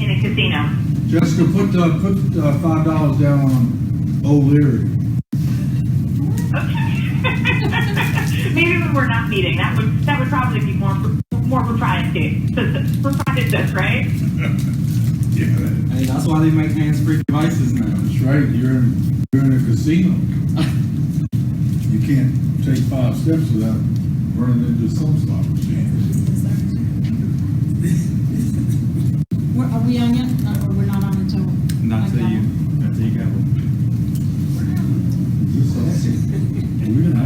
in a casino. Jessica, put $5 down on O'Leary. Okay. Maybe when we're not meeting, that would probably be more proprietorship, right? Yeah. Hey, that's why they make hands-free devices now. That's right. You're in a casino. You can't take 5 steps without running into some slot machine. Are we on yet? No, or we're not on until? Not till you go.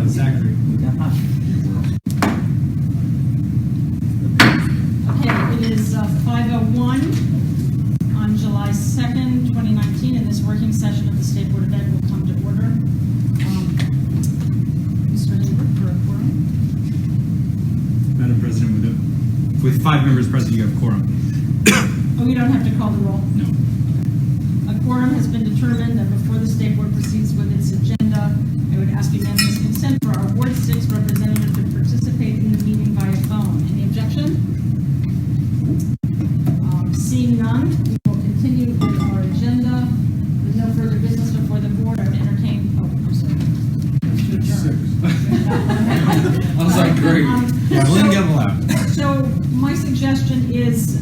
Zachary. Okay, it is 5:01 on July 2nd, 2019, and this working session of the State Board of Ed will come to order. Mr. Haber, for a quorum. Madam President, with 5 members present, you have quorum. Oh, we don't have to call the roll? No. A quorum has been determined that before the State Board proceeds with its agenda, I would ask unanimous consent for our Ward 6 representative to participate in the meeting via phone. Any objection? Seeing none, we will continue with our agenda. With no further business before the board, I would entertain, I'm sorry. To adjourn. I was like, great. Lynn Gebel out. So my suggestion is,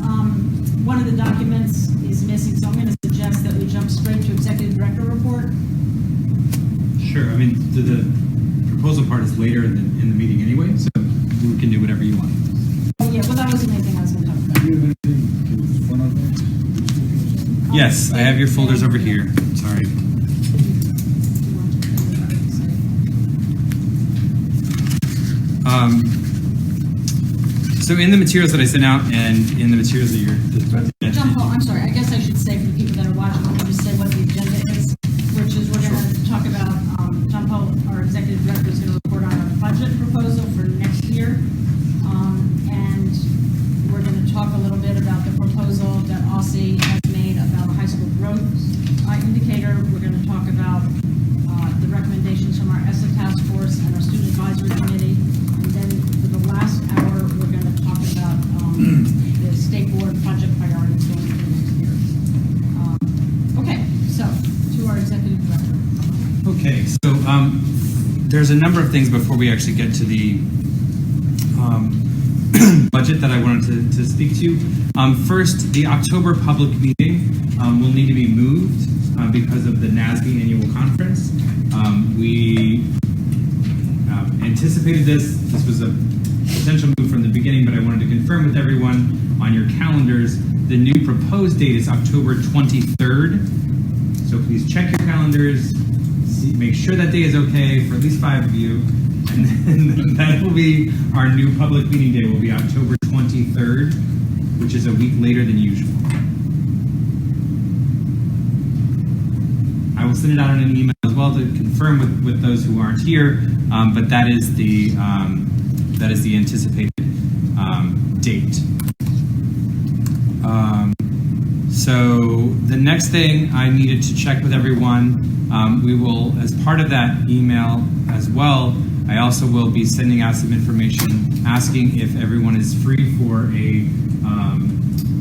one of the documents is missing, so I'm going to suggest that we jump straight to Executive Director report. Sure. I mean, the proposal part is later in the meeting anyway, so we can do whatever you want. Oh, yeah, well, that wasn't anything I was going to talk about. Do you have anything in front of us? Yes, I have your folders over here. Sorry. So in the materials that I sent out and in the materials that you're John Paul, I'm sorry, I guess I should say for the people that are watching, let me just say what the agenda is, which is we're going to talk about, John Paul, our Executive Director, is going to report on our budget proposal for next year. And we're going to talk a little bit about the proposal that OSSI has made about the high school growth indicator. We're going to talk about the recommendations from our ESSA task force and our student advisory committee. And then for the last hour, we're going to talk about the state board budget priorities going into next year. Okay, so to our executive director. Okay, so there's a number of things before we actually get to the budget that I wanted to speak to. First, the October public meeting will need to be moved because of the NASB annual conference. We anticipated this. This was a potential move from the beginning, but I wanted to confirm with everyone on your calendars. The new proposed date is October 23rd. So please check your calendars, make sure that day is okay for at least 5 of you. And then that will be our new public meeting day will be October 23rd, which is a week later than usual. I will send it out in an email as well to confirm with those who aren't here, but that is the anticipated date. So the next thing I needed to check with everyone, we will, as part of that email as well, I also will be sending out some information asking if everyone is free for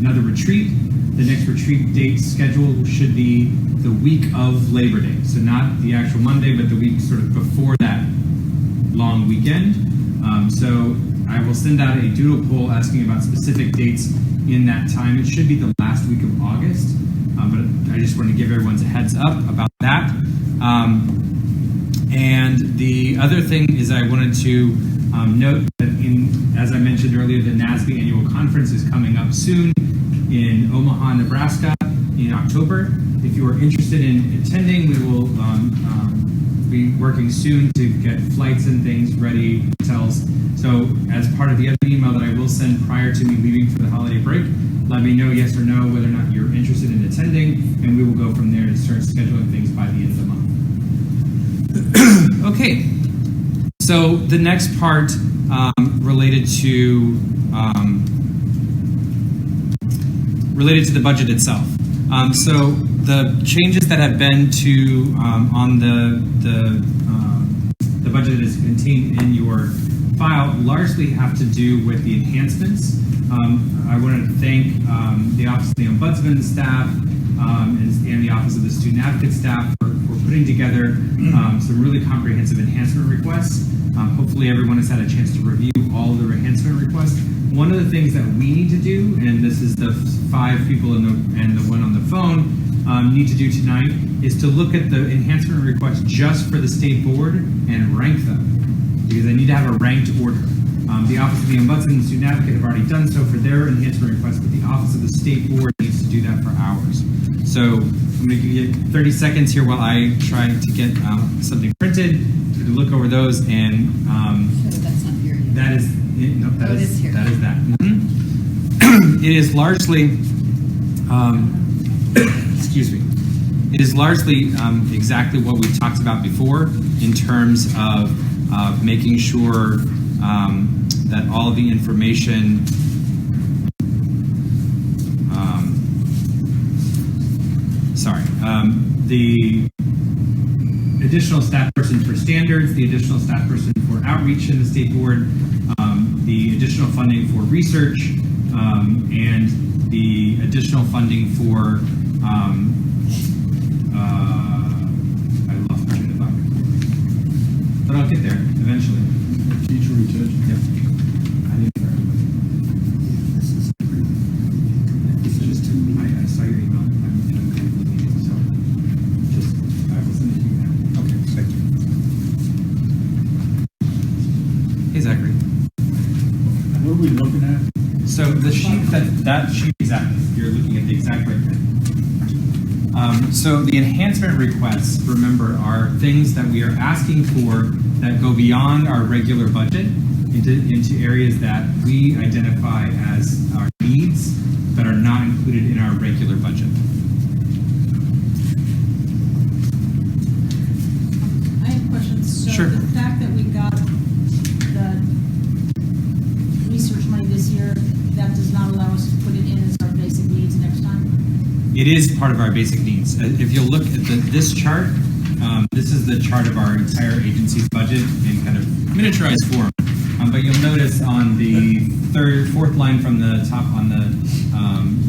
another retreat. The next retreat date schedule should be the week of Labor Day. So not the actual Monday, but the week sort of before that long weekend. So I will send out a doodle poll asking about specific dates in that time. It should be the last week of August, but I just want to give everyone a heads up about that. And the other thing is I wanted to note that as I mentioned earlier, the NASB annual conference is coming up soon in Omaha, Nebraska in October. If you are interested in attending, we will be working soon to get flights and things ready, hotels. So as part of the other email that I will send prior to me leaving for the holiday break, let me know yes or no whether or not you're interested in attending, and we will go from there to start scheduling things by the end of the month. Okay, so the next part related to the budget itself. So the changes that have been to on the budget that is contained in your file largely have to do with the enhancements. I wanted to thank the Office of the Ombudsman staff and the Office of the Student Advocate staff for putting together some really comprehensive enhancement requests. Hopefully everyone has had a chance to review all the enhancement requests. One of the things that we need to do, and this is the 5 people and the one on the phone, need to do tonight, is to look at the enhancement requests just for the state board and rank them, because they need to have a ranked order. The Office of the Ombudsman and Student Advocate have already done so for their enhancement requests, but the Office of the State Board needs to do that for ours. So I'm going to give you 30 seconds here while I try to get something printed to look over those, and that's not here yet. that is no, that Oh, it is is here. that is that. Mhm. It is largely, excuse me. It is largely exactly what we talked about before in terms of making sure that all of the information the additional staff person for standards, the additional staff person for outreach in the state board, the additional funding for research, and the additional funding for I lost my train of thought, but I'll get there eventually. Teacher retention. Yep. I didn't. It's just I saw your email. I'm looking, so just I will send it to you now. Okay, thank you. Hey Zachary. What are we looking at? So the sheet that sheet exactly. You're looking at the exact right thing. So the enhancement requests, remember, are things that we are asking for that go beyond our regular budget into areas that we identify as our needs that are not included in our regular budget. I have questions. So Sure. the fact that we got the research money this year, that does not allow us to put it in as our basic needs next time? It is part of our basic needs. If you look at this chart, this is the chart of our entire agency's budget in kind of miniaturized form. But you'll notice on the fourth line from the top on the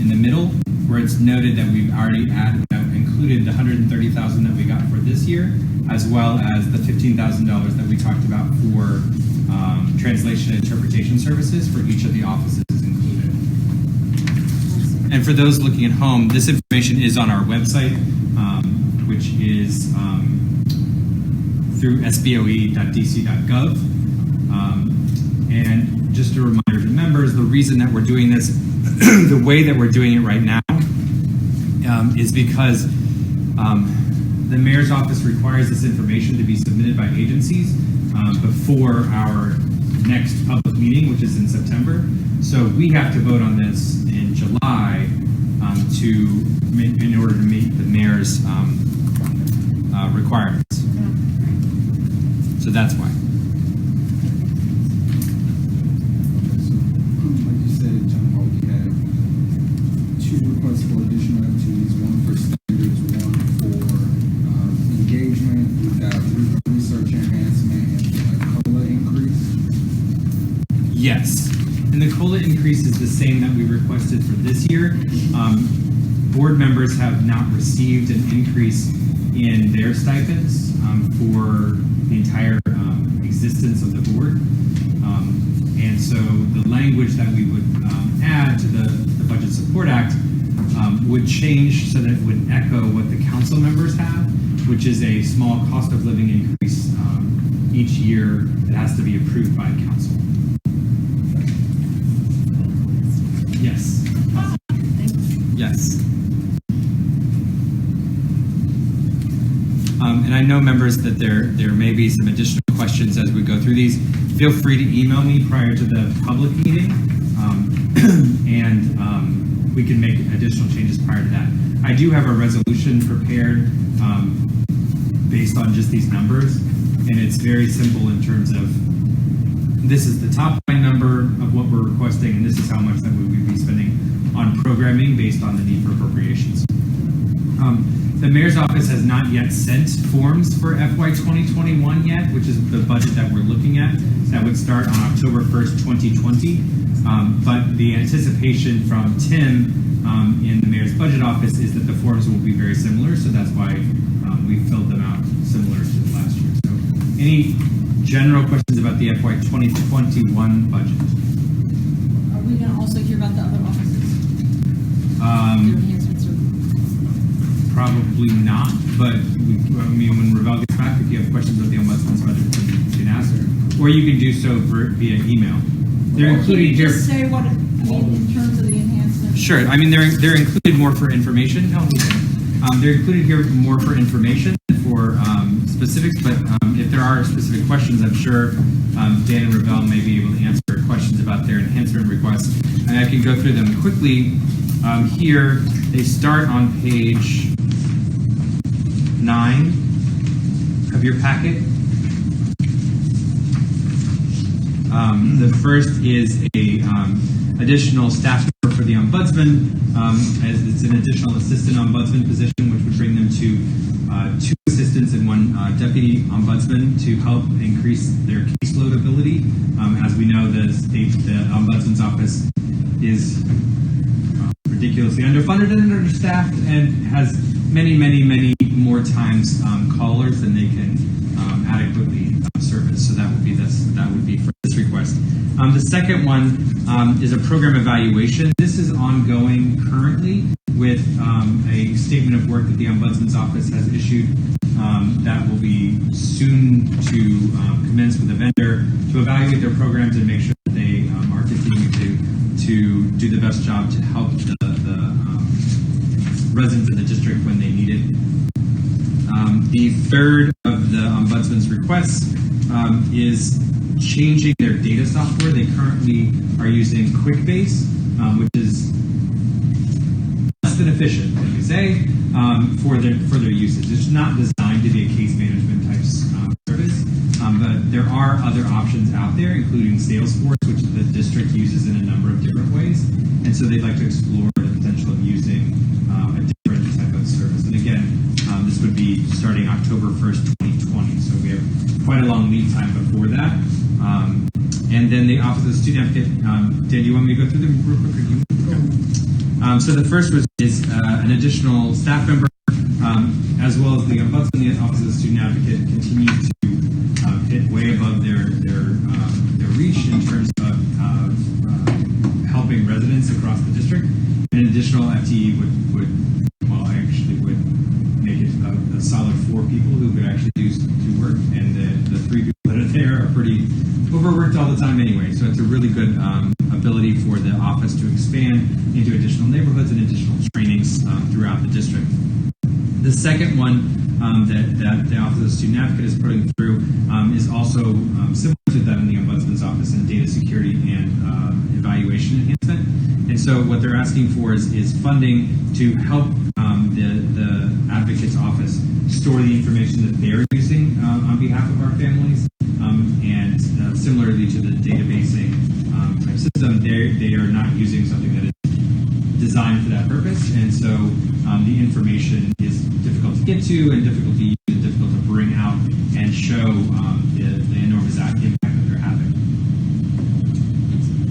in the middle, where it's noted that we've already included the $130,000 that we got for this year, as well as the $15,000 that we talked about for translation and interpretation services for each of the offices is included. And for those looking at home, this information is on our website, which is through SBOE.dc.gov. And just a reminder to members, the reason that we're doing this, the way that we're doing it right now, is because the mayor's office requires this information to be submitted by agencies before our next public meeting, which is in September. So we have to vote on this in July in order to meet the mayor's requirements. So that's why. Like you said, John Hall, we have 2 requests for additional activities, one for standards, one for engagement. We've got research enhancement and a COLA increase. Yes, and the COLA increase is the same that we requested for this year. Board members have not received an increase in their stipends for the entire existence of the board. And so the language that we would add to the Budget Support Act would change so that it would echo what the council members have, which is a small cost of living increase each year that has to be approved by council. Yes. Yes. And I know, members, that there may be some additional questions as we go through these. Feel free to email me prior to the public meeting, and we can make additional changes prior to that. I do have a resolution prepared based on just these numbers, and it's very simple in terms of this is the top line number of what we're requesting, and this is how much that we would be spending on programming based on the need for appropriations. The mayor's office has not yet sent forms for FY 2021 yet, which is the budget that we're looking at. That would start on October 1st, 2020. But the anticipation from Tim in the mayor's budget office is that the forms will be very similar, so that's why we filled them out similar to last year. So, any general questions about the FY 2021 budget? Are we gonna also hear about the other offices? Their enhancements or? Probably not, but when Ravel gets back, if you have questions about the ombudsman's budget, you can ask her, or you can do so via email. They're included here. Just say what, in terms of the enhancements. Sure. I mean, they're included more for information. They're included here more for information than for specifics. But if there are specific questions, I'm sure Dan and Ravel may be able to answer questions about their enhancement requests, and I can go through them quickly. Here they start on page 9 of your packet. The first is a additional staff member for the ombudsman, as it's an additional assistant ombudsman position, which would bring them to 2 assistants and 1 deputy ombudsman to help increase their caseload ability. As we know, the ombudsman's office is ridiculously underfunded and understaffed, and has many more times callers than they can adequately service. So that would be for this request. The second one is a program evaluation. This is ongoing currently with a statement of work that the Ombudsman's Office has issued that will be soon to commence with a vendor to evaluate their programs and make sure that they are continuing to do the best job to help the residents of the district when they need it. The third of the Ombudsman's requests is changing their data software. They currently are using QuickBase, which is less than efficient, let me say, for their usage. It's not designed to be a case management type service, but there are other options out there, including Salesforce, which the district uses in a number of different ways, and so they'd like to explore the potential of using a different type of service. And again, this would be starting October 1st, 2020, so we have quite a long lead time before that. And then the Office of the Student Advocate. Dan, do you want me to go through them real quick, or do you want me to go? So the first is an additional staff member, as well as the Ombudsman. The Office of the Student Advocate continue to hit way above their reach in terms of helping residents across the district. An additional FTE would make it a solid 4 people who could actually do work, and the 3 people that are there are pretty overworked all the time anyway. So it's a really good ability for the office to expand into additional neighborhoods and additional trainings throughout the district. The second one that the Office of the Student Advocate is putting through is also similar to that in the Ombudsman's Office in data security and evaluation enhancement. And so what they're asking for is funding to help the Advocate's Office store the information that they're using on behalf of our families. And similarly to the databasing type system, they are not using something that is designed for that purpose. And so the information is difficult to get to and difficult to use and difficult to bring out and show the enormous impact that they're having.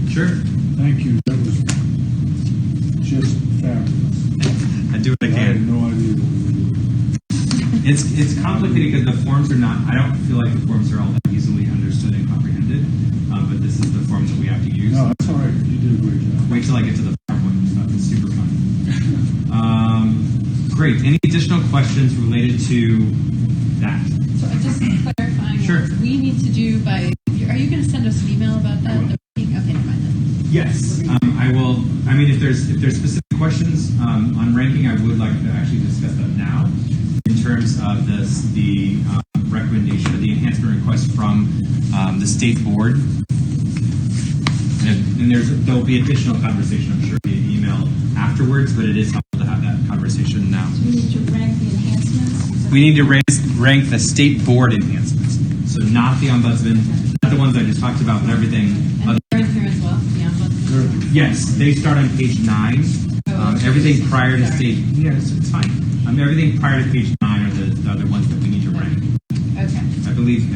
Sure. Thank you. That was just fabulous. I do what I I had can. no idea what we were doing. It's complicated because the forms are not, I don't feel like the forms are all that easily understood and comprehended, but this is the form that we have to use. No, that's all right. You did a great job. Wait till I get to the PowerPoint stuff. It's super fun. Great. Any additional questions related to that? So just clarifying. Sure. What we need to do by, are you going to send us an email about that? Okay, never mind then. Yes, I will. I mean, if there's specific questions on ranking, I would like to actually discuss that now in terms of the recommendation of the enhancement request from the state board. And there'll be additional conversation, I'm sure, via email afterwards, but it is helpful to have that conversation now. Do we need to rank the enhancements? We need to rank the state board enhancements. So not the ombudsman, not the ones I just talked about, but everything. And they're in here as well, the ombudsman? Yes, they start on page 9. Everything prior to stage, it's fine. Everything prior to page 9 are the ones that we need to rank. Okay. I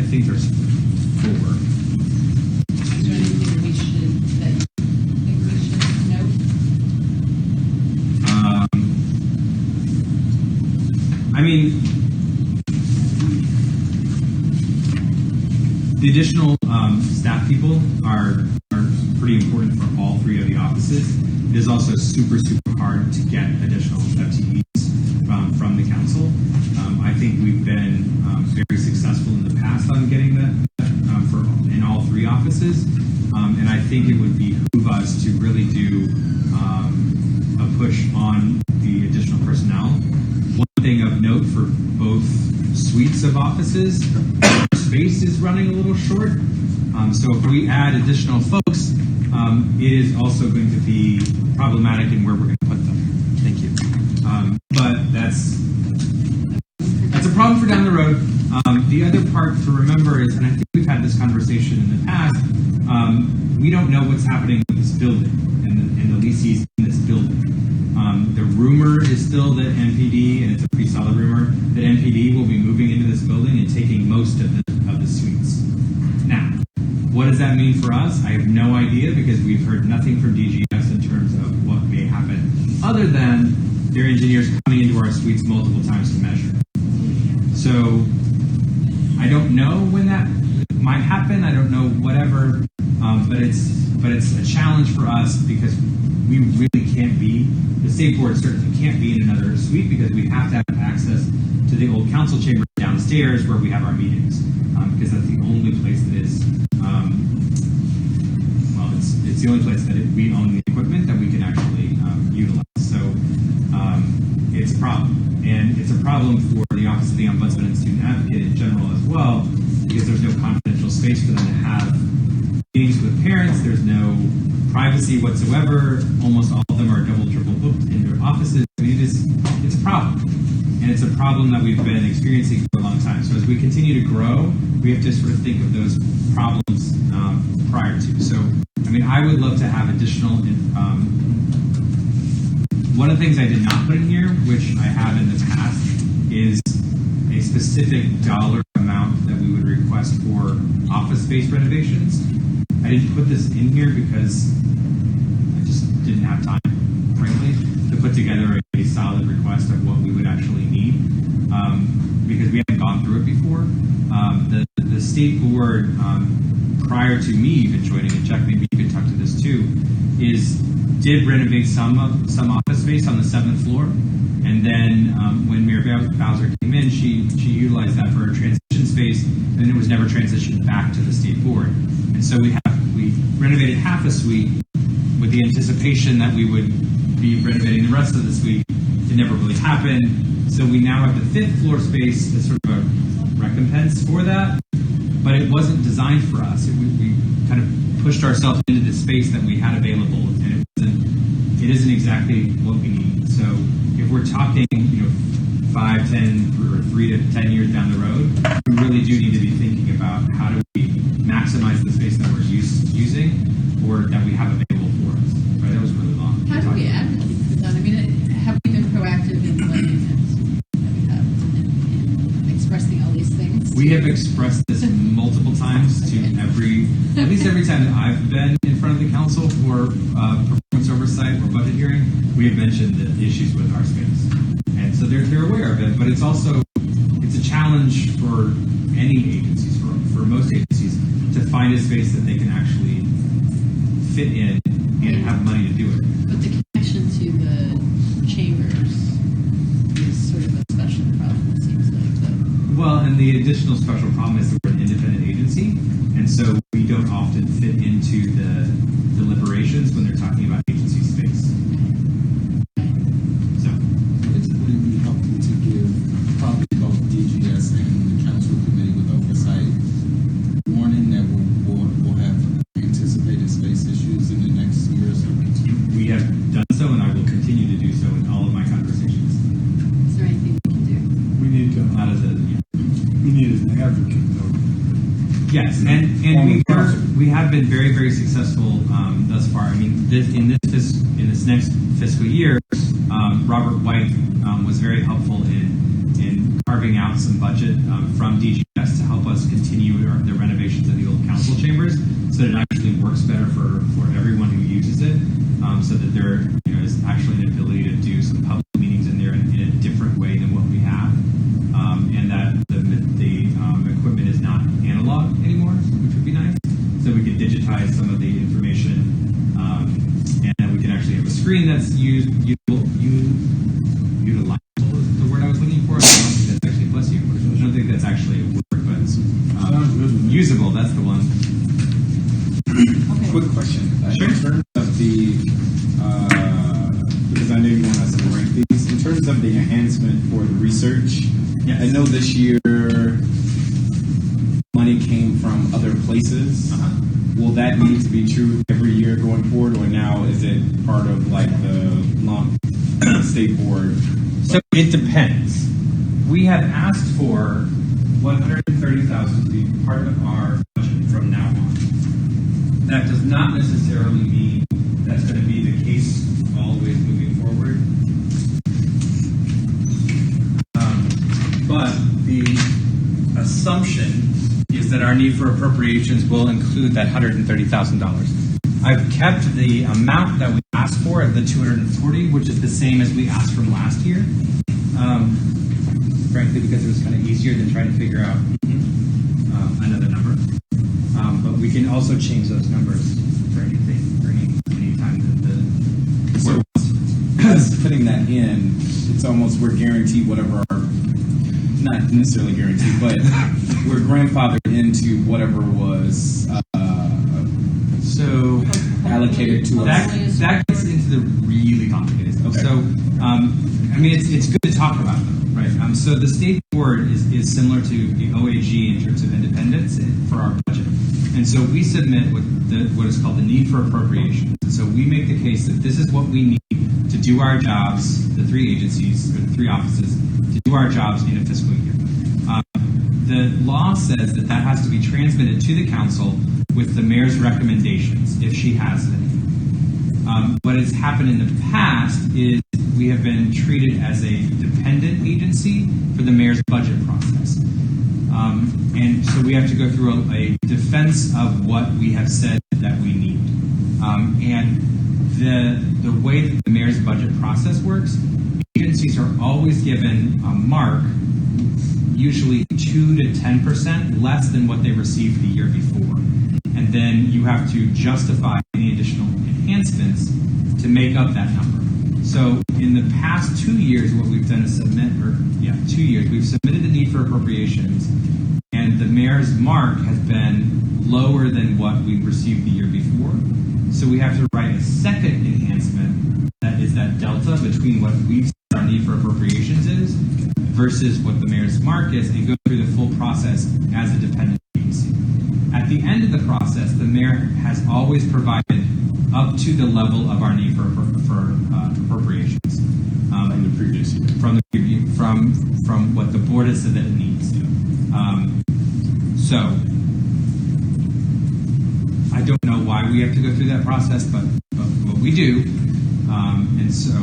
think there's 4. Is there anything that you think we should note? I mean, the additional staff people are pretty important for all three of the offices. It is also super hard to get additional FTEs from the council. I think we've been very successful in the past on getting that in all three offices, and I think it would behoove us to really do a push on the additional personnel. One thing of note for both suites of offices, space is running a little short. So if we add additional folks, it is also going to be problematic in where we're going to put them. Thank you. But that's a problem for down the road. The other part to remember is, and I think we've had this conversation in the past, we don't know what's happening with this building and the leases in this building. The rumor is still that NPD, and it's a pretty solid rumor, that NPD will be moving into this building and taking most of the suites. Now, what does that mean for us? I have no idea, because we've heard nothing from DGS in terms of what may happen, other than their engineers coming into our suites multiple times to measure. So I don't know when that might happen. I don't know whatever, but it's a challenge for us, because we really can't be, the state board certainly can't be in another suite, because we have to have access to the old council chamber downstairs where we have our meetings, because that's the only place that is, it's the only place that we own the equipment that we can actually utilize. So it's a problem, and it's a problem for the Office of the Ombudsman and Student Advocate in general as well, because there's no confidential space for them to have meetings with parents. There's no privacy whatsoever. Almost all of them are double, triple booked in their offices. I mean, it's a problem, and it's a problem that we've been experiencing for a long time. So as we continue to grow, we have to sort of think of those problems prior to. So, I mean, I would love to have additional. One of the things I did not put in here, which I have in the past, is a specific dollar amount that we would request for office space renovations. I didn't put this in here because I just didn't have time, frankly, to put together a solid request of what we would actually need, because we haven't gone through it before. The state board, prior to me even joining, and Jack, maybe you could talk to this too, did renovate some office space on the 7th floor, and then when Mayor Bowser came in, she utilized that for a transition space, and it was never transitioned back to the state board. And so we renovated half a suite with the anticipation that we would be renovating the rest of the suite. It never really happened. So we now have the 5th floor space as sort of a recompense for that, but it wasn't designed for us. We kind of pushed ourselves into the space that we had available, and it isn't exactly what we need. So if we're talking, 5, 10, or 3 to 10 years down the road, we really do need to be thinking about how do we maximize the space that we're using, or that we have available for us. Right? That was really long. How do we advocate for that? I mean, have we been proactive in letting it expressing all these things? We have expressed this multiple times to at least every time that I've been in front of the council for performance oversight or budget hearing, we have mentioned the issues with our space. And so they're aware of it, but it's a challenge for any agencies, for most agencies, to find a space that they can actually fit in and have money to do it. But the connection to the chambers is sort of a special problem, it seems like. Well, and the additional special problem is that we're an independent agency, and so we don't often fit into the deliberations when they're talking about agency space. So It's really, really helpful to give probably both DGS and the council committee with oversight warning that we'll have anticipated space issues in the next year or so. we have done so, and I will continue to do so in all of my conversations. Is there anything we can do? We need to, Out of the we need an advocate though. yes, and we have been very, very successful thus far. I mean, in this next fiscal year, Robert White was very helpful in carving out some budget from DGS to help us continue the renovations of the old council chambers, so that it actually works better for everyone who uses it, so that there is actually an ability to do some public meetings in there in a different way than what we have. that's utilizable is the word I was looking for. I don't think that's actually, bless you. I don't think that's actually a word, but Sounds good to me. usable, that's the one. Okay. Quick question. Sure. In terms of the, because I know you want us to rank these, in terms of the enhancement for the research, Yes. I know this year money came from other places. Will that need to be true every year going forward, or now is it part of like the lump state board? So it depends. We have asked for $130,000 to be part of our budget from now on. That does not necessarily mean that's going to be the case always moving forward. But the assumption is that our need for appropriations will include that $130,000. I've kept the amount that we asked for at the $240,000, which is the same as we asked from last year. Frankly, because it was kind of easier than trying to figure out another number. But we can also change those numbers for anything, for any time that the So us putting that in, it's almost we're guaranteed whatever our, not necessarily guaranteed, but we're grandfathered into whatever was so allocated to us. that gets into the really complicated stuff. Okay. So, I mean, it's good to talk about them, right? So the state board is similar to the OAG in terms of independence for our budget. And so we submit what is called the need for appropriations. And so we make the case that this is what we need to do our jobs, the three agencies, or the three offices, to do our jobs in a fiscal year. The law says that has to be transmitted to the council with the mayor's recommendations, if she has any. What has happened in the past is we have been treated as a dependent agency for the mayor's budget process. And so we have to go through a defense of what we have said that we need. And the way that the mayor's budget process works, agencies are always given a mark, usually 2 to 10% less than what they received the year before. And then you have to justify any additional enhancements to make up that number. So in the past 2 years, what we've done is 2 years, we've submitted the need for appropriations, and the mayor's mark has been lower than what we received the year before. So we have to write a second enhancement that is that delta between what we've said our need for appropriations is versus what the mayor's mark is, and go through the full process as a dependent agency. At the end of the process, the mayor has always provided up to the level of our need for appropriations From the previous year. from what the board has said that it needs. So I don't know why we have to go through that process, but we do, and so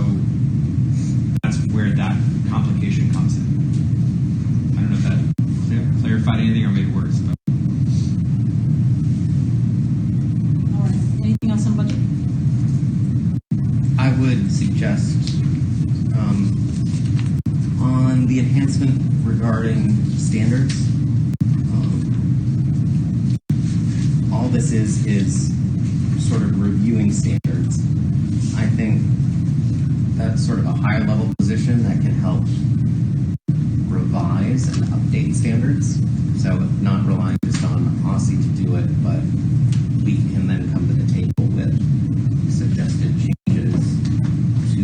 that's where that complication comes in. I don't know if that clarified anything or made it worse, but. All right, anything else on budget? I would suggest on the enhancement regarding standards, all this is sort of reviewing standards. I think that's sort of a higher level position that can help revise and update standards. So not relying just on Aussie to do it, but we can then come to the table with suggested changes to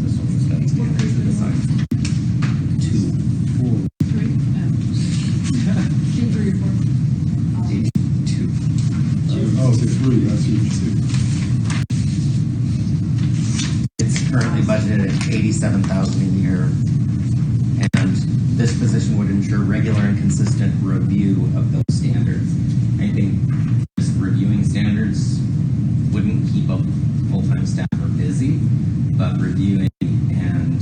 the social studies standards and design. 2, 4, 3? Three or four? 2. Oh, it's 3, I see what you see. It's currently budgeted at $87,000 a year, and this position would ensure regular and consistent review of those standards. I think just reviewing standards wouldn't keep a full-time staffer busy, but reviewing and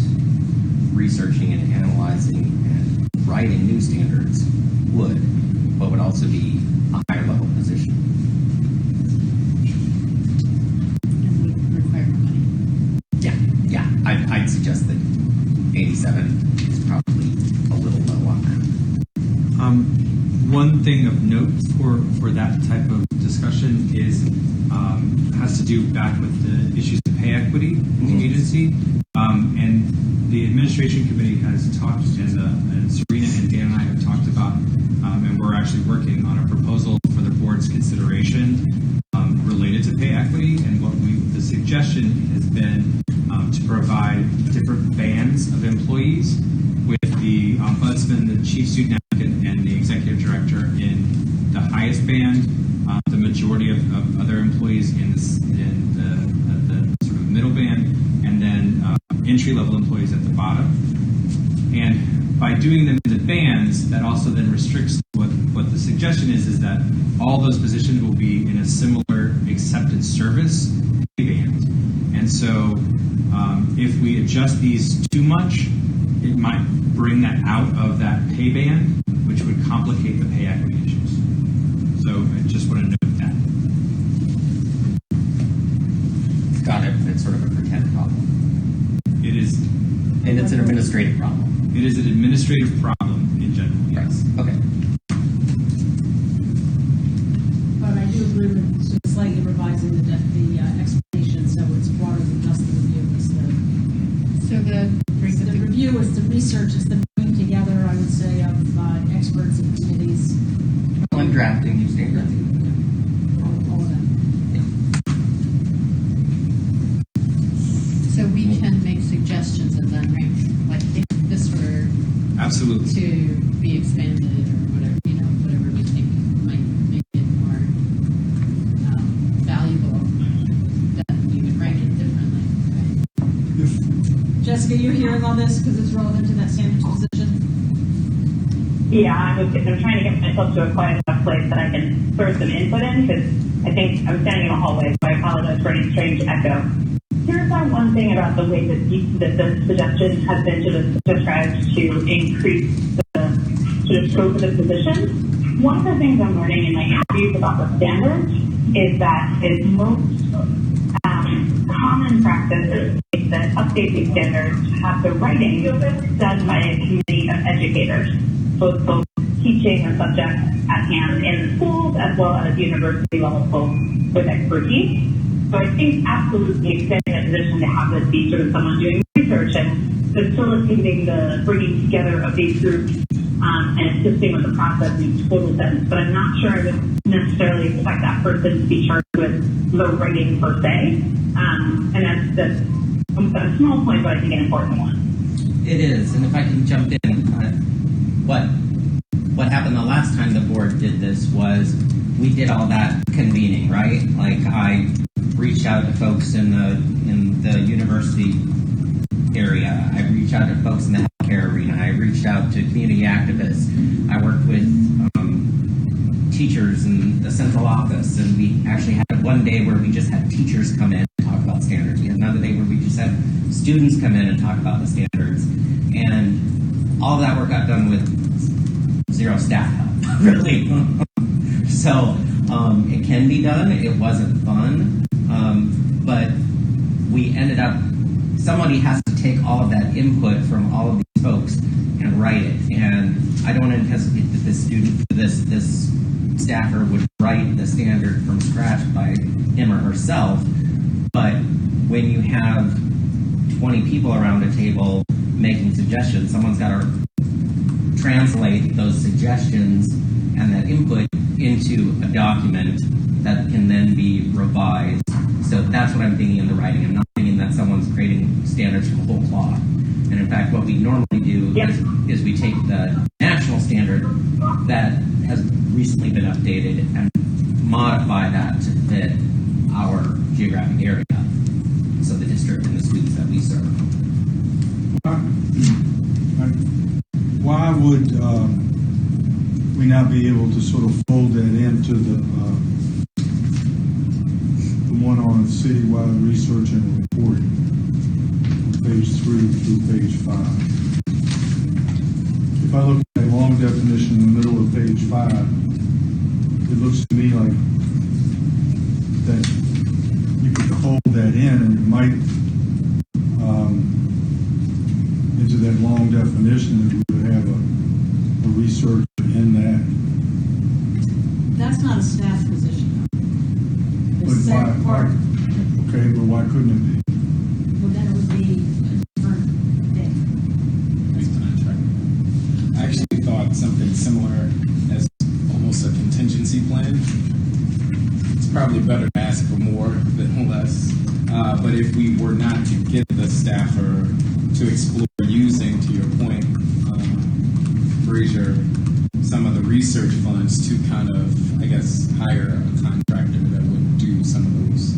researching and analyzing and writing new standards would, but would also be a higher level position. And would require more money. Yeah, I'd suggest that 87 is probably a little low on that. One thing of note for that type of discussion is has to do back with the issues of pay equity agency. And the administration committee has talked, and Serena and Dan and I have talked about, and we're actually working on a proposal for the board's consideration related to pay equity. And the suggestion has been to provide different bands of employees, with the ombudsman, the chief student advocate, and the executive director in the highest band, the majority of other employees in the sort of middle band, and then entry-level employees at the bottom. And by doing them in the bands, that also then restricts what the suggestion is that all those positions will be in a similar accepted service pay band. And so if we adjust these too much, it might bring that out of that pay band, which would complicate the pay equity issues. So I just want to note that. Got it. It's sort of a pretend problem. It is. And it's an administrative problem. It is an administrative problem in general. Yes. Okay. But I do agree with slightly revising the explanation so it's broader than just the review. So the review is the research, is the bringing together, I would say, of experts and committees. Well, I'm drafting new standards. All of that. So we can make suggestions and then rank, like if this were Absolutely. to be expanded or whatever, whatever we think might make it more valuable, then we would rank it differently, right? Jessica, you're hearing all this because it's relevant to that standards position? Yeah, I'm trying to get myself to a quiet enough place that I can throw some input in, because I think I'm standing in a hallway, so I apologize for any strange echo. Here's one thing about the way that the suggestion has been described to increase the sort of scope of the position. One of the things I'm learning in my interviews about the standards is that it's most common practice is that updating standards have the writing done by a committee of educators, both teaching the subject at hand in the schools as well as university level folks with expertise. So I think absolutely extending a position to have this be sort of someone doing research and facilitating the bringing together of these groups and assisting with the process makes total sense. But I'm not sure I would necessarily expect that person to be charged with the writing per se. And that's a small point, but I think an important one. It is, and if I can jump in, what happened the last time the board did this was we did all that convening, right? Like I reached out to folks in the university area. I reached out to folks in the healthcare arena. I reached out to community activists. I worked with teachers in the central office, and we actually had one day where we just had teachers come in and talk about standards. We had another day where we just had students come in and talk about the standards. And all of that work got done with zero staff help, really. So it can be done. It wasn't fun. But we ended up, somebody has to take all of that input from all of these folks and write it. And I don't anticipate that this staffer would write the standard from scratch by him or herself. But when you have 20 people around a table making suggestions, someone's got to translate those suggestions and that input into a document that can then be revised. So that's what I'm thinking in the writing. I'm not thinking that someone's creating standards from whole cloth. And in fact, what we normally do is we take the national standard that has recently been updated and modify that to fit our geographic area. So the district and the students that we serve. Why would we not be able to sort of fold that into the one on citywide research and reporting on page 3 through page 5? If I look at that long definition in the middle of page 5, it looks to me like that you could hold that in and it might into that long definition that we would have a researcher in that. That's not a staff position. The But second why, part. okay, but why couldn't it be? something similar as almost a contingency plan. It's probably better to ask for more than less. But if we were not to get the staffer to explore using, to your point, Frazier, some of the research funds to kind of, I guess, hire a contractor that would do some of those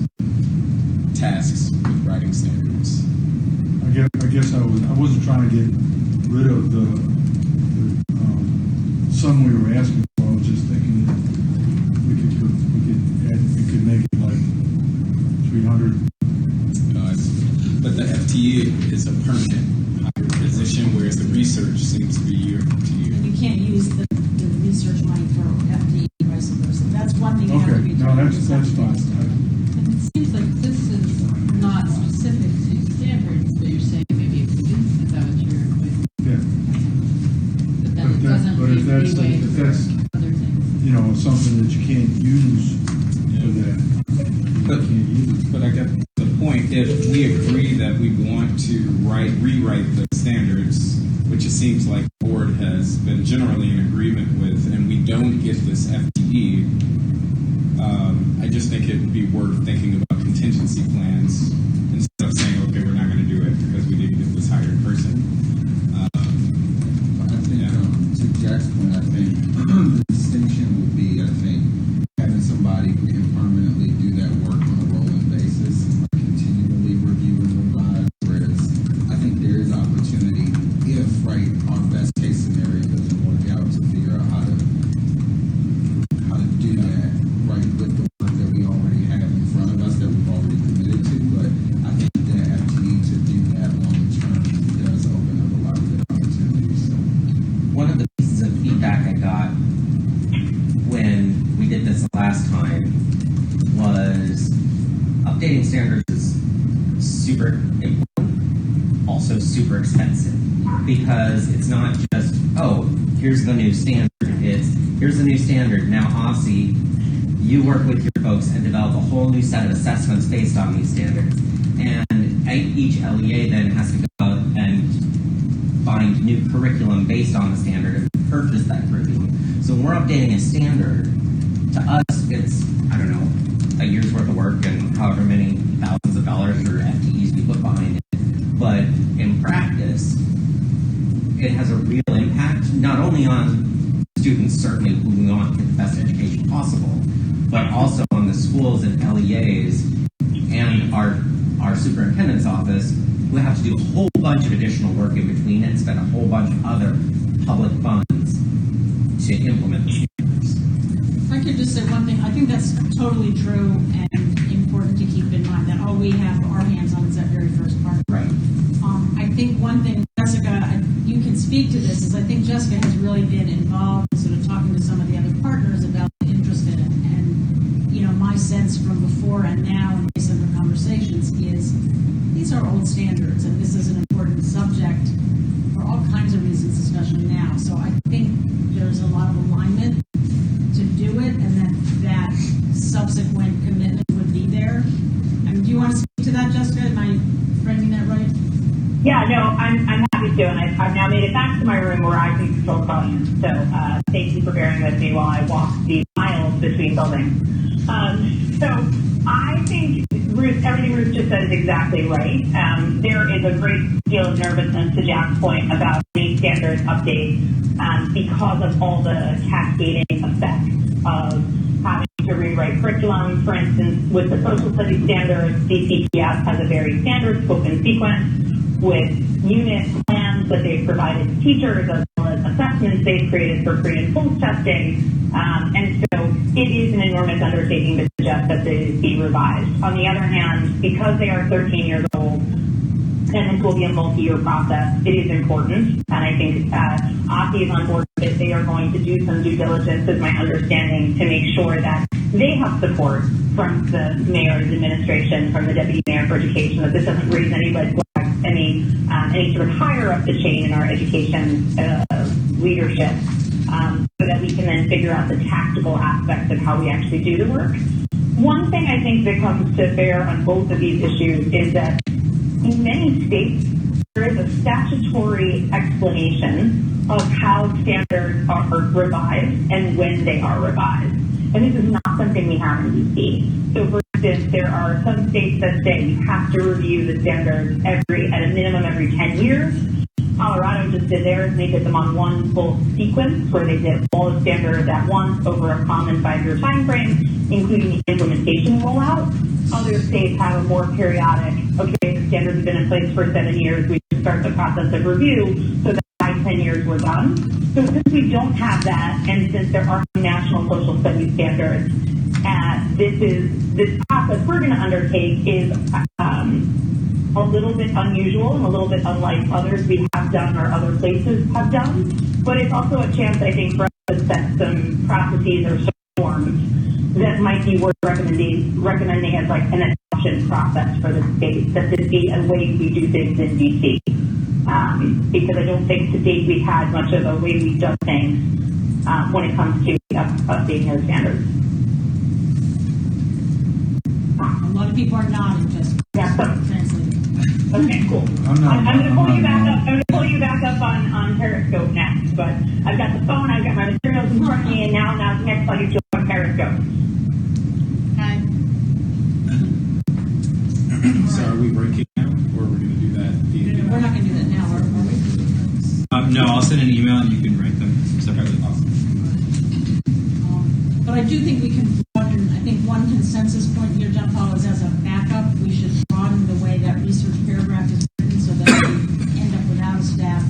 tasks with writing standards. I guess I wasn't trying to get rid of the sum we were asking for. I was just thinking that we could make it like 300. But the FTE is a permanent higher position, whereas the research seems to be year to year. And you can't use the research money for FD, vice versa. That's one thing you have to Okay, be no, told. that's fine. And it seems like this is not specific to standards, but you're saying maybe it could be. Is that what you're doing? Yeah. But then it doesn't leave leeway if for that's, other things. you know, something that you can't use for that. But, You can't use it. but I get the point. If we agree that we want to rewrite the standards, which it seems like the board has been generally in agreement with, and we don't get this FTE, I just think it would be worth thinking about contingency plans instead of saying, okay, we're not going to do it because we didn't get this hired person. I think, to Jack's point, I think the distinction would be, I think, having somebody who can permanently do that work on a rolling basis and continually review and revise, whereas I think there is opportunity if, right, our best case scenario doesn't work out to figure out how to do that, right, with the work that we already have in front of us that we've already committed to. But I think the FTE to do that long term does open up a lot of good opportunities. So. One of the pieces of feedback I got when we did this last time was updating standards is super important, also super expensive, because it's not just, oh, here's the new standard. It's, here's the new standard. Now, Aussie, you work with your folks and develop a whole new set of assessments based on these standards. And each LEA then has to go out and find new curriculum based on the standard and purchase that curriculum. So when we're updating a standard, to us, it's, I don't know, a year's worth of work and however many thousands of dollars or FTEs we put behind it. But in practice, it has a real impact, not only on students, certainly who we want to get the best education possible, but also on the schools and LEAs and our superintendent's office, who have to do a whole bunch of additional work in between and spend a whole bunch of other public funds to implement the standards. If I could just say one thing, I think that's totally true and important to keep in mind that all we have our hands on is that very first part. Right. I think one thing, Jessica, you can speak to this, is I think Jessica has really been involved in sort of talking to some of the other partners about the interest in it. And, you know, my sense from before and now, and based on the conversations, is these are old standards, and this is an important subject for all kinds of reasons, especially now. So I think there's a lot of alignment to do it, and that subsequent commitment would be there. I mean, do you want to speak to that, Jessica? Am I framing that right? Yeah, no, I'm happy to, and I've now made it back to my room where I can control volume. So thank you for bearing with me while I walk the aisles between buildings. So I think everything Ruth just said is exactly right. There is a great deal of nervousness, to Jack's point, about the standard updates because of all the cascading effects of having to rewrite curriculum. For instance, with the social studies standards, DCPS has a very standard scope and sequence with unit plans that they've provided to teachers, as well as assessments they've created for pre and post testing. And so it is an enormous undertaking to suggest that they be revised. On the other hand, because they are 13 years old, and this will be a multi-year process, it is important. And I think OSSI is on board with it. They are going to do some due diligence, is my understanding, to make sure that they have support from the mayor's administration, from the deputy mayor for education, that this doesn't raise any red flags, any sort of higher up the chain in our education leadership, so that we can then figure out the tactical aspects of how we actually do the work. One thing I think that comes to bear on both of these issues is that in many states, there is a statutory explanation of how standards standards are revised and when they are revised. And this is not something we have in DC. So for instance, there are some states that say you have to review the standards at a minimum every 10 years. Colorado just did theirs, and they did them on one full sequence where they did all the standards at once over a common 5-year time frame, including the implementation rollout. Other states have a more periodic, okay, the standards have been in place for 7 years, we should start the process of review, so that by 10 years we're done. So since we don't have that, and since there are national social studies standards, this process we're going to undertake is a little bit unusual and a little bit unlike others we have done or other places have done. But it's also a chance, I think, for us to set some processes or some forms that might be worth recommending as like an adoption process for the state, that this be a way we do things in DC. Because I don't think to date we've had much of a way we've done things when it comes to updating those standards. A lot of people are nodding, just translating. Okay, cool. I'm going to pull you back up. I'm going to pull you back up on Periscope next. But I've got the phone, I've got my materials in front of me, and now next I'll get you on Periscope. Okay. So are we breaking now, or are we going to do that? We're not going to do that now, are we? No, I'll send an email and you can write them separately. But I do think we can broaden, I think one consensus point here, John Paul, is as a backup, we should broaden the way that research paragraph is written so that we end up without a staff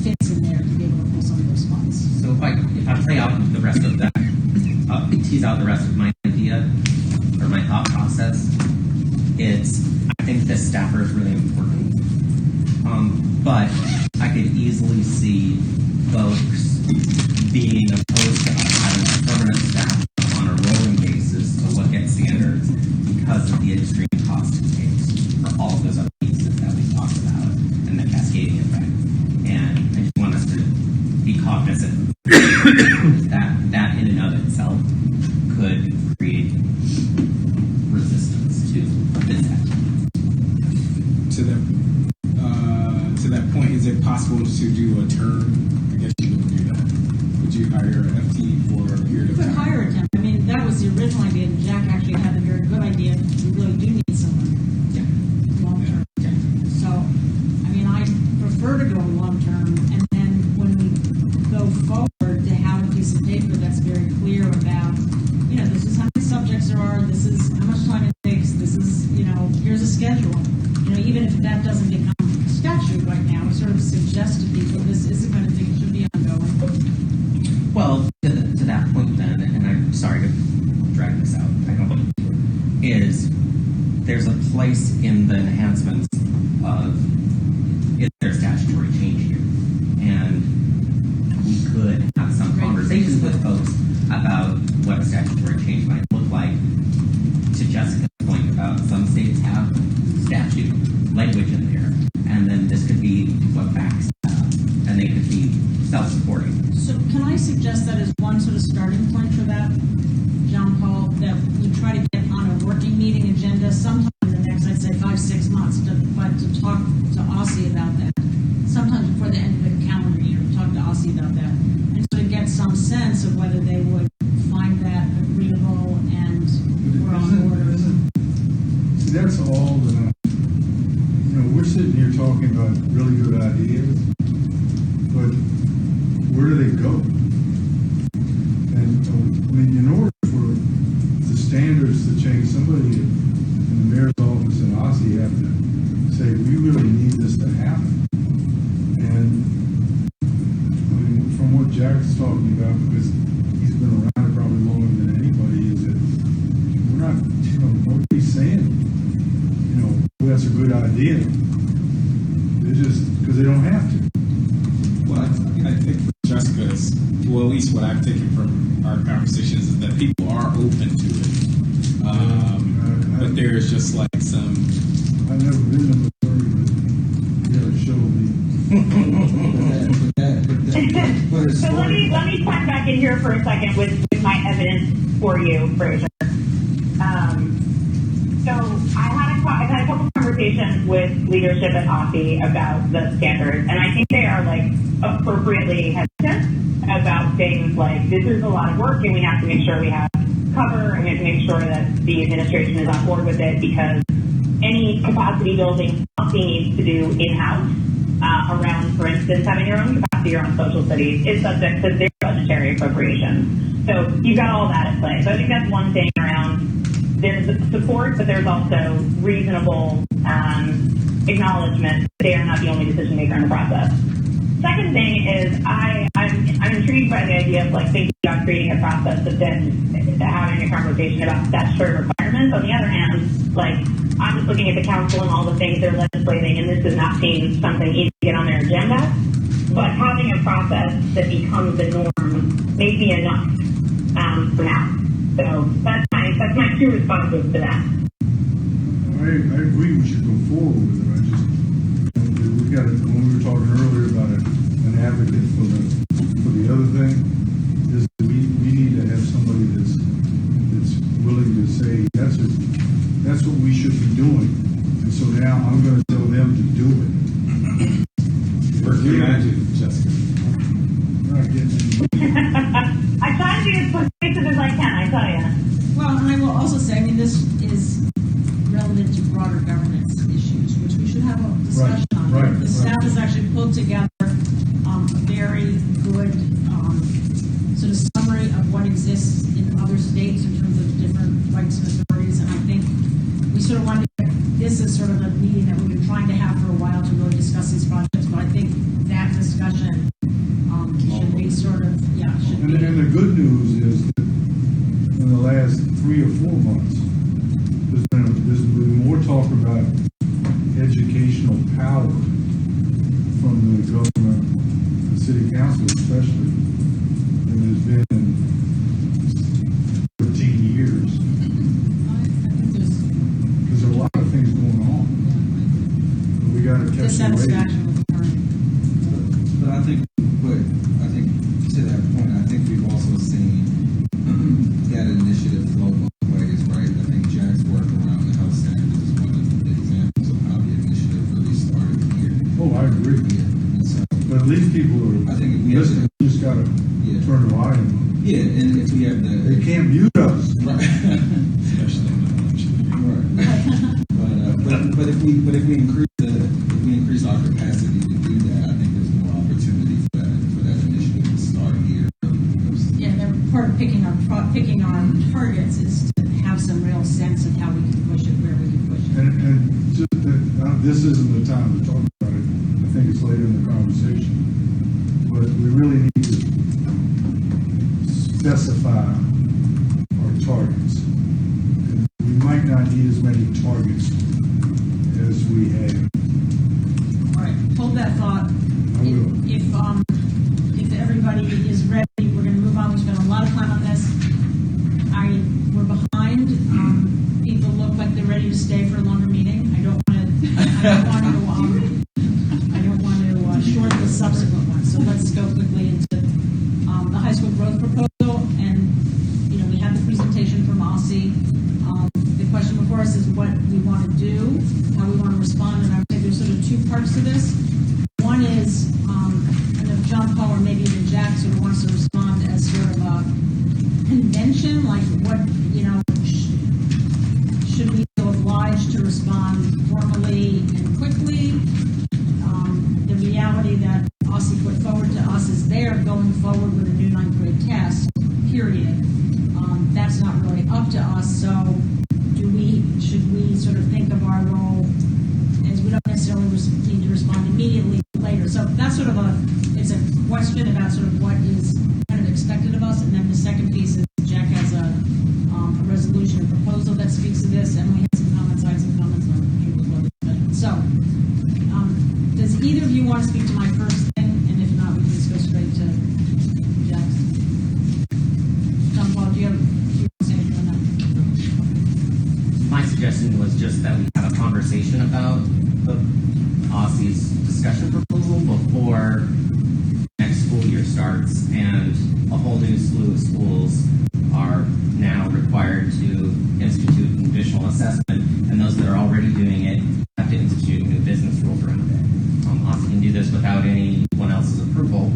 fits in there to be able to pull some of those funds. So if I play out the rest of that, tease out the rest of my idea or my thought process, I think the staffer is really important. But I could easily see folks being opposed to us having a permanent staff on a rolling basis to look at standards because of the extreme cost it takes for all of those other pieces that we talked about and the cascading effect. And I just want us to be cognizant that in and of itself could create resistance to this activity. To that point, is it possible to do a term? I guess you wouldn't do that. Would you hire an FTE for a period of You could time? hire a temp. I mean, that was the original idea, and Jack actually had a very good idea. We really do need someone long term. Yeah. So, I mean, I prefer to go long term, and then when we go forward, to have a piece of paper that's very clear about, this is how many subjects there are, this is how much time it takes, this is, here's a schedule. Even if that doesn't become a statute right now, it sort of suggests to people this is the kind of thing that should be ongoing. Well, to that point then, and I'm sorry to drag this out, is there's a place in the enhancements of is there statutory change here? And we could have some conversations with folks about what a statutory change might look like. To Jessica's point about some states have statute language in there, and then this could be what backs that up, and they could be self-supporting. So can I suggest that as one sort of starting point for that, John Paul, that we try to get on a working meeting agenda sometime in the next, I'd say 5-6 months, but to talk to Aussie about that, sometimes before the end of the calendar year, talk to Aussie about that, and sort of get some sense of whether they would find that agreeable and we're on board. See, that's all that we're sitting here talking about really good ideas, but where do they go? And in order for the standards to change, somebody in the mayor's office in Aussie have to say, we really need this to happen. And from what Jack's talking about, because he's been around it probably longer than anybody, is that we're not, nobody's saying, well, that's a good idea. They're just because they don't have to. Well, I think for Jessica's, well, at least what I've taken from our conversations is that people are open to it. But there's just like some. I've never been in Missouri, but you gotta show me. So let me climb back in here for a second with my evidence for you, Fraser. So I've had a couple conversations with leadership at Aussie about the standards, and I think they are appropriately have about things like this is a lot of work and we have to make sure we have cover and we have to make sure that the administration is on board with it because any capacity building policy needs to do in-house around, for instance, having your own capacity around social studies is subject to their budgetary appropriations. So you've got all that at play. So I think that's one thing around there's support, but there's also reasonable acknowledgement that they are not the only decision maker in the process. Second thing is I'm intrigued by the idea of like thinking about creating a process, but then having a conversation about statutory requirements. On the other hand, like I'm just looking at the council and all the things they're legislating, and this does not seem something easy to get on their agenda. But having a process that becomes the norm may be enough for now. So that's my two responses to that. I agree we should go forward with it. I just, we got it, when we were talking earlier about an advocate for the other thing, is we need to have somebody that's willing to say, that's what we should be doing. And so now I'm going to tell them to do it. Work your magic, Jessica. I'm not getting it. I try to be as persuasive as I can, I tell you. Well, and I will also say, I mean, this is relevant to broader governance issues, which we should have a discussion on. The staff has actually pulled together a very good sort of summary of what exists in other states in terms of different rights and authorities, and I think we sort of wanted to, this is sort of a meeting that we've been trying to have for a while to really discuss these projects, but I think that discussion should be sort of, should be. And the good news is that in the last 3 or 4 months, there's been more talk about educational power from the government, the city council especially, than there's been in 13 years. I think Because there are a lot of things going on. But we got to catch the wave. Dissatisfaction with the current. But I think to that point, I think we've also seen that initiative flow both ways, right? I think Jack's work around the health standards is one of the examples of how the initiative really started here. Oh, I agree. Yeah. And so, But at least people are I think we have to, listening. We just got to turn the volume on. yeah, and if we have the They can't mute us. right. Especially in the election. Right. But if we increase our capacity to do that, I think there's more opportunity for that initiative to start here. Yeah, they're part of picking our targets is to have some real sense of how we can push it, where we can push it. And just this isn't the time to talk about it. I think it's later in the conversation. But we really need to specify our targets. And we might not need as many targets as we have. All right, hold that thought. I will. If everybody is ready, we're going to move on. We spent a lot of time on this. We're behind. People look like they're ready to stay for a longer meeting. I don't want to shorten the subsequent one. So let's go quickly into the high school growth proposal. And we had the presentation from OSSI. The question before us is what we want to do, how we want to respond, and I would say there's sort of 2 parts to this. One is, and if John Paul or maybe even Jack sort of wants to respond as sort of a convention, like what, should we feel obliged to respond formally and quickly? The reality that OSSI put forward to us is they're going forward with a new 9th grade test, period. That's not really up to us, so should we sort of think of our role as we don't necessarily need to respond immediately later. So that's sort of it's a question about sort of what is kind of expected of us, and then the second piece is Jack has a resolution, a proposal that speaks to this, and we had some comments, I had some comments on it as well. So, does either of you want to speak to my first thing, and if not, we can just go straight to Jack's. John Paul, do you want to say anything on that? My suggestion was just that we have a conversation about the OSSI's discussion proposal before next school year starts, and a whole new slew of schools are now required to institute an additional assessment, and those that are already doing it have to institute new business rules around it. OSSI can do this without anyone else's approval,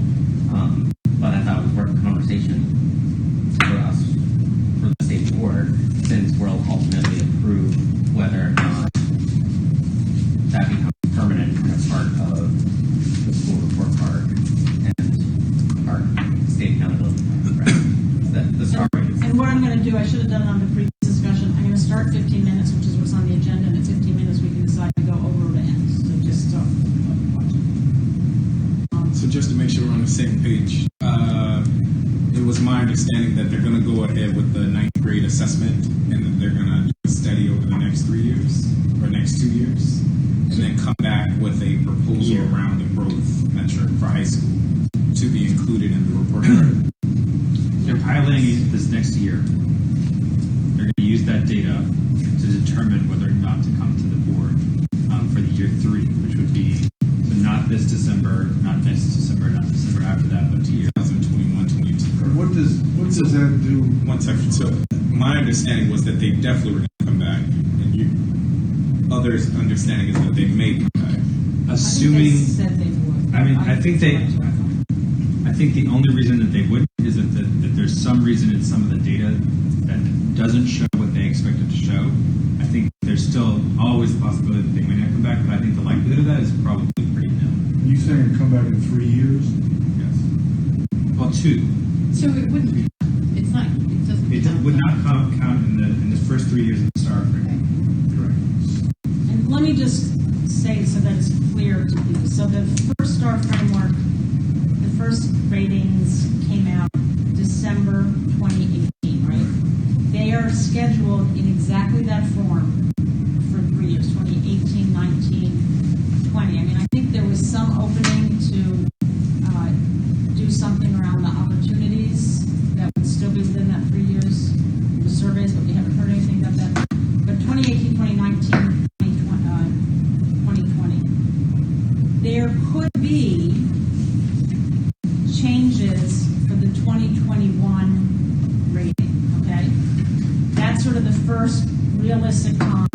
So just to make sure we're on the same page, it was my understanding that they're going to go ahead with the 9th grade assessment and that they're going to do a study over the next 3 years or next 2 years, and then come back with a proposal around the growth metric for high school to be included in the report card. They're piloting it this next year. They're going to use that data to determine whether or not to come to the board for the year 3, which would be so not this December, not next December, not December after that, but to year 2021-22. What does that do? 1 second. So my understanding was that they definitely were going to come back, and others' understanding is that they may come back. Assuming, I think they said they would. I mean, I think the only reason that they wouldn't is that there's some reason in some of the data that doesn't show what they expected to show. I think there's still always the possibility that they may not come back, but I think the likelihood of that is probably pretty nil. You saying come back in 3 years? Yes. Well, 2. So it wouldn't, it's not, it doesn't It count. would not count in the first 3 years of the STAR framework. Correct. And let me just say so that it's clear to people. So the first STAR framework, the first ratings came out December 2018, right? They are scheduled in exactly that form for 3 years, 2018, 19, 20. I mean, I think there was some opening to do something around the opportunities that would still be within that 3 years, the surveys, but we haven't heard anything about that. But 2018, 2019, 2020, there could be changes for the 2021 rating, okay? That's sort of the first realistic time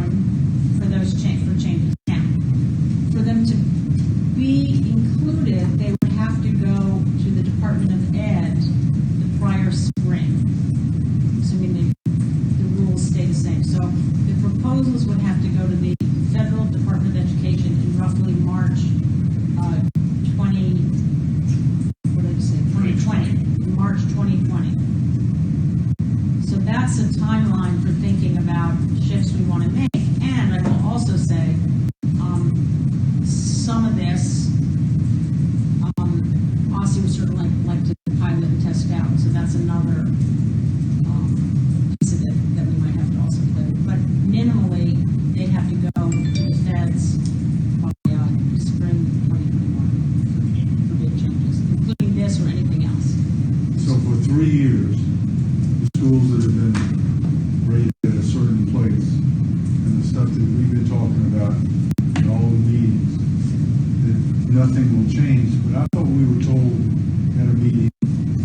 for those changes. Now, for them to be included, they would have to go to the Department of Ed the prior spring, assuming the rules stay the same. So the proposals would have to go to the Federal Department of Education in roughly March 2020, March 2020. So that's a timeline for thinking about shifts we want to make. And I will also say, some of this, Aussie would sort of like to pilot and test out. So that's another piece of it that we might have to also play with. But minimally, they'd have to go to the feds by spring 2021 for big changes, including this or anything else. So for 3 years, the schools that have been rated at a certain place, and the stuff that we've been talking about in all the meetings, that nothing will change. But I thought we were told at a meeting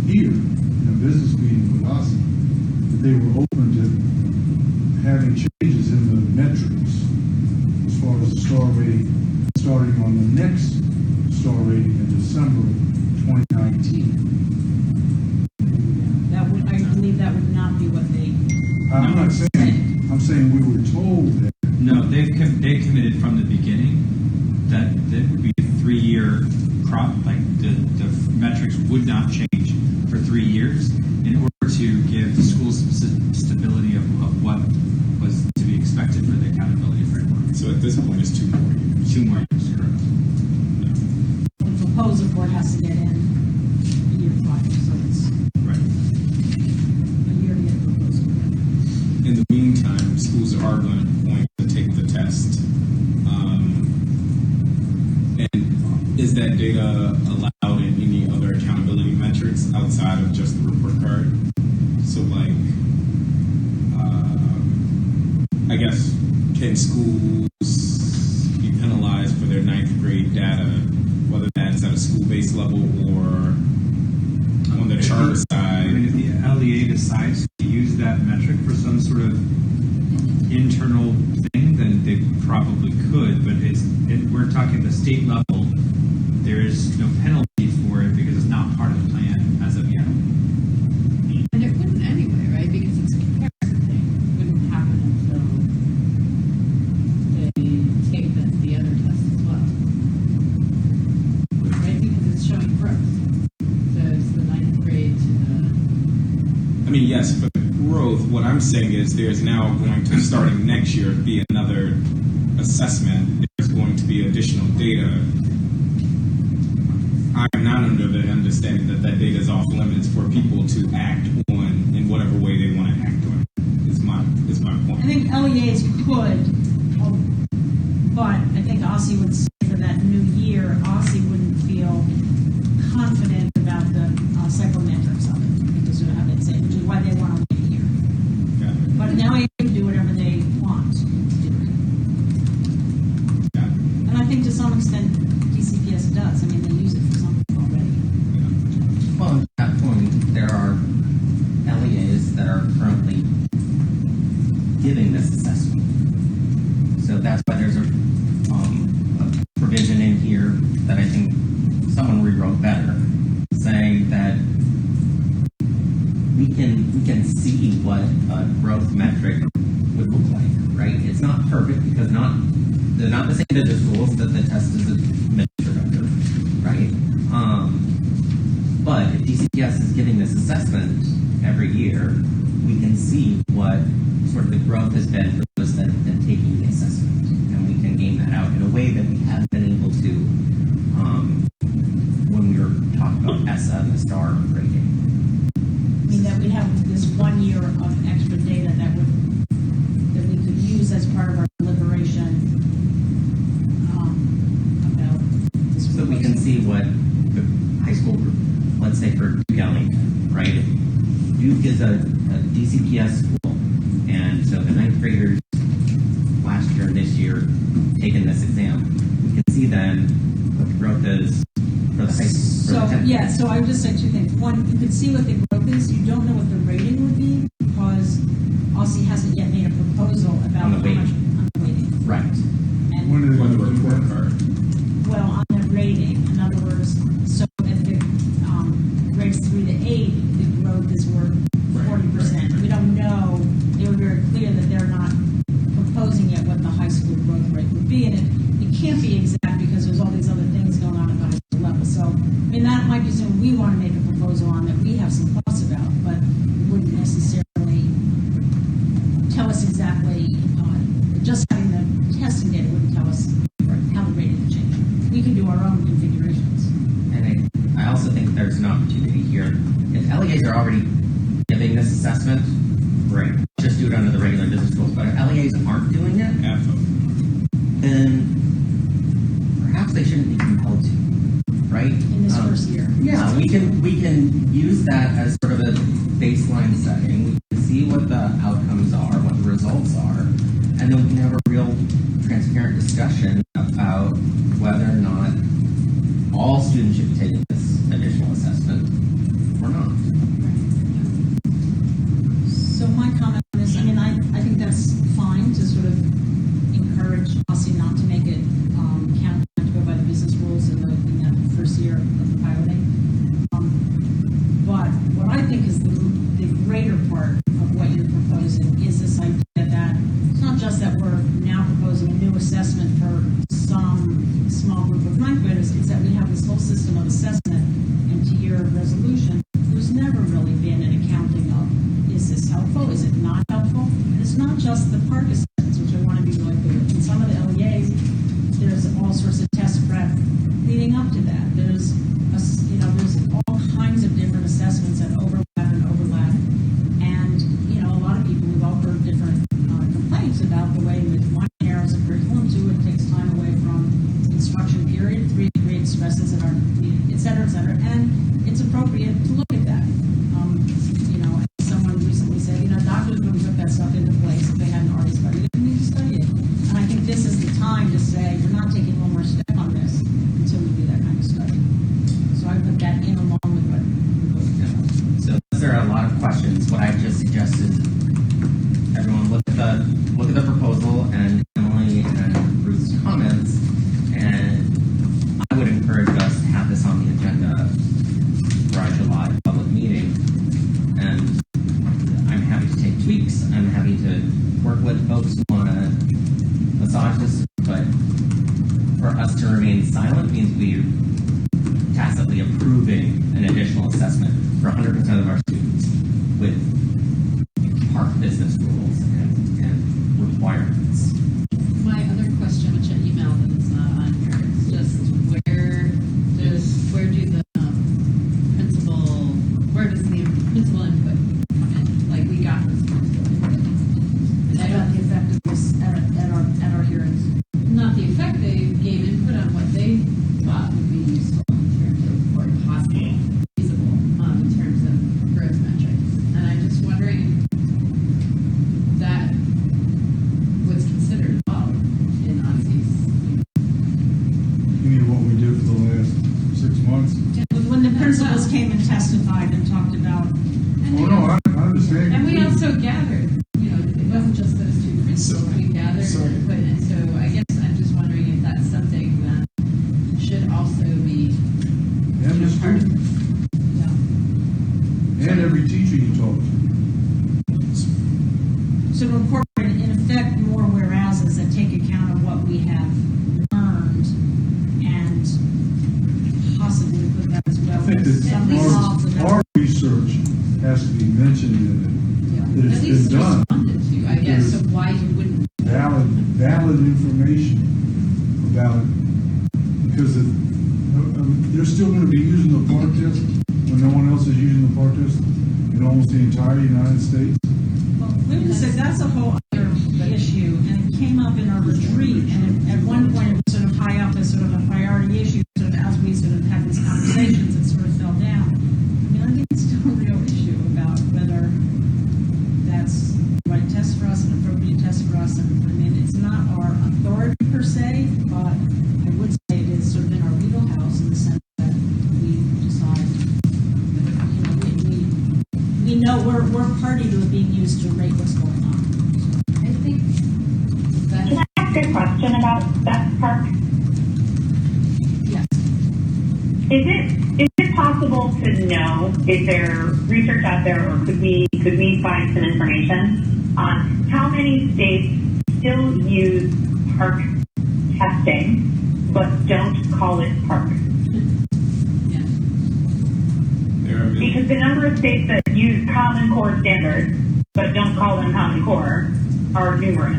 here, in a business meeting with us, that they were open to having changes in the metrics as far as the star rating, starting on the next star rating in December of 2019. I believe that would not be what they. I'm not saying, I'm saying we were told that. No, they've committed from the beginning that would be a 3-year crop, like the metrics would not change for 3 years in order to give the schools stability of what was to be expected for the accountability framework. So at this point, it's 2 more years. 2 more years, correct. The proposal board has to get in year 5, so it's Right. a year to get a proposal. In the meantime, schools are going to take the test. And is that data allowed in any other accountability metrics outside of just the report card? So, like, I guess, can schools be penalized for their 9th grade data, whether that's at a school-based level or on the charter side? I mean, if the LEA decides to use that metric for some sort of internal thing, then they probably could. But we're talking the state level. There is no penalty for it because it's not part of the plan as of yet. And it wouldn't anyway, right? Because it's a comparison thing. It wouldn't happen until they take the other tests as well. Right? Because it's showing growth. So it's the 9th grade to the... I mean, yes, but growth, what I'm saying is there's now going to, starting next year, be another assessment. There's going to be additional data. I'm not under the understanding that that data is off limits for people to act on in whatever way they want to act on. Is my point. I think LEAs could, but I think Aussie would say for that new year, Aussie wouldn't feel confident about the psychometrics of it, because of how they'd say, which is why they want to wait a year. Got it. But now they can do whatever they want to do. Got it. And I think to some extent, DCPS does. I mean, they use it for something already. Well, at that point, there are LEAs that are currently giving this assessment. So that's why there's a provision in here that I think someone rewrote better, saying that we can see what a growth metric would look like, right? It's not perfect because they're not the same individuals that the test is administered under, right? But if DCPS is giving this assessment every year, we can see what sort of the growth has been for those that have been taking the assessment, and we can game that out in a way that we haven't been able to when we were talking about ESSA and the STAR rating. I mean, that we have this 1 year of extra data that we could use as part of our deliberation about this. So we can see what the high school group, let's say for Duke Ellington, right? Duke is a DCPS school, and so the ninth graders last year and this year taking this exam. We can see then what the growth is for the high school. So I would just say two things. One, you could see what the growth is. You don't know what the rating would be because Aussie hasn't yet made a proposal about On the how weighting. much on the weighting. Right. And When are they On the going to do report that? card. well, on the rating, in other words, so if the grades 3 to 8, the growth is worth 40%. We don't know. They were very clear that they're not proposing yet what the high school growth rate would be, and it can't be exact because there's all these other things going on at the high school level. So, I mean, that might be something we want to make a proposal on that we have some thoughts about, but it wouldn't necessarily tell us exactly. Just having the testing data wouldn't tell us how the rating would change. We can do our own configurations. And I also think there's an opportunity here. If LEAs are already giving this assessment, great. Just do it under the regular business rules. But if LEAs aren't doing it, then perhaps they shouldn't be compelled to, right? In this first year. Yeah, we can use that as sort of a baseline setting. We can see what the outcomes are, what the results are, and then we can have a real transparent discussion about whether or not all students should be taking this additional assessment or not. So my comment on this, I mean, I think that's fine to sort of encourage Aussie not to make it count, not to go by the business rules in that first year of the piloting. But what I think is the greater part of what you're proposing is this idea that it's not just that we're now proposing a new assessment for some small group of ninth graders, it's that we have this whole system of assessment, and to your resolution, there's never really been an accounting of, is this helpful, is it not helpful? And it's not just the park assessments, which I want to be really clear. In some of the LEAs, there's all sorts of test prep leading up to that. There's all kinds of different assessments that overlap. And, a lot of people, we've all heard different complaints about the way with one narrows the curriculum, 2, it takes time away from instruction period, 3, it creates stresses that aren't needed, et cetera, and it's appropriate to look at that. Someone recently said, doctors wouldn't put that stuff into place if they hadn't already studied it. They need to study it. And I think this is the time to say, we're not taking one more step on this until we do that kind of study. So I put that in along with what we're supposed to do. So there are a lot of questions. What I just suggested, everyone look at the proposal and Emily and Ruth's comments, and I would encourage us to have this on the agenda for our July public meeting. And I'm happy to take tweaks. I'm happy to work with folks who want to massage this, but for us to remain silent means we're tacitly approving an additional assessment for 100% of our students with park business rules and requirements. My other question, which I emailed and it's not on here, is just where do the useful in terms of, or possible, feasible, in terms of growth metrics. And I'm just wondering if that was considered well in OSCE's. You mean what we did for the last 6 months? When the principals came and testified and talked about, Oh, no, I understand. And we also gathered, it wasn't just those two principals, we gathered input, and so I guess I'm just wondering if that's something that should also be And the part of students, yeah. and every teacher you talk to. so to incorporate in effect more whereases that take account of what we have learned and possibly put that as well. I think as some that results and our research has to be mentioned in it. That At it's least been done. responded to, I guess, of why you wouldn't. Valid information about it. Because they're still going to be using the park test when no one else is using the park test in almost the entire United States. Well, let me just say, that's a whole other issue, and it came up in our retreat, and at one point it was sort of high up as sort of a priority issue, sort of as we sort of had these conversations, it sort of fell down. I mean, I think it's still a real issue about whether that's the right test for us, an appropriate test for us, and I mean, it's not our authority per se, but I would say it is sort of in our legal house in the sense that we decide, we know we're party to it being used to rate what's going on. I think that. Can I ask a question about that park? Yes. Is it possible to know if there's research out there, or could we find some information on how many states still use park testing but don't call it park? Yeah. There are many. Because the number of states that use Common Core standards but don't call them Common Core are numerous.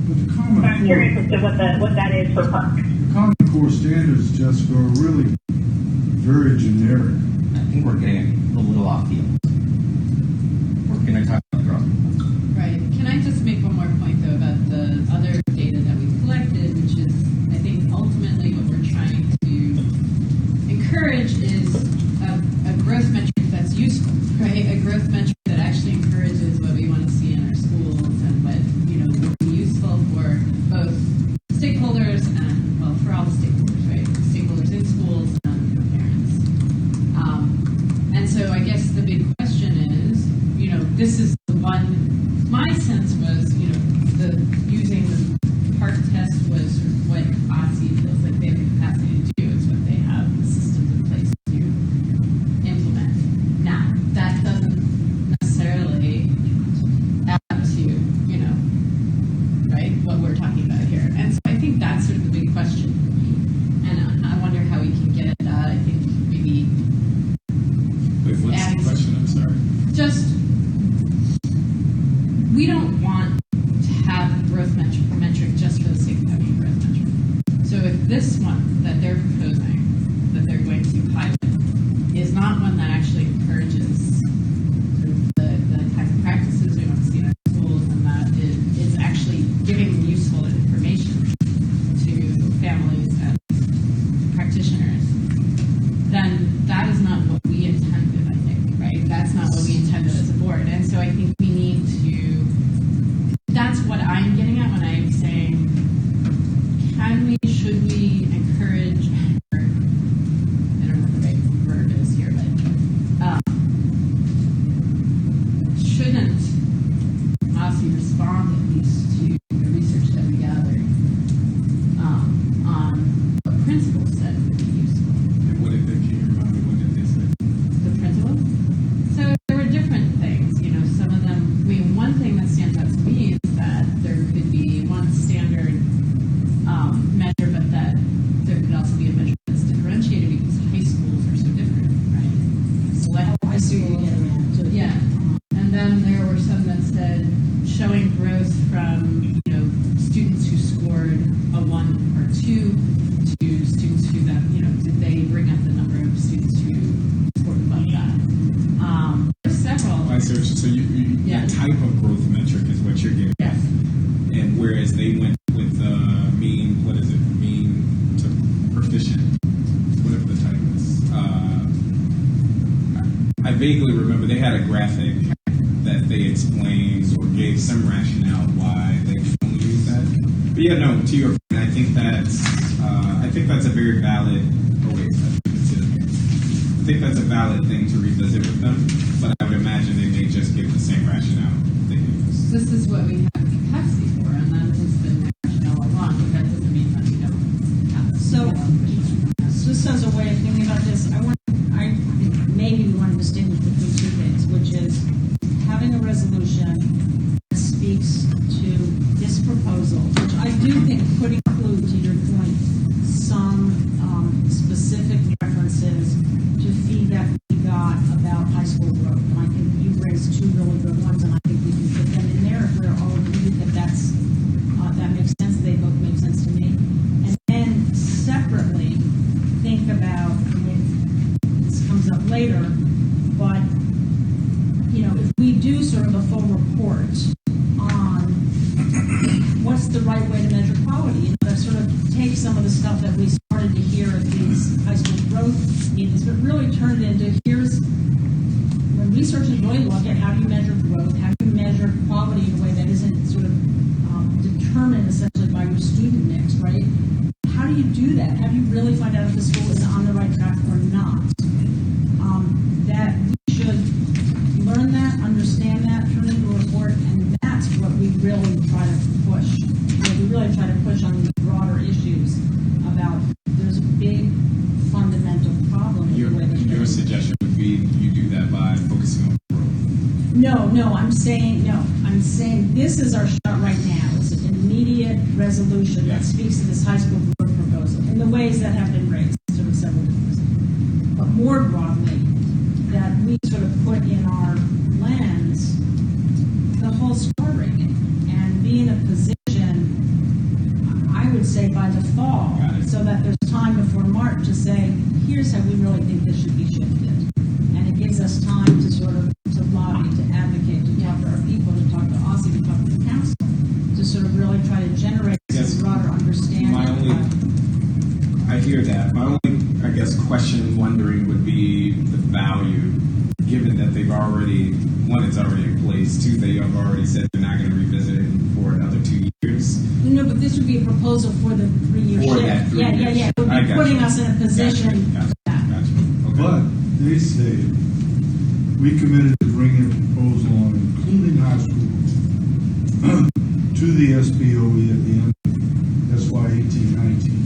But the So I'm Common curious Core, as to what that is for park. Common Core standards, Jessica, are really very generic. I think we're getting a little off field. We're going to talk about growth. Right. Can I just make one more point, though, about the other data that we've collected, which is, I think, ultimately what we're trying to encourage is a growth metric that's useful, right? A growth metric that actually encourages what we want to see in our schools and what, will be useful for both stakeholders and, well, for all the stakeholders, right? Stakeholders in schools and for parents. And so I guess the big question is, this is the one, my sense was, the using the park test was what OSCE feels like they have the capacity to do. It's what they have the systems in place to implement. Now, that doesn't necessarily add to, right, what we're talking about here. And so I think that's sort of the big question for me. And I wonder how we can get at that. I think maybe Wait, what's the question? I'm sorry. just, we don't want to have a growth metric just for the sake of having a growth metric. So if this one that they're proposing, that they're going to pilot, is not one that actually encourages sort of the kinds of practices we want to see in our schools, and that is actually giving useful information to families and practitioners, then that is not what we intended, I think, right? That's not what we intended as a board. And so I think we need to, that's what I'm getting at when I'm saying, should we encourage, I don't know what the right verb is here, but shouldn't OSCE respond at least to the research that we gathered on what principals said would be useful? And what did they, can you remind me, what did they say? The principals? So there were different things, some of them position, whatever the title is. I vaguely remember they had a graphic that they explained or gave some rationale why they could only use that. But yeah, no, to your point, I think that's a very valid. Oh wait, I think that's a valid thing to revisit with them. But I would imagine they may just give the same rationale they gave us. This is what we have capacity for, and that has been the rationale along, but that doesn't mean that we don't have it. So, just as a way of thinking about this, I maybe we want to distinguish between two things, which is having a resolution that speaks to this proposal, which I do think could include, to your point, some specific references to feedback we got about high school growth. And I think you raised two really good ones, and I think we can put them in there if we're all agreed that that makes sense. They both make sense to me. And then separately, think about, this comes up later, but if we do sort of a full report on what's the right way to measure quality, that sort of take some of the stuff that we started to hear at these high school growth meetings, but really turn it into when researchers really look at how do you measure growth, how do you measure quality in a way that isn't sort of determined essentially by your student mix, right? How do you do that? How do you really find out if the school is on the right track or not? That we should learn that, understand that, turn it into a report, and that's what we really try to push. We really try to push on these broader issues about there's a big fundamental problem. Your suggestion would be you do that by focusing on growth. No, I'm saying this is our shot right now. It's an immediate resolution that speaks to this high school growth proposal in the ways that have been raised, sort of several times. But more broadly, that we sort of put in our lens the whole star rating and be in a position, I would say by the fall, so that there's time before March to say, here's how we really think this should be shifted. And it gives us time to sort of to lobby, to advocate, to talk to our people, to talk to OSSE, to talk to the council, to sort of really try to generate some broader understanding. I hear that. My only, I guess, wondering would be the value, given that they've already, one, it's already in place, two, they have already said they're not going to revisit it for another 2 years. No, but this would be a proposal for the 3-year For shift. that 3 years. Yeah. It would be putting us in a position. Gotcha. Okay. But they say we committed to bringing a proposal on including high schools to the SBOE at the end of FY 18-19.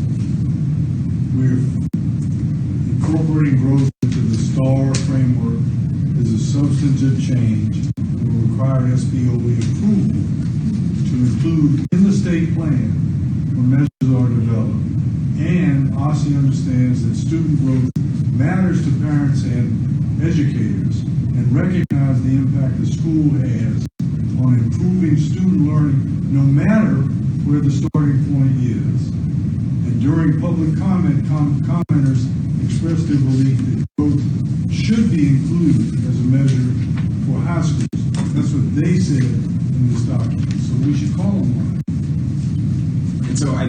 We're incorporating growth into the STAR framework is a substantive change and will require SBOE approval to include in the state plan when measures are developed. And OSSE understands that student growth matters to parents and educators and recognize the impact the school has on improving student learning no matter where the starting point is. And during public comment, commenters expressed their belief that growth should be included as a measure for high schools. That's what they said in this document. So we should call them on it. And so I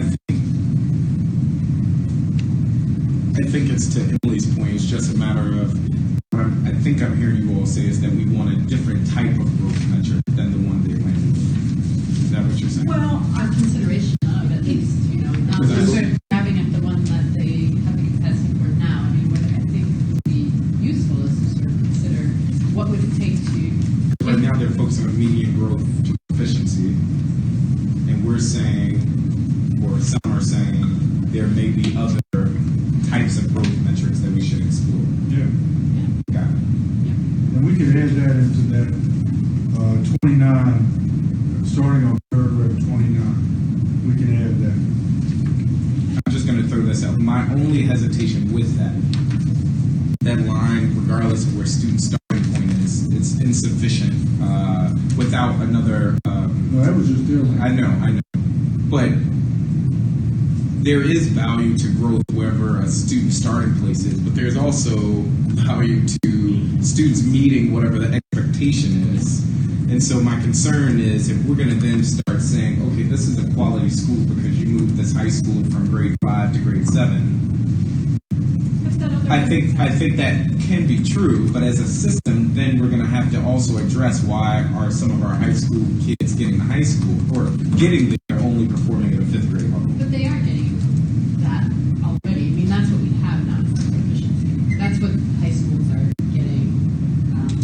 think it's to Emily's point, it's just a matter of what I think I'm hearing you all say is that we want a different type of growth metric than the one they went with. Is that what you're saying? Well, our consideration of at least, not just having it the one that they have the capacity for now. I mean, what I think would be useful is to sort of consider what would it take to. Right now they're focusing on median growth to efficiency, and we're saying, or some are saying, there may be other types of growth metrics that we should explore. Yeah. Got it. And we can add that into that 29, starting on paragraph 29. We can add that. I'm just going to throw this out. My only hesitation with that line, regardless of where student starting point is, it's insufficient without another. No, that was just their line. I know. But there is value to growth wherever a student starting place is, but there's also value to students meeting whatever the expectation is. And so my concern is if we're going to then start saying, okay, this is a quality school because you moved this high school from grade 5 to grade 7. I think that can be true, but as a system, then we're going to have to also address why are some of our high school kids getting to high school or getting there only performing at a 5th grade level. But they are getting that already. I mean, that's what we have now for proficiency. That's what high schools are getting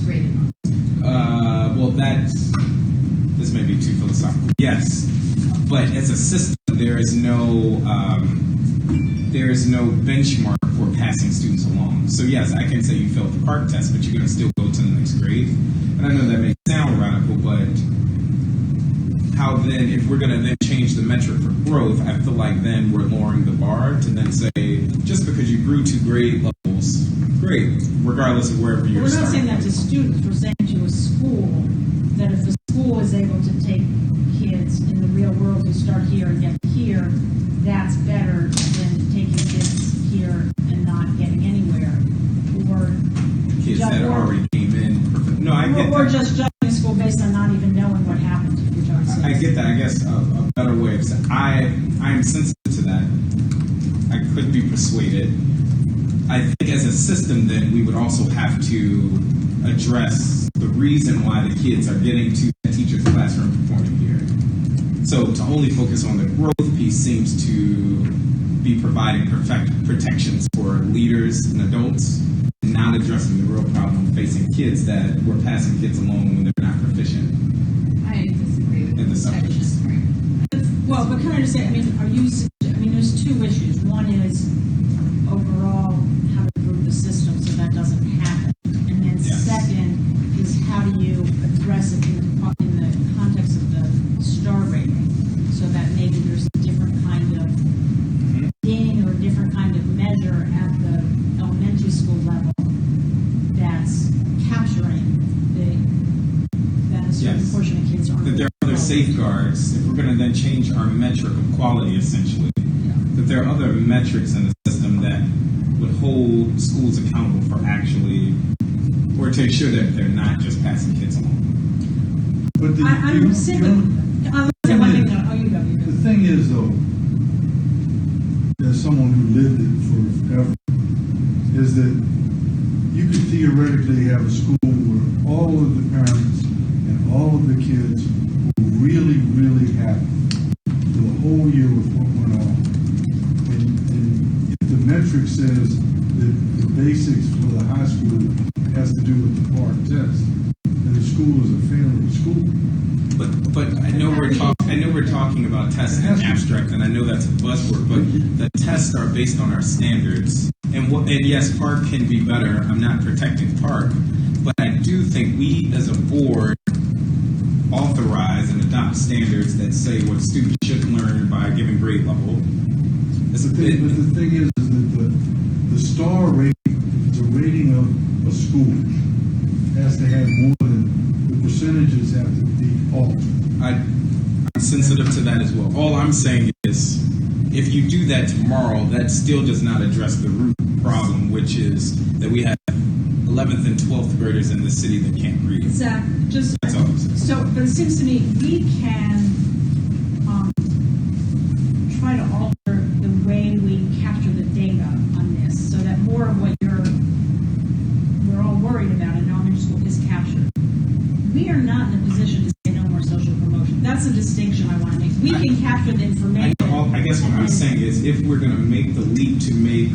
graded on. Well, this may be too philosophical. Yes, but as a system, there is no benchmark for passing students along. So yes, I can say you failed the PARCC test, but you're going to still go to the next grade. And I know that may sound radical, but how then, if we're going to then change the metric for growth, I feel like then we're lowering the bar to then say, just because you grew 2 grade levels, great, regardless of wherever you're We're not starting. saying that to students, we're saying to a school, that if the school is able to take kids in the real world who start here and get here, that's better than taking kids here and not getting anywhere. Or Kids that already came in. No, I get or that. just judging school based on not even knowing what happened. I get that. I guess a better way of saying I am sensitive to that. I could be persuaded. I think as a system, then we would also have to address the reason why the kids are getting to the teacher's classroom performing here. So to only focus on the growth piece seems to be providing protections for leaders and adults, and not addressing the real problem facing kids that we're passing kids along when they're not proficient. I disagree with In the subjects. Well, but can I just say, there's 2 issues. One is overall how to improve the system so that doesn't happen. And then Yes. second is how do you address it in the context of the star rating so that maybe there's a different kind of gain or a different kind of measure at the elementary school level that's capturing that a certain Yes. portion of kids aren't. That there are other safeguards, if we're going to then change our metric of quality, essentially, that there are other metrics in the system that would hold schools accountable for actually, or to ensure that they're not just passing kids along. But the, I'm saying, I'll say one thing though. Oh, you go. the thing is, though, as someone who lived it forever, is that you could theoretically have a school where all of the parents and all of the kids were really, really happy for the whole year with what went on. And if the metric says that the basics for the high school has to do with the PARCC test, then the school is a failing school. But I know we're talking about tests and abstract, and I know that's a buzzword, but the tests are based on our standards. And yes, PARCC can be better. I'm not protecting PARCC, but I do think we as a board authorize and adopt standards that say what students should learn by a given grade level. But the thing is that the star rating, if it's a rating of a school, has to have more than the percentages have to be altered. I'm sensitive to that as well. All I'm saying is, if you do that tomorrow, that still does not address the root problem, which is that we have 11th and 12th graders in the city that can't read. Zach, just That's all I'm saying. so, but it seems to me we can try to alter the way we capture the data on this, so that more of what we're all worried about in elementary school is captured. We are not in a position to say no more social promotion. That's a distinction I want to make. We can capture the information. I guess what I'm saying is, if we're going to make the leap to make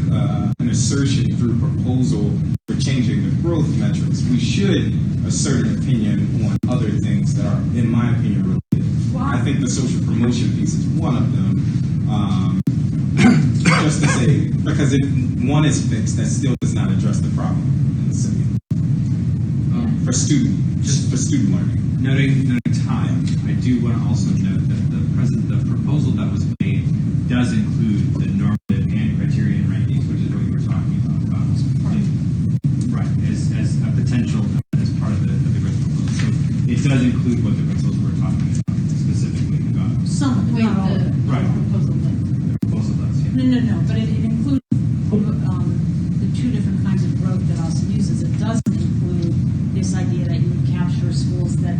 an assertion through proposal for changing the growth metrics, we should assert an opinion on other things that are, in my opinion, related. Wow. I think the social promotion piece is one of them. Just to say, because if one is fixed, that still does not address the problem in the city. For student learning. Noting time, I do want to also note that the proposal that was made does include the normative and criterion rankings, which is what you were talking about. Right, as a potential as part of the growth proposal. So it does include what the proposals we're talking about specifically. Some, Wait, not all of it. Right. proposal list. The proposal does, yeah. No, but it includes the 2 different kinds of growth that also uses. It doesn't include this idea that you would capture schools that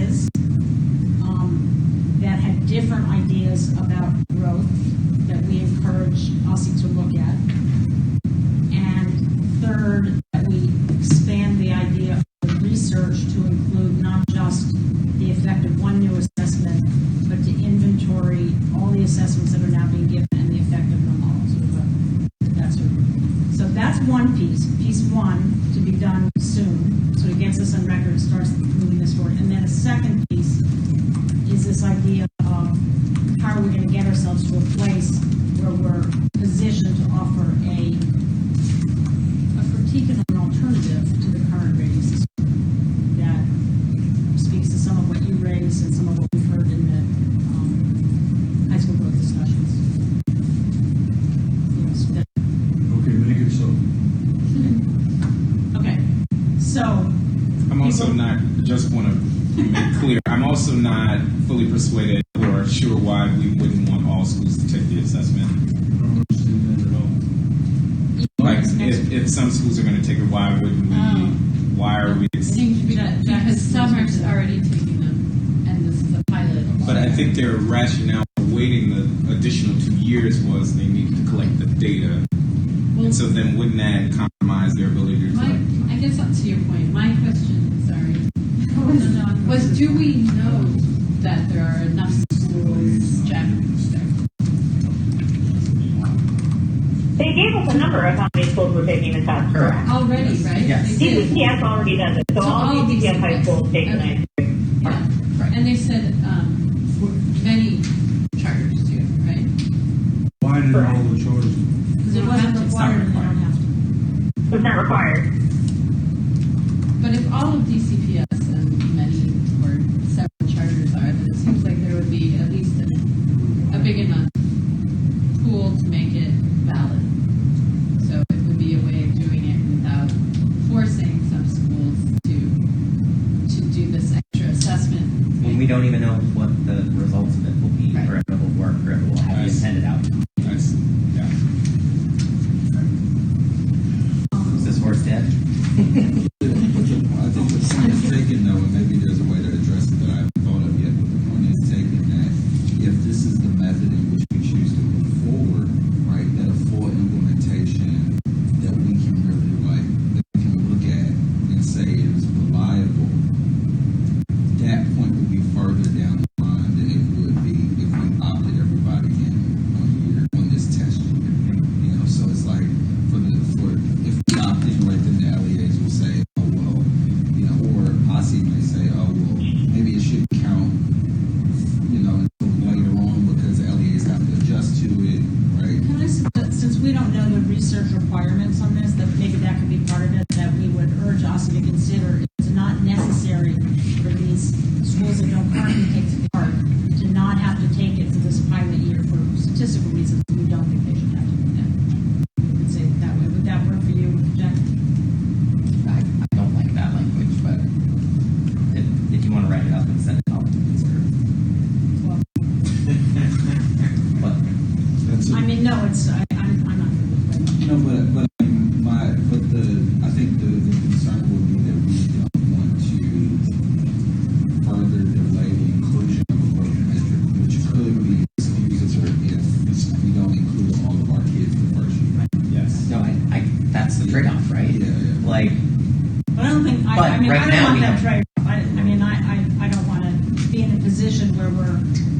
classes that had different ideas about growth that we encourage OSSI to look at. And third, that we expand the idea of research to include not just the effect of one new assessment, but to inventory all the assessments that are now being given and the effect of them all. So that's one piece. Piece one to be done soon, so it gets us on record, starts moving this forward. And then a second piece is this idea of how are we going to get ourselves to a place where we're positioned to offer a critique and an alternative to the current rating system that speaks to some of what you raised and some of what we've heard in the high school growth discussions. Okay, make it so. Okay, so I'm also not, just want to make clear, I'm also not fully persuaded or sure why we wouldn't want all schools to take the assessment. I don't understand that at all. Like, if some schools are going to take it, why wouldn't we? Why are we? Because some are already taking them, and this is a pilot. But I think their rationale for waiting the additional 2 years was they needed to collect the data. Well, And so then wouldn't that compromise their ability to collect? I guess up to your point. My question, was do we know that there are enough schools, Jack? They gave us a number of how many schools were taking the test. Correct. Already, right? Yes. They did. DCS already does it. So all DCS high schools take the Okay. 9th grade. Yeah. And they said many charters do, right? Why did all the charges? because it wasn't required and they don't have to. It's not required. But if all of DCPS and many or several charters are, then it seems like there would be at least a big enough pool to make it valid. So it would be a way of doing it without forcing some schools to do this extra assessment. When we don't even know what the results of it will be, or if it will work, or if it will have the intended outcome. That's, yeah. Is this horse dead? I think the point is taken though, and maybe there's a way to address it that I haven't thought of yet, but the point is taken that if this is the method in which we choose to move forward, right, that a full implementation that we can really that we can look at and say is reliable, that point would be further down the line than it would be if we opted everybody in 1 year on this test year. You know, so it's like if we opt in right then the LEAs will say, oh well, you know, or OSSI may say, oh well, maybe it shouldn't count, you know, until later on because the LEAs have to adjust to it, right? Can I suggest, since we don't know the research requirements on this, that maybe that could be part of it, that we would urge OSSI to consider it's not necessary for these schools that don't currently take the part to not have to take it for this pilot year for statistical reasons. We don't think they should have to do that. We would say it that way. Would that work for you, Jack? I don't like that language, but if you want to write it up and send it, I'll consider it. Well, But That's I it. mean, no, it's, I'm not going to. No, but I think the concern would be that we don't want to further delay the inclusion of a growth metric, which could be excuses or if we don't include all of our kids the first year. Yes. no, I that's the trade-off, right? Yeah. Like, But I don't think, But I mean, right I now don't want we that have- trade-off. I don't want to be in a position where we're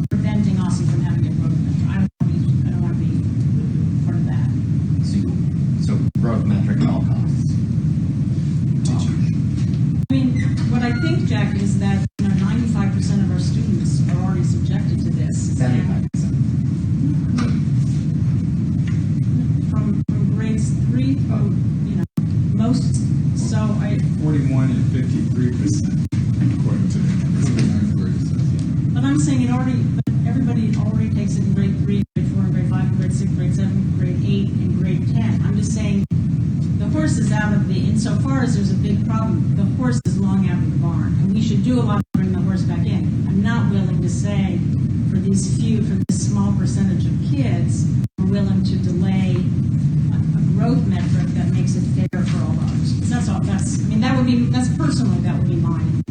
preventing OSSI from having a growth measure. I don't want to be part of that. so growth metric at all costs. I mean, what I think, Jack, is that 95% of our students are already subjected to this. 75%. From grades 3 through, most, so 41 and 53%, according to the numbers. but I'm saying everybody already takes it in grade 3, grade 4, grade 5, grade 6, grade 7, grade 8, and grade 10. I'm just saying the horse is out of insofar as there's a big problem, the horse is long out of the barn, and we should do a lot to bring the horse back in. I'm not willing to say for this small percentage of kids, we're willing to delay a growth metric that makes it fair for all others. That's all. That's personally, that would be mine.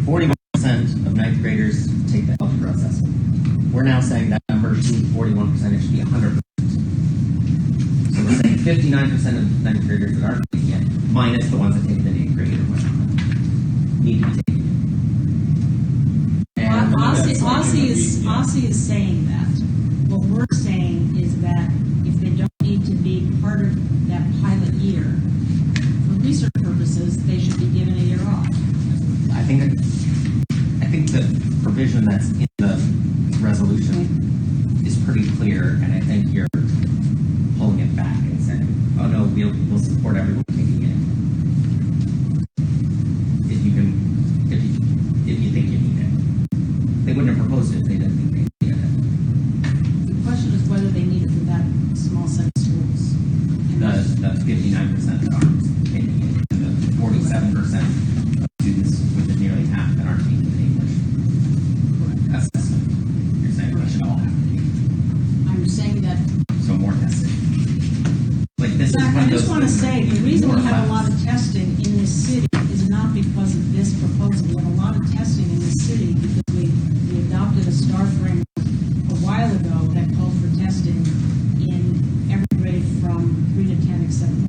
41% of ninth graders take the algebra assessment. We're now saying that number should be 41%, it should be 100%. So we're saying 59% of ninth graders that aren't taking it, minus the ones that take it in 8th grade or whatever, need to be taking it. And Aussie is saying that. What we're saying is that if they don't need to be part of that pilot year, for research purposes, they should be given a year off. I think the provision that's in the resolution is pretty clear, and I think you're pulling it back and saying, "Oh no, we'll support everyone taking it if you think you need it." They wouldn't have proposed it if they didn't think they needed it. The question is whether they need it for that small set of schools. The 59% that aren't taking it, and the 47% of students, which is nearly half, that aren't taking the English assessment. You're saying we should all have to take it. I'm saying that. So more testing. Like this In fact, is one I of just those want to things say, that the reason we more have a labs. lot of testing in this city is not because of this proposal. We have a lot of testing in this city because we adopted a STAR framework a while ago that called for testing in every grade from 3 to 10 except 1.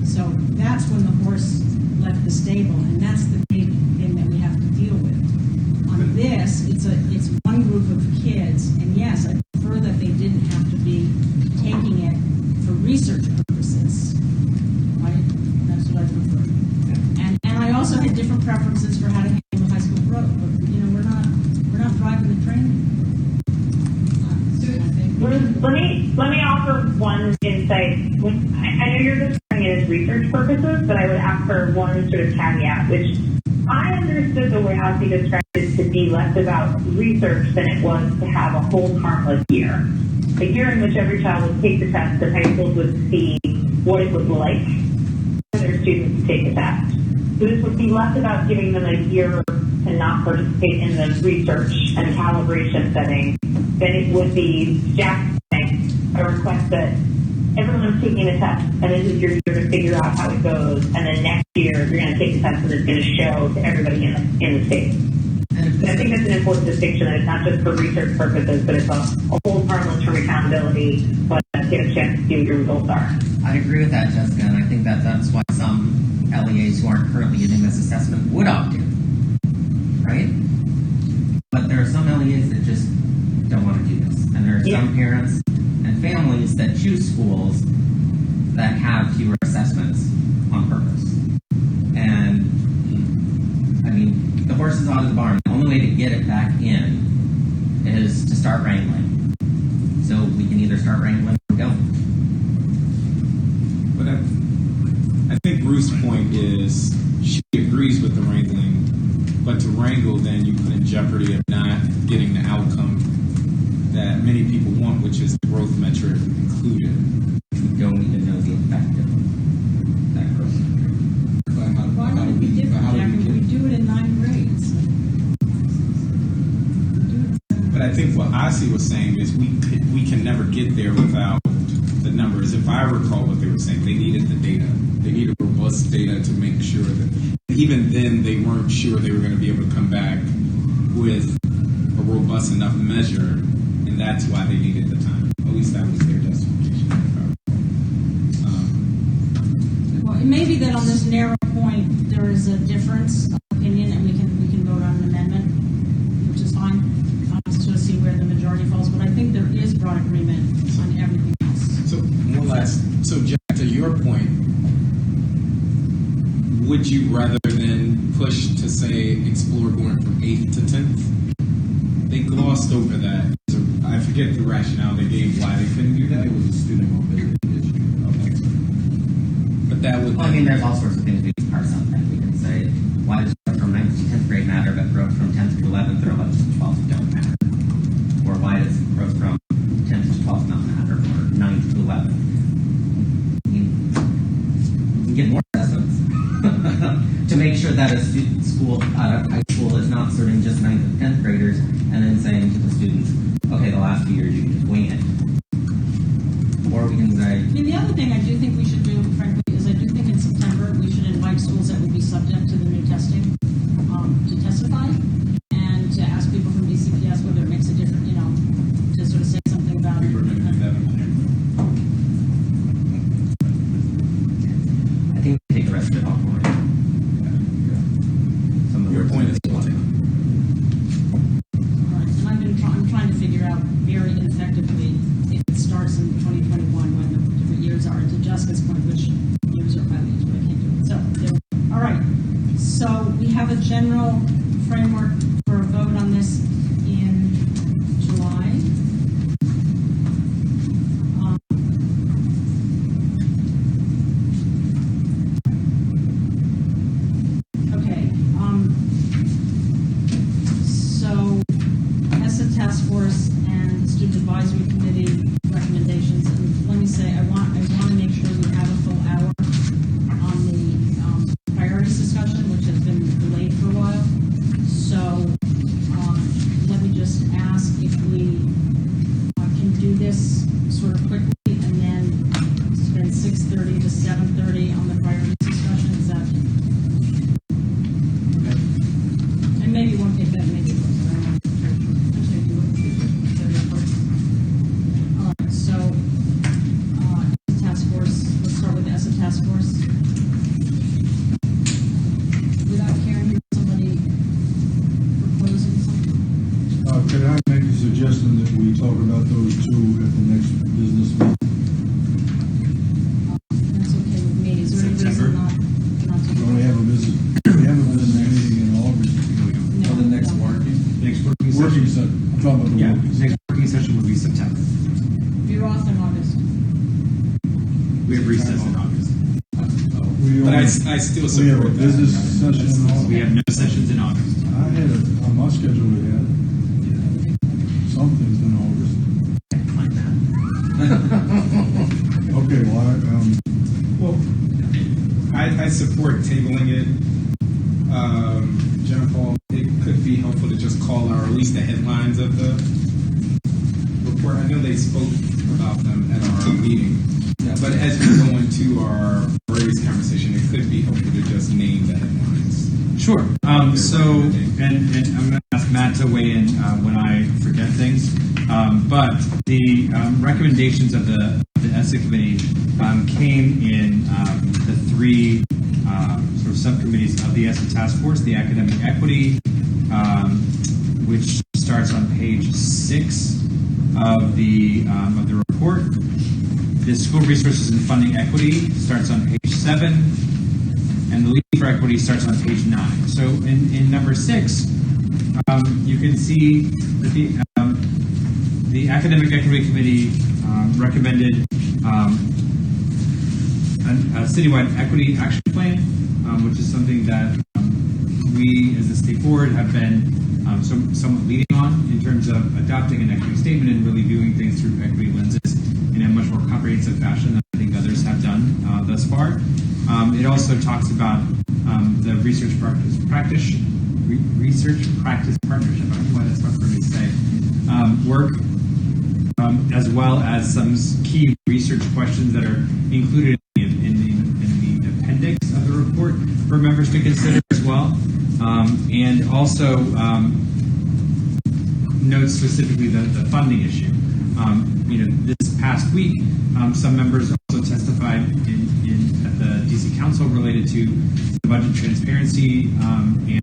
So that's when the horse left the stable, and that's the big thing that we have to deal with. On this, it's one group of kids, and yes, I prefer that they didn't have to be taking it for research purposes. Right? That's what I prefer. And I also had different preferences for how to handle high school growth, but we're not driving the train. Let me offer one insight. I know you're describing it as research purposes, but I would ask for one sort of caveat, which I understood the way Ozzy described it to be less about research than it was to have a whole harmless year. A year in which every child would take the test and high schools would see what it was like for their students to take the test. So this would be less about giving them a year to not participate in the research and calibration setting than it would be Jack saying a request that everyone's taking a test and this is your year to figure out how it goes, and then next year you're going to take the test and it's going to show to everybody in the state. And I think that's an important distinction, that it's not just for research purposes, but it's a whole harmless from accountability, but get a chance to see what your results are. I agree with that, Jessica, and I think that's why some LEAs who aren't currently getting this assessment would opt in, right? But there are some LEAs that just don't want to do this, and there are some parents and families that choose schools that have fewer assessments on purpose. And I mean, the horse is out of the barn. The only way to get it back in is to start wrangling. So we can either start wrangling or don't. But I think Ruth's point is she agrees with the wrangling, but to wrangle, then you put in jeopardy of not getting the outcome that many people want, which is the growth metric included. We don't even know the effect of that growth metric. Why would it be different, Jack, if we do it in 9 grades? But I think what Ozzy was saying is we can never get there without the numbers. If I recall what they were saying, they needed the data. They needed robust data to make sure that even then they weren't sure they were going to be able to come back with a robust enough measure, and that's why they needed the time. At least that was their justification. Well, it may be that on this narrow point there is a difference of opinion, and we can vote on an amendment, which is fine. I'll just see where the majority falls, but I think there is broad agreement on everything else. So Jack, to your point, would you rather than push to say explore going from 8th to 10th? They glossed over that. So I forget the rationale they gave why they couldn't do that. It was a student mobility issue. Okay. But that would. Well, I mean, there's all sorts of things we can parse out. That we can say, why does growth from 9th to 10th grade matter, but growth from 10th to 11th or 11th to 12th don't matter? Or why does growth from 10th to 12th not matter, or 9th to 11th? You can get more assessments to make sure that a school, high school, is not serving just 9th and 10th graders and then saying to the students, okay, the last 2 years you can just wing it. Or we can say. I mean, the other thing I do think we should do, frankly, is I do think in September we should invite schools that would be subject to the new testing to testify. don't think that makes sense. All right, so, task force, let's start with the ESSA task force. Without Karen, somebody proposing something? Can I make a suggestion that we talk about those two at the next business meeting? That's okay with me. Is there any September? reason not to? We only have a business meeting in August. For the next working. Next working Working session. session, I'm talking about the Yeah, working. next working session will be September. You're off in August. We have recess in August. But I still We have a support that. business session in August. We have no sessions in August. I had on my schedule, we had something's in August. Okay, well, Well, I support tabling it. Jennifer, it could be helpful to just call out, or at least the headlines of the report. I know they spoke about them at our meeting, but as we go into our raise conversation, it could be helpful to just name the headlines. Sure. So, and I'm going to ask Matt to weigh in when I forget things. But the recommendations of the ESSA committee came in the three sort of subcommittees of the ESSA task force: the academic equity, which starts on page 6 of the report. The school resources and funding equity starts on page 7. And the lead for equity starts on page 9. So in number 6, you can see that the Academic Equity Committee recommended a citywide equity action plan, which is something that we as the state board have been somewhat leading on in terms of adopting an equity statement and really viewing things through equity lenses in a much more comprehensive fashion than I think others have done thus far. It also talks about the research practice partnership. I don't know why that's hard for me to say. Work, as well as some key research questions that are included in the appendix of the report for members to consider as well. And also notes specifically the funding issue. This past week, some members also testified at the DC Council related to the budget transparency and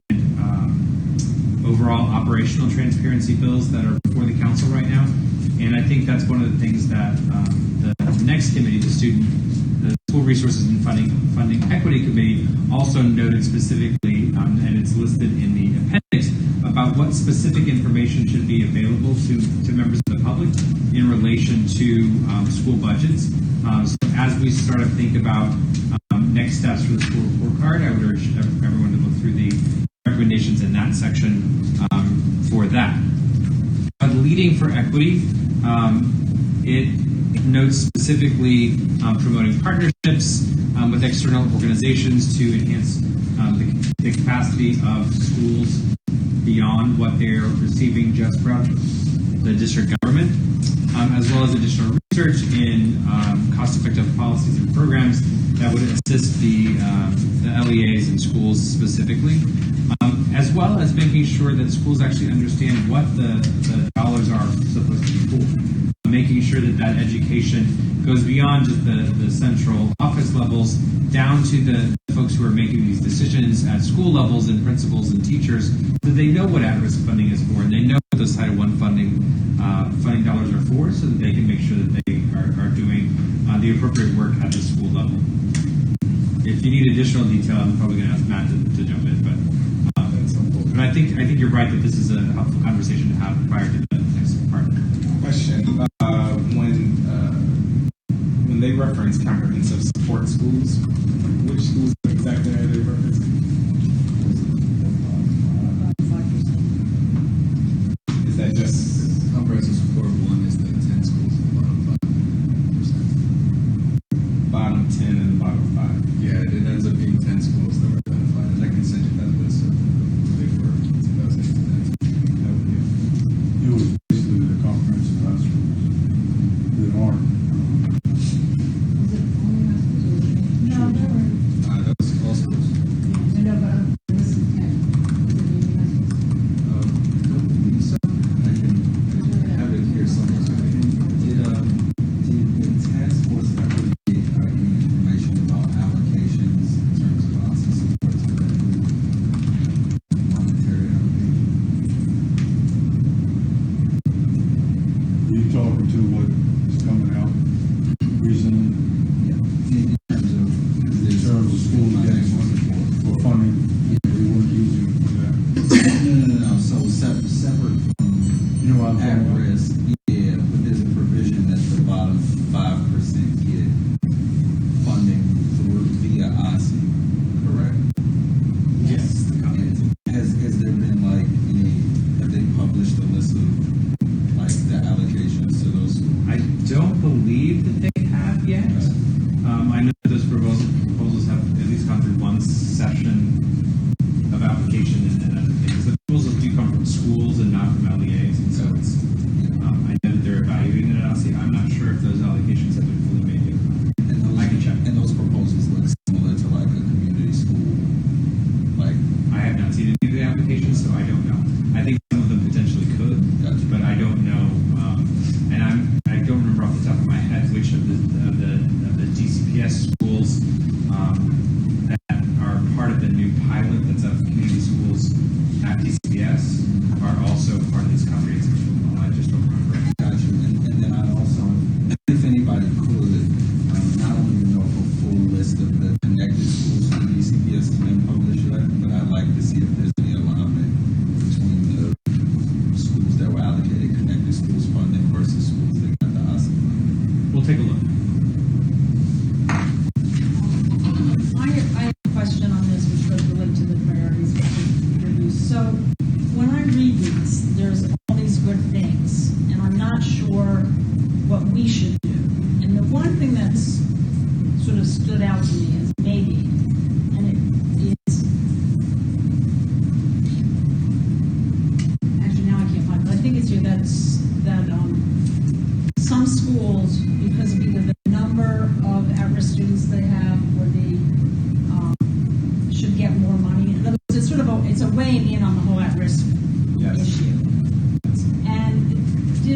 overall operational transparency bills that are before the council right now. And I think that's one of the things that the next committee, the School Resources and Funding Equity Committee, also noted specifically, and it's listed in the appendix, about what specific information should be available to members of the public in relation to school budgets. So as we sort of think about next steps for the school report card, I would urge everyone to look through the recommendations in that section for that. Leading for equity, it notes specifically promoting partnerships with external organizations to enhance the capacity of schools beyond what they're receiving just from the district government, as well as additional research in cost-effective policies and programs that would assist the LEAs and schools specifically, as well as making sure that schools actually understand what the dollars are supposed to be for. Making sure that education goes beyond just the central office levels down to the folks who are making these decisions at school levels and principals and teachers, so they know what at-risk funding is for, and they know what those Title I funding dollars are for, so that they can make sure that they are doing the appropriate work at the school level. If you need additional detail, I'm probably going to ask Matt to jump in, but I think you're right that this is a helpful conversation to have prior to the next part. Question: when they reference comprehensive support schools, which schools exactly are they referencing? Is that just Comprehensive support 1 is the 10 schools at the bottom 5%. bottom 10 and bottom 5? Yeah, it ends up being 10 schools that were identified, and I can send you that list of who they were in 2010. It was basically the comprehensive high schools that aren't. No, there were.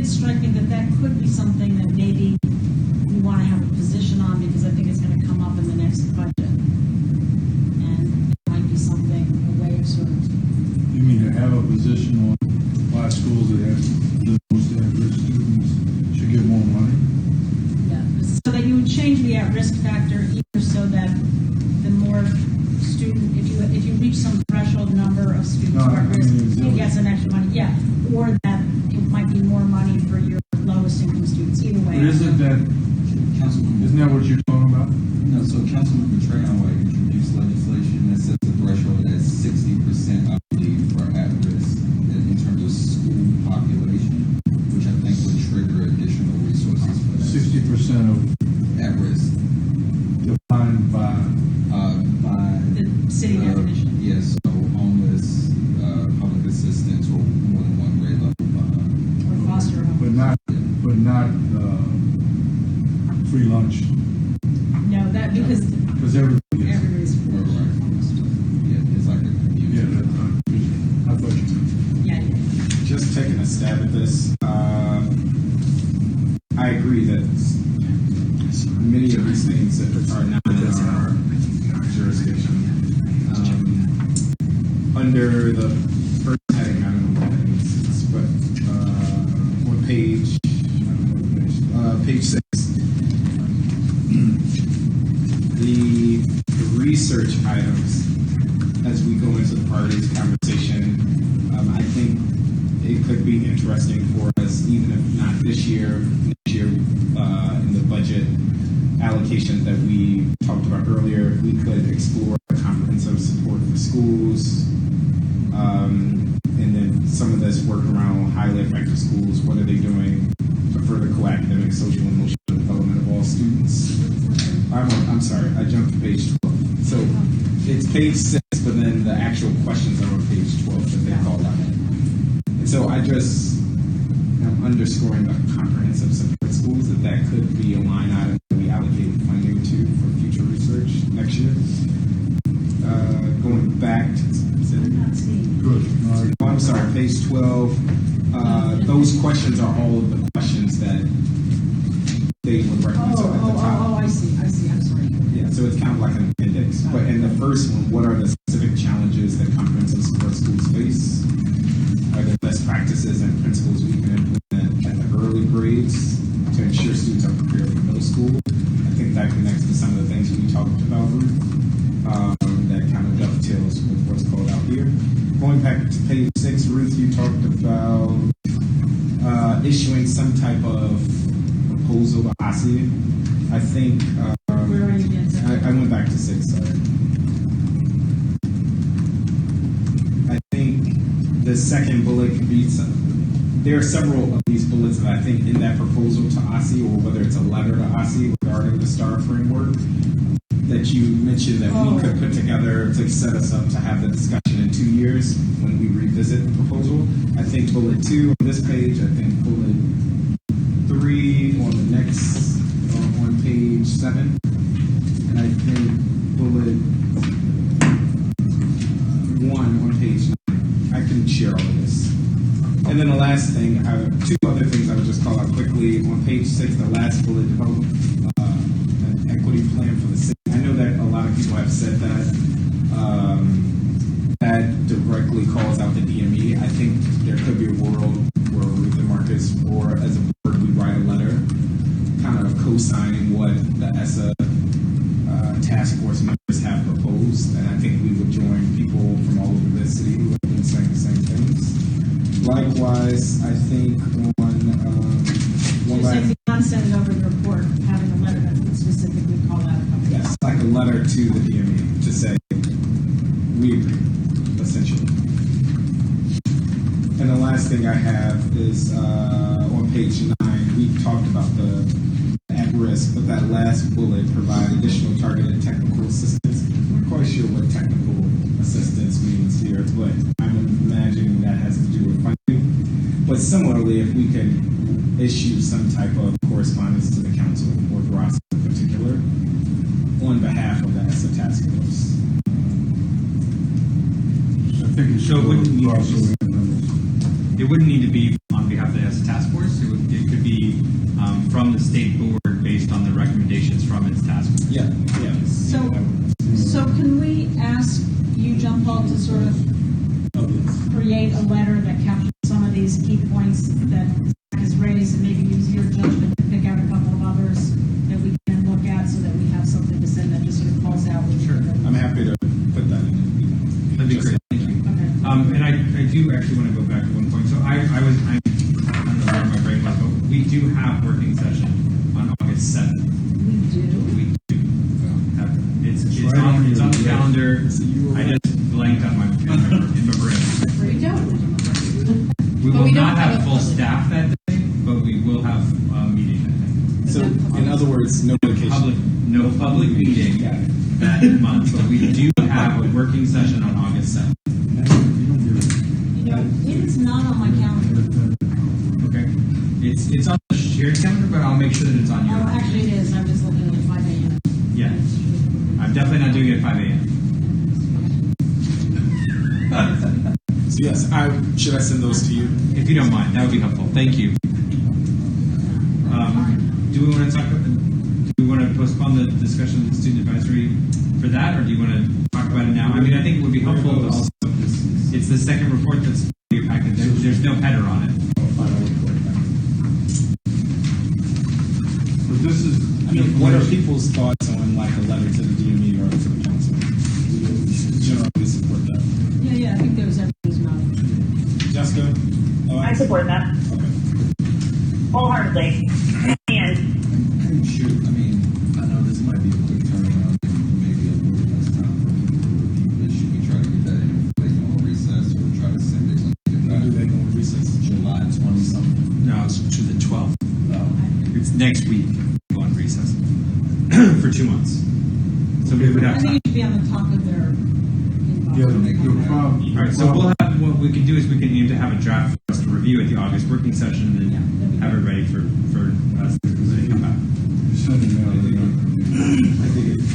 did strike me that that could be something that maybe we want to have a position on, because I think it's going to come up in the next budget. And it might be something, a way of sort of, You mean to have a position on why schools that have the most at-risk students should get more money? yeah, so that you would change the at-risk factor either so that the more student, if you reach some threshold number of students who are at risk, you get some extra money, yeah, or that it might be more money for your lowest income students, either way. But isn't that what you're talking about? No, so Councilman Petrano introduced legislation that sets a threshold at 60%, I believe, for at-risk in terms of school population, which I think would trigger additional resources for that. 60% of At-risk. defined by The city definition. Yes, so homeless, public assistance, or more than one grade level. Or foster home. but not free lunch, No, that, because because everybody gets. everybody's. Right. Yeah, it's like a community. Yeah, I thought you. Yeah. Just taking a stab at this, I agree that many of these things that are not in our jurisdiction. Under the first heading, I don't know what that is, but on page 6, the research items, as we go into the priorities conversation, I think it could be interesting for us, even if not this year, next year, in the budget allocation that we talked about earlier, we could explore comprehensive support for schools, and then some of this work around highly effective schools. What are they doing to further co-academic, social, and emotional development of all students? I'm sorry, I jumped to page 12. So it's page 6, but then the actual questions are on page 12 that they call out. And so I just am underscoring the comprehensive support schools, that could be a line item that we allocate funding to for future research next year. Going back to, Good. oh, I'm sorry, page 12. Those questions are all of the questions that they would recommend. So at the top. I see, I'm sorry. Yeah, so it's kind of like an appendix. But in the first one, what are the specific challenges that comprehensive support schools face? Are there best practices and principles we can implement at the early grades to ensure students are prepared for middle school? I think that connects to some of the things we talked about, Ruth. That kind of dovetails with what's called out here. Going back to page 6, Ruth, you talked about issuing some type of proposal to ESSA. I think Where are you again? I went back to 6, sorry. I think the second bullet could be there are several of these bullets that I think in that proposal to ESSA, or whether it's a letter to ESSA regarding the STAR framework, that you mentioned that we could put together to set us up to have the discussion in 2 years when we revisit the proposal. I think bullet 2 on this page, I think bullet 3 on the next, on page 7, and I think bullet 1 on page 9. I can share all of this. And then the last thing, I have 2 other things I would just call out quickly. On page 6, the last bullet, develop an equity plan for the city. I know that a lot of people have said that. That directly calls out the DME. I think there could be a world where Ruth and Marcus, or as a board, we write a letter kind of co-signing what the ESSA task force members have proposed. And I think we would join people from all over the city who have been saying the same things. Likewise, I think on If you want to send it over the report, having a letter that would specifically call out a company. yes, like a letter to the DME to say we agree, essentially. And the last thing I have is on page 9, we talked about the at-risk, but that last bullet, provide additional targeted technical assistance. I'm not quite sure what technical assistance means here, but I'm imagining that has to do with funding. But similarly, if we can issue some type of correspondence to the council, or Ross in particular, on behalf of the ESSA task force. I think it So it wouldn't need to also be- It wouldn't need to be on on behalf of the ESSA task force. It could be from the state board based on the recommendations from its task force. Yeah. So can we ask you, John Paul, to sort of create a letter that captures some of these key points that Zach has raised, and maybe use your judgment to pick out a couple of others that we can look at so that we have something to send that just sort of calls out? Sure. I'm happy to put that in. That'd be great. Thank you. Okay. And I do actually want to go back to one point. So I don't know where my brain was, but we do have working session on August 7th. We do. We do. It's on the calendar. I just blanked on my in my brain. We don't. We But will we don't not have have a full public- staff that day, but we will have a meeting that day. So, in other words, no vacation. No public meeting that month, but we do have a working session on August 7th. You know, it is not on my calendar. Okay. It's on the shared calendar, but I'll make sure that it's on Oh, your. actually it is. I'm just looking at 5 a.m. Yeah. I'm definitely not doing it at 5 a.m. So yes, should I send those to you? If you don't mind, that would be helpful. Thank you. Do we want to postpone the discussion of the student advisory for that, or do you want to talk about it now? I mean, I think it would be helpful to also, it's the second report that's in your packet. There's no header on it. But this is. I mean, what are people's thoughts on like a letter to the DME or to the council? Generally support that. Yeah, I think there was everything's mouth. Jessica? I support that Okay. wholeheartedly. And I'm sure, I mean, I know this might be a quick turnaround, and maybe a little less time for people to review this. Should we try to get that in place on recess, or try to send it When do they go on recess? July 20-something? No, it's to the 12th. It's next week. Go on recess for 2 months. So we would I have think time. it should be on the top of their inbox. Yeah, the problem. All right, so we'll have, what we can do is we can aim to have a draft for us to review at the August working session, and then have it ready for us when they come back. Send it out. I think it's.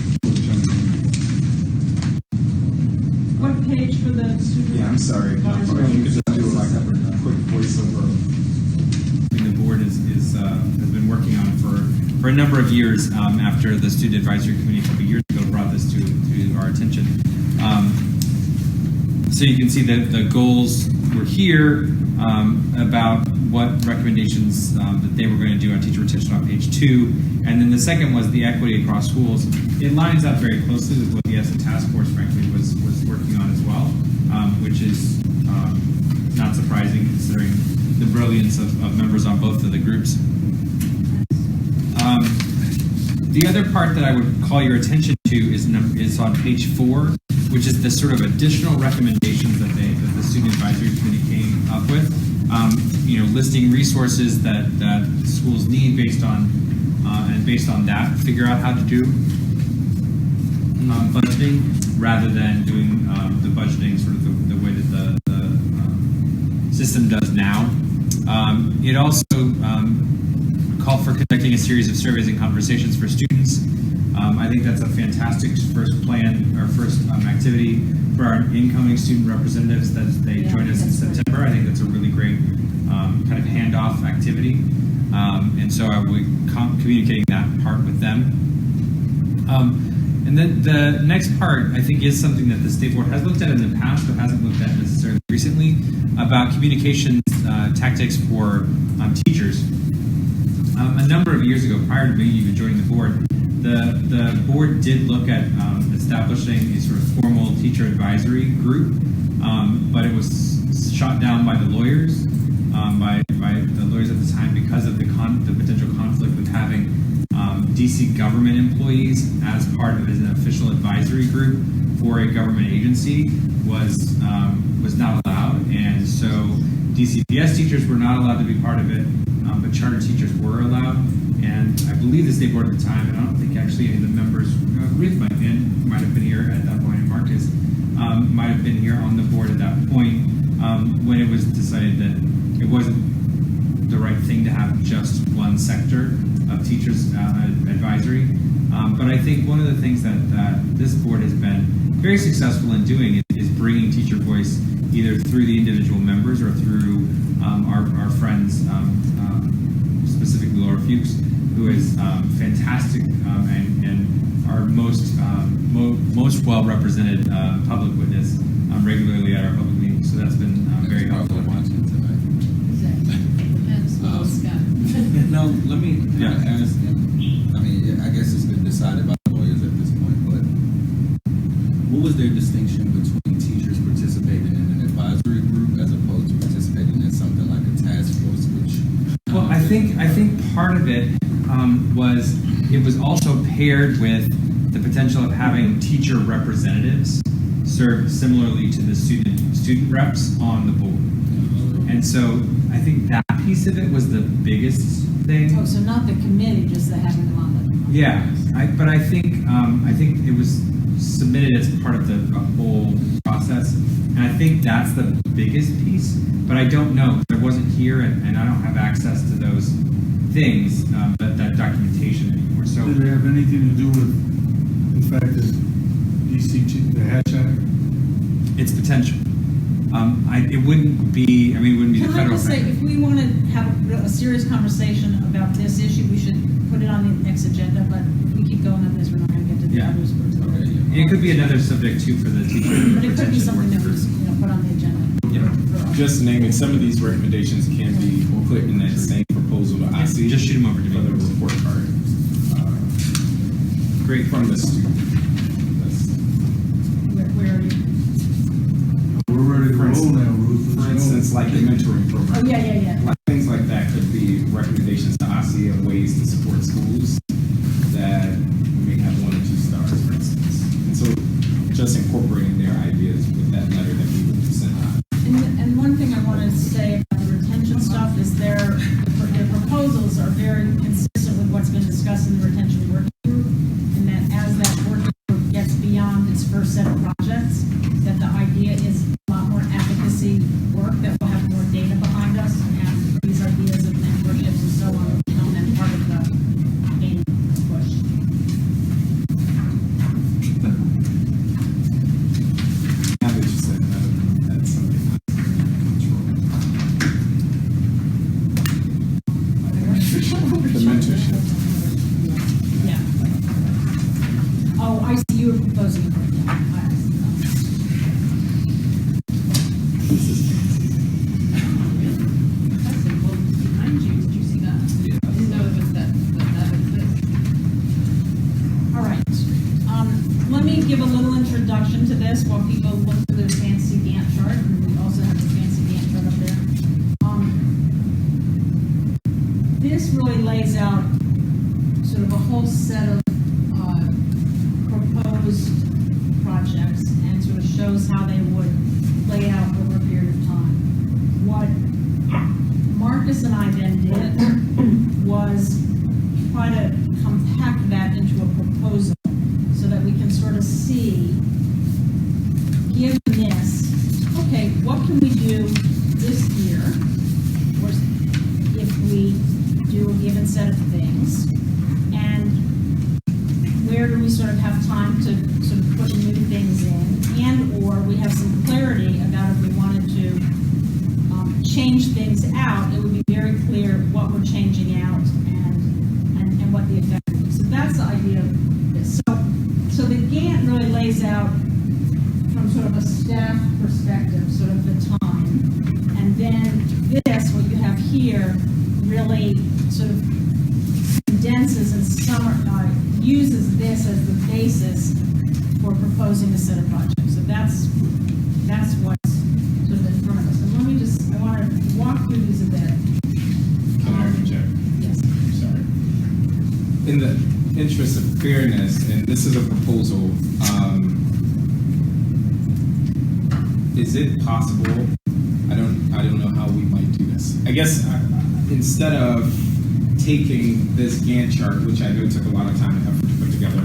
What page for the student? Yeah, I'm sorry. You could just do like a quick voiceover. I mean, the board has been working on for a number of years after the student advisory committee a couple of years ago brought this to our attention. So you can see that the goals were here about what recommendations that they were going to do on teacher retention on page 2. And then the second was the equity across schools. It lines up very closely with what the ESSA task force, frankly, was working on as well, which is not surprising considering the brilliance of members on both of the groups. The other part that I would call your attention to is on page 4, which is the sort of additional recommendations that the student advisory committee came up with. Listing resources that schools need based on that, figure out how to do budgeting rather than doing the budgeting sort of the way that the system does now. It also called for conducting a series of surveys and conversations for students. I think that's a fantastic first plan or first activity for our incoming student representatives that they join us in September. I think that's a really great kind of handoff activity. And so I will be communicating that part with them. And then the next part, I think, is something that the state board has looked at in the past, but hasn't looked at necessarily recently, about communications tactics for teachers. A number of years ago, prior to me even joining the board, the board did look at establishing a sort of formal teacher advisory group, but it was shot down by the lawyers, by the lawyers at the time, because of the potential conflict with having DC government employees as part of an official advisory group for a government agency was not allowed, and so DCPS teachers were not allowed to be part of it, but charter teachers were allowed. And I believe the state board at the time, and I don't think actually any of the members, Ruth might have been here at that point, and Marcus might have been here on the board at that point, when it was decided that it wasn't the right thing to have just one sector of teachers advisory. But I think one of the things that this board has been very successful in doing is bringing teacher voice either through the individual members or through our friends, specifically Laura Fuchs, who is fantastic and our most well represented public witness regularly at our public meetings. So that's been very helpful. No, let me Yeah. ask him. I mean, I guess it's been decided by lawyers at this point, but what was their distinction between teachers participating in an advisory group as opposed to participating in something like a task force? Which Well, I think part of it was also paired with the potential of having teacher representatives serve similarly to the student reps on the board. And so I think that piece of it was the biggest thing. Oh, so not the committee, just the having them on the. Yeah, but I think it was submitted as part of the whole process, and I think that's the biggest piece. But I don't know. I wasn't here, and I don't have access to those things, that documentation anymore. So Did it have anything to do with the fact that the Hatch Act? it's potential. It wouldn't be. I mean, it wouldn't be Can the I federal. just say, if we want to have a serious conversation about this issue, we should put it on the next agenda, but if we keep going on this, we're not going to get to the Yeah. others. It could be another subject too for the teacher. But it could be retention something that working was, group. put on the agenda. Yeah. for us. Just naming some of these recommendations can be put in that same proposal to IC. Just shoot them over to for the me. report card. Great. From the student. That's- Where are you? We're ready to For roll instance- now, Ruth. For Let's go. instance, like the mentoring program. Oh, yeah. Like things like that could be recommendations to IC of ways to support schools that may have 1 or 2 stars, for instance. And so just incorporating their ideas with that letter that we would send out. And one thing I want to say about the retention stuff is their proposals are very consistent with what's been discussed in the retention working group, and that as that working group gets beyond its first set of projects, that the idea is a lot more advocacy work, that will have more data behind us, and these ideas of memberships and so on will become then part of the main push. Now that you said that, that's something I control. The mentorship. Yeah. Oh, I see you were proposing it right now. That's it. Well, behind you, did you see that? Yeah. I didn't know it was that exists. All right. Let me give a little introduction to this while people look through their fancy Gantt chart. And we also have the fancy Gantt chart up there. This really lays out sort of a whole set of proposed projects and sort of shows how they would lay out over a period of time. What Marcus and I then did was try to compact that into a proposal so that we can sort of see, given this, okay, what can we do this year, or if we do a given set of things, and where do we sort of have time to sort of put new things in, and or we have some clarity about if we wanted to change things out, it would be very clear what we're changing out and what the effect would be. So that's the idea of this. So the Gantt really lays out from sort of a staff perspective, sort of the time, and then this, what you have here, really sort of condenses and uses this as the basis for proposing a set of projects. So that's what's sort of in front of us. And I want to walk through these a bit. Can I interject? Yes. Sorry. In the interest of fairness, and this is a proposal, is it possible? I don't know how we might do this. I guess instead of taking this Gantt chart, which I know took a lot of time and effort to put together,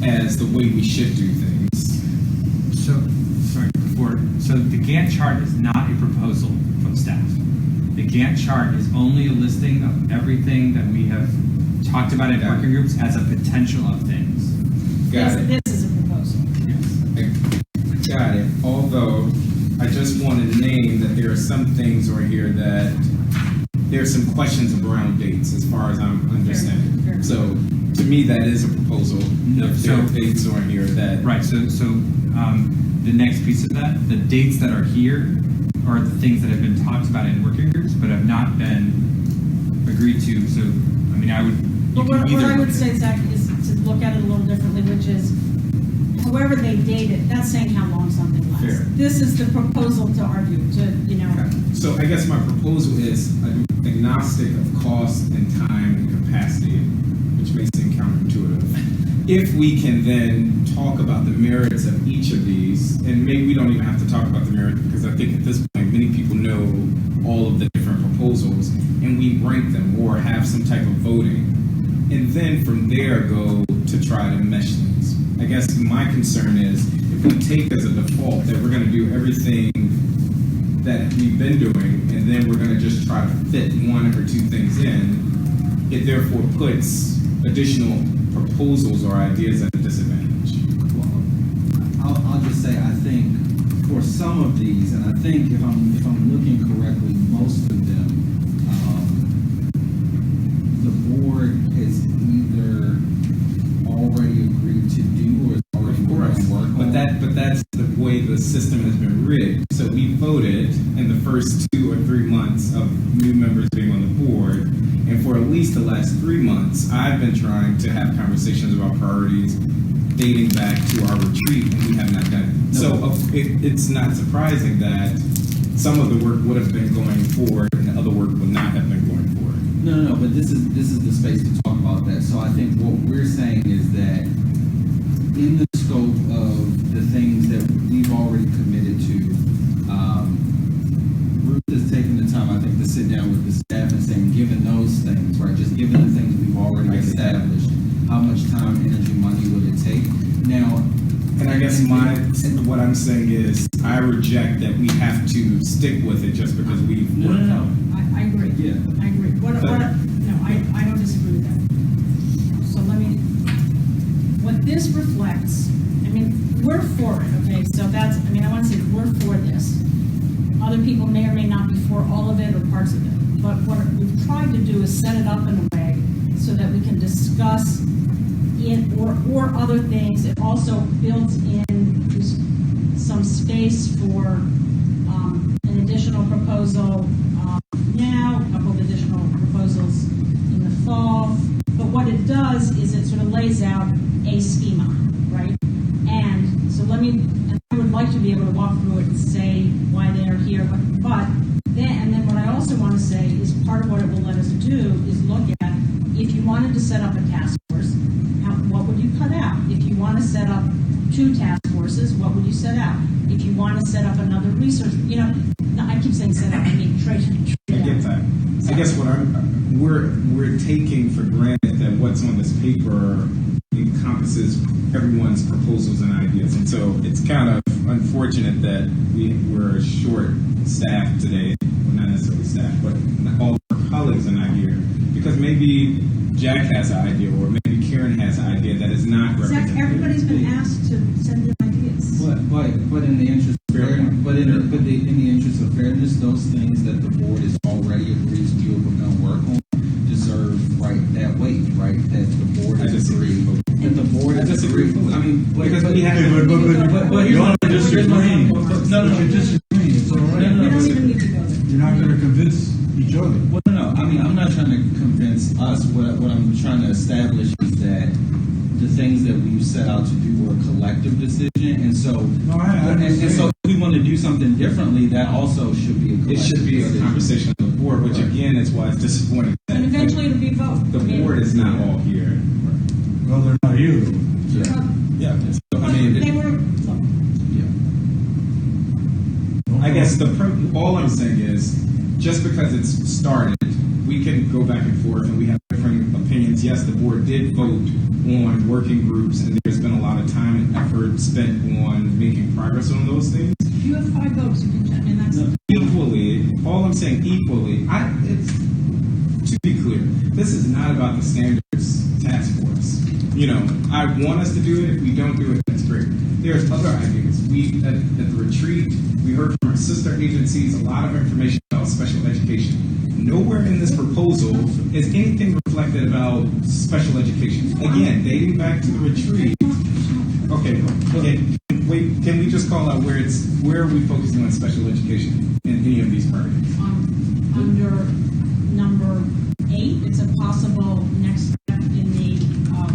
as the way we should do things. So the Gantt chart is not a proposal from staff. The Gantt chart is only a listing of everything that we have talked about in working groups as a potential of things. Got it. This is a proposal. Yes. Got it. Although I just want to name that there are are some things on here that there's some questions around dates, as far as I'm understanding. Fair. So to me, that is a proposal. If there are dates on here that Right, so the next piece of that, the dates that are here are the things that have been talked about in working groups, but have not been agreed to, so, I mean, I would, you But can what either. I would say, Zach, is to look at it a little differently, which is, however they date it, that's saying how long something lasts. Fair. This is the proposal to argue, So I guess my proposal is agnostic of cost and time and capacity, which may seem counterintuitive. If we can then talk about the merits of each of these, and maybe we don't even have to talk about the merits, because I think at this point, many people know all of the different proposals, and we rank them or have some type of voting, and then from there go to try to mesh things. I guess my concern is if we take as a default that we're going to do everything that we've been doing, and then we're going to just try to fit one or two things in, it therefore puts additional proposals or ideas at a disadvantage. Well, I'll just say, I think for some of these, and I think if I'm looking correctly, most of them, the board has either already agreed to do or is already Correct. work on. But that's the way the system has been rigged. So we voted in the first 2 or 3 months of new members being on the board, and for at least the last 3 months, I've been trying to have conversations about priorities dating back to our retreat, and we have not done it. So it's not surprising that some of the work would have been going forward and the other work would not have been going forward. No, but this is the space to talk about that. So I think what we're saying is that in the scope of the things that we've already committed to, Ruth has taken the time, I think, to sit down with the staff and saying, given those things, right, just given the things we've already established, how much time, energy, money will it take? Now, And I guess what I'm saying is I reject that we have to stick with it just because we've worked out. I agree. Yeah. I agree. I don't disagree with that. So what this reflects, I mean, we're for it, okay? So I want to say we're for this. Other people may or may not be for all of it or parts of it. But what we've tried to do is set it up in a way so that we can discuss it or other things. It also builds in some space for an additional proposal now, a couple of additional proposals in the fall. But what it does is it sort of lays out a schema, right? And so I would like to be able to walk through it and say why they are here, but then what I also want to say is part of what it will let us do is look at, if you wanted to set up a task force, what would you cut out? If you want to set up 2 task forces, what would you set out? If you want to set up another research, I keep saying set up, I mean trade. I get that. I guess we're taking for granted that what's on this paper encompasses everyone's proposals and ideas, and so it's kind of unfortunate that we're short-staffed today. Well, not necessarily staffed, but all our colleagues are not here because maybe Jack has an idea, or maybe Karen has an idea that is not represented. Zach, everybody's been asked to send in ideas. But in the interest of fairness, in the interest of fairness, those things that the board has already agreed to do or we're going to work on deserve that weight, right? That the board I has disagree. agreed. That the board has agreed. I mean, Because we have but You're not disagreeing. No, You're disagreeing. It's all right. We don't even need to go there. You're not going to convince each other. Well, no. I mean, I'm not trying to convince us. What I'm trying to establish is that the things that we've set out to do were a collective decision, and so and so if we want to do something differently, that also should be a collective It should be a decision. conversation of the board, which again is why it's disappointing. And eventually it'll be voted. The board is not all here. Well, they're not here, though. Yeah. So, I They mean, were, I guess all I'm saying is, just because it's started, we can go back and forth and we have different opinions. Yes, the board did vote on working groups, and there's been a lot of time and effort spent on making progress on those things. if you have 5 votes, you can, that's. Equally, all I'm saying equally, to be clear, this is not about the standards task force. I want us to do it. If we don't do it, that's great. There's other ideas. We at the retreat, we heard from our sister agencies a lot of information about special education. Nowhere in this proposal is anything reflected about special education. Again, dating back to the retreat. Okay, wait. Can we just call out where are we focusing on special education in any of these priorities? Under number 8, it's a possible next step in the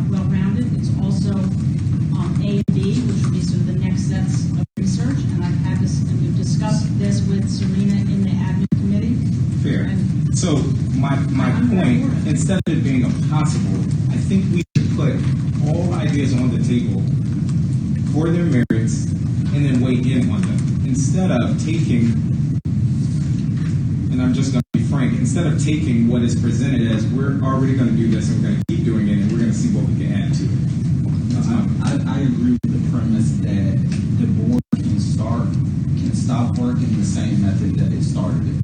well-rounded. It's also A and B, which would be sort of the next sets of research. And I've had this, and we've discussed this with Serena in the admin committee. Fair. And So my point, instead of it being a possible, I think we should put all ideas on the table for their merits and then weigh in on them. Instead of taking, and I'm just going to be frank, instead of taking what is presented as we're already going to do this and we're going to keep doing it and we're going to see what we can add to it. That's my point. I agree with the premise that the board can stop working the same method that it started it.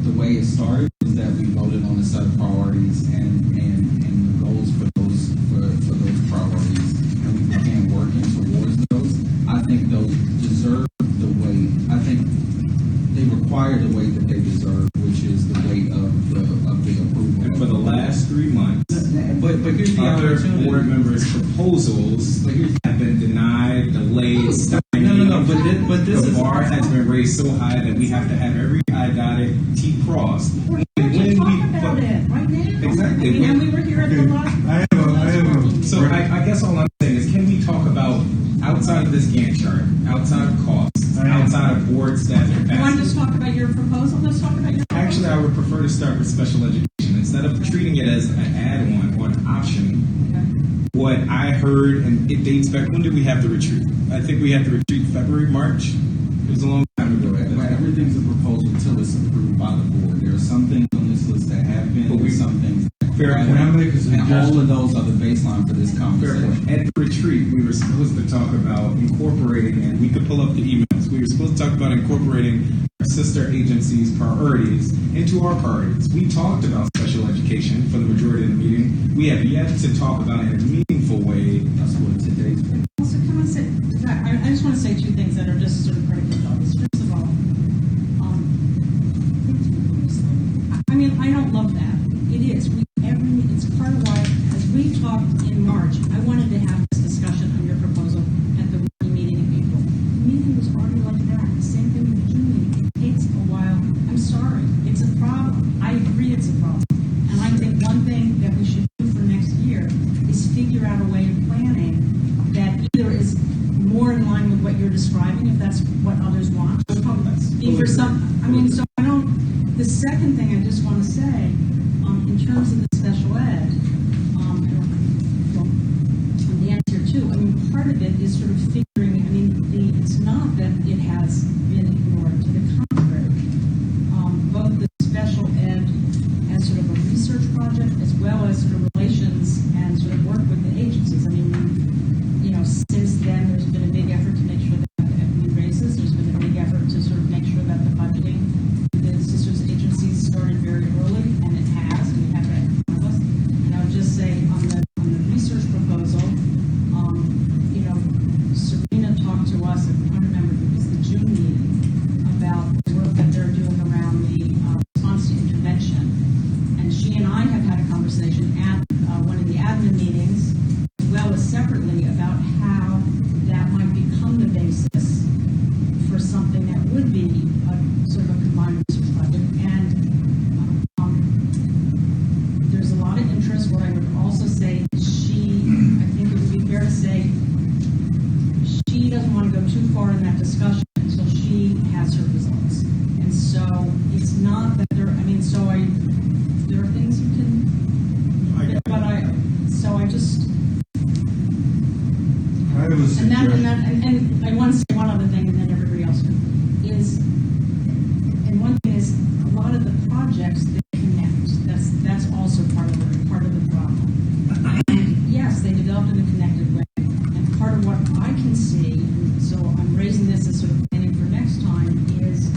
The way it started was that we voted on a set of priorities and the goals for those priorities, and we began working towards those. I think those deserve the weight. I think they require the weight that they deserve, which is the weight of the approval. And for the last 3 months, But here's the other opportunity. board members' proposals have been denied, delayed, stymied. No, but this the is bar has been raised so high that we have to have every I dotted, T crossed. we're here to talk about it right now. Exactly. I mean, and we were here at the last. I have a. So I guess all I'm saying is, can we talk about outside of this Gantt chart, outside of costs, outside of board staff You want to capacity? just talk about your proposal? Let's talk about your proposal. Actually, I would prefer to start with special education instead of treating it as an add-on or an option. What I heard, and it dates back. When did we have the retreat? I think we had the retreat February, March. It was a long time ago. But everything's a proposal until it's approved by the board. There are some things on this list that have been, But we- some things that Fair haven't. point. Can I make a And all suggestion? of those are the baseline for this Fair conversation. point. At the retreat, we were supposed to talk about incorporating, and we could pull up the emails. We were supposed to talk about incorporating our sister agencies' priorities into our priorities. We talked about special education for the majority of the meeting. We have yet to talk about it in a meaningful way. That's what today's been. Also, can I say, I just want to say 2 things that are just sort of critical to this. First of all, I mean, I don't love that. It is. It's part of why, as we talked in March, I wanted to have this discussion on your proposal at the meeting in April. The meeting was already like that. The same thing with the June meeting. It takes a while. I'm sorry. It's a problem. I agree it's a problem. And I think one thing that we should do for next year is figure out a way of planning that either is more in line with what you're describing, if that's what others want. For some, I mean, so I don't, the second thing I just want to say, in terms of the special ed, the answer too, I mean, part of it is sort of figuring, I mean, it's not that it has been ignored, to the contrary. Both the special ed as sort of a research project, as well as sort of relations and sort of work with the agencies. I mean, since then, there's been a big effort to make sure that the equity raises. There's been a big effort to sort of make sure that the budgeting, the sisters agencies started very early, and it has, and we have that in front of us. And I would just say on the research proposal, Serena talked to us, if I remember, it was the June meeting, about the work that they're doing around the response to intervention. And she and I have had a conversation at one of the admin meetings, as well as separately, about how that might become the basis for something that would be a sort of a combined research project. And there's a lot of interest. What I would also say is I think it would be fair to say, she doesn't want to go too far in that discussion until she has her results. And so it's not that there are things you can, but I have a suggestion. and I want to say one other thing, and then everybody else is, and one thing is, a lot of the projects that connect, that's also part of the problem. And yes, they developed in a connected way, and part of what I can see, and so I'm raising this as sort of planning for next time, is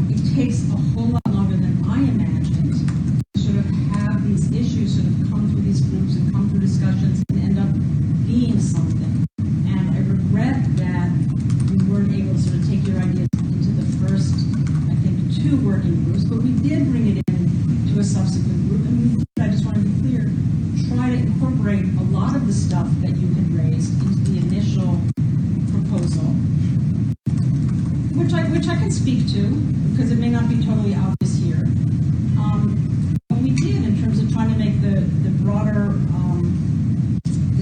it takes a whole lot longer than I imagined to sort of have these issues sort of come through these groups and come through discussions and end two working groups, but we did bring it in to a subsequent group, and we did, I just want to be clear, try to incorporate a lot of the stuff that you had raised into the initial proposal, which I can speak to, because it may not be totally obvious here. What we did in terms of trying to make the broader,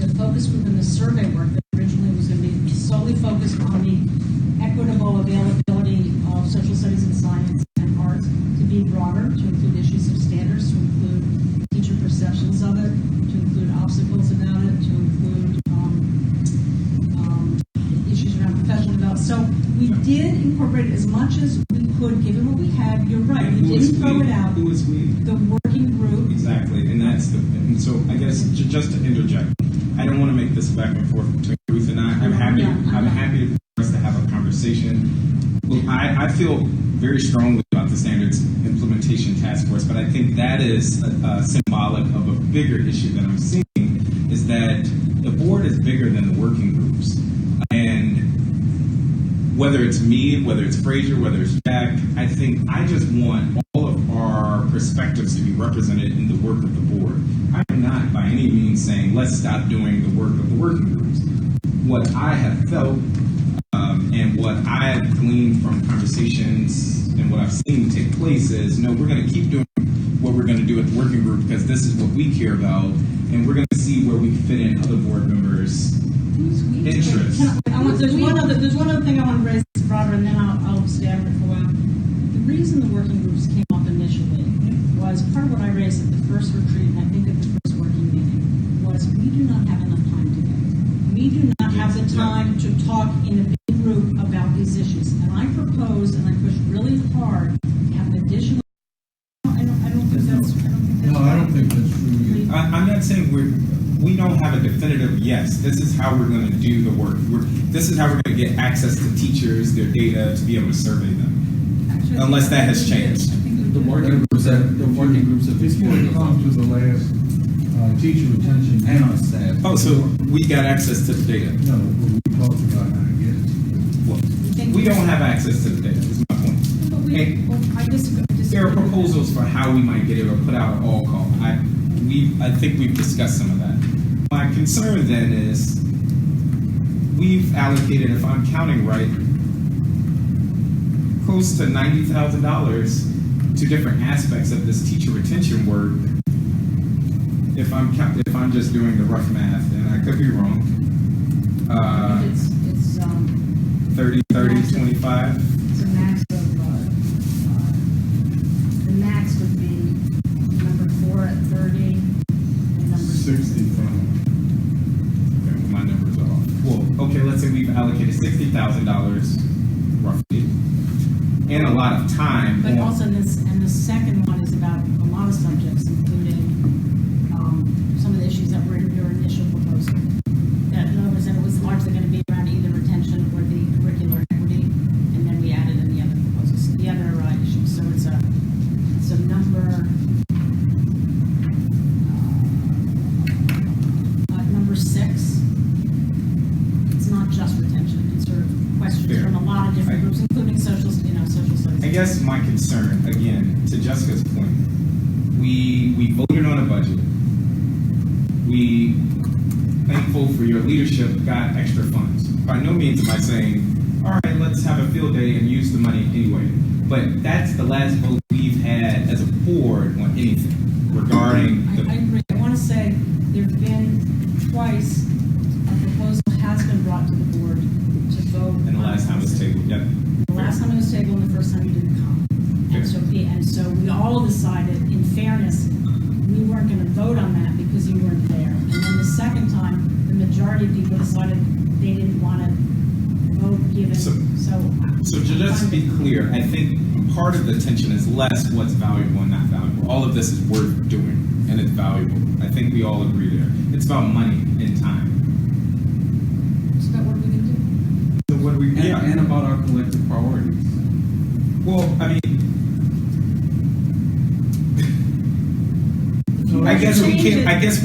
the focus group in the survey work that originally was going to be solely focused on the equitable availability of social studies and science and art, to be broader, to include issues of standards, to include teacher perceptions of it, to include obstacles about it, to include issues around professional development. So we did incorporate as much as we could, given what we had. You're right, And we didn't throw it out. Who is we? The working group. Exactly, and that's and so I guess just to interject, I don't want to make this back and forth between Ruth and I. I'm happy for us to have a conversation. Look, I feel very strongly about the standards implementation task force, but I think that is symbolic of a bigger issue that I'm seeing, is that the board is bigger than the working groups. And whether it's me, whether it's Fraser, whether it's Jack, I think I just want all of our perspectives to be represented in the work of the board. I'm not by any means saying let's stop doing the work of the working groups. What I have felt and what I have gleaned from conversations and what I've seen take place is, no, we're going to keep doing what we're going to do at the working group because this is what we care about, and we're going to see where we fit in other board members' interests. There's one other thing I want to raise broader, and then I'll stay on it for a while. The reason the working groups came up initially was part of what I raised at the first retreat, and I think at the first working meeting, was we do not have enough time together. We do not have the time to talk in a big group about these issues. And I proposed, and I pushed really hard, to have an additional. I don't think that's No, I don't think that's true. I'm not saying we don't have a definitive yes. This is how we're going to do the work. This is how we're going to get access to teachers, their data, to be able to survey them. Actually, Unless that has changed. The working groups have This board comes to the last teacher retention. and our staff. Oh, so we got access to the data. No, we talked about how to get it. Well, we don't have access to the data, is my point. But I disagree. There are proposals for how we might get it or put out an all call. I think we've discussed some of that. My concern then is we've allocated, if I'm counting right, close to $90,000 to different aspects of this teacher retention work. If I'm just doing the rough math, and I could be wrong. It's 30, 25. It's a max of, the max would be number 4 at 30 and number 65. Okay, well, my numbers are off. Well, okay, let's say we've allocated $60,000 roughly, and a lot of time. But also the second one is about a lot of subjects, including some of the issues that were in your initial proposal. That in other words, that it was largely going to be around either retention or the curricular equity, and then we added in the other proposals, the other issues. So it's a number. Number 6. It's not just retention. It's sort of questions Fair. from a lot of different groups, including social studies. I guess my concern, again, to Jessica's point, we voted on a budget. We, thankful for your leadership, got extra funds. By no means am I saying, all right, let's have a field day and use the money anyway. But that's the last vote we've had as a board on anything regarding I agree. I want to say there have been twice a proposal has been brought to the board to vote. and the last time it was tabled. Yep. The last time it was tabled, and the first time you didn't come. And so we all decided, in fairness, we weren't going to vote on that because you weren't there. And then the second time, the majority of people decided they didn't want to vote given. So to just be clear, I think part of the tension is less what's valuable and not valuable. All of this is worth doing, and it's valuable. I think we all agree there. It's about money and time. It's about what we can do. So what we And about our collective priorities. Well, I mean, I guess we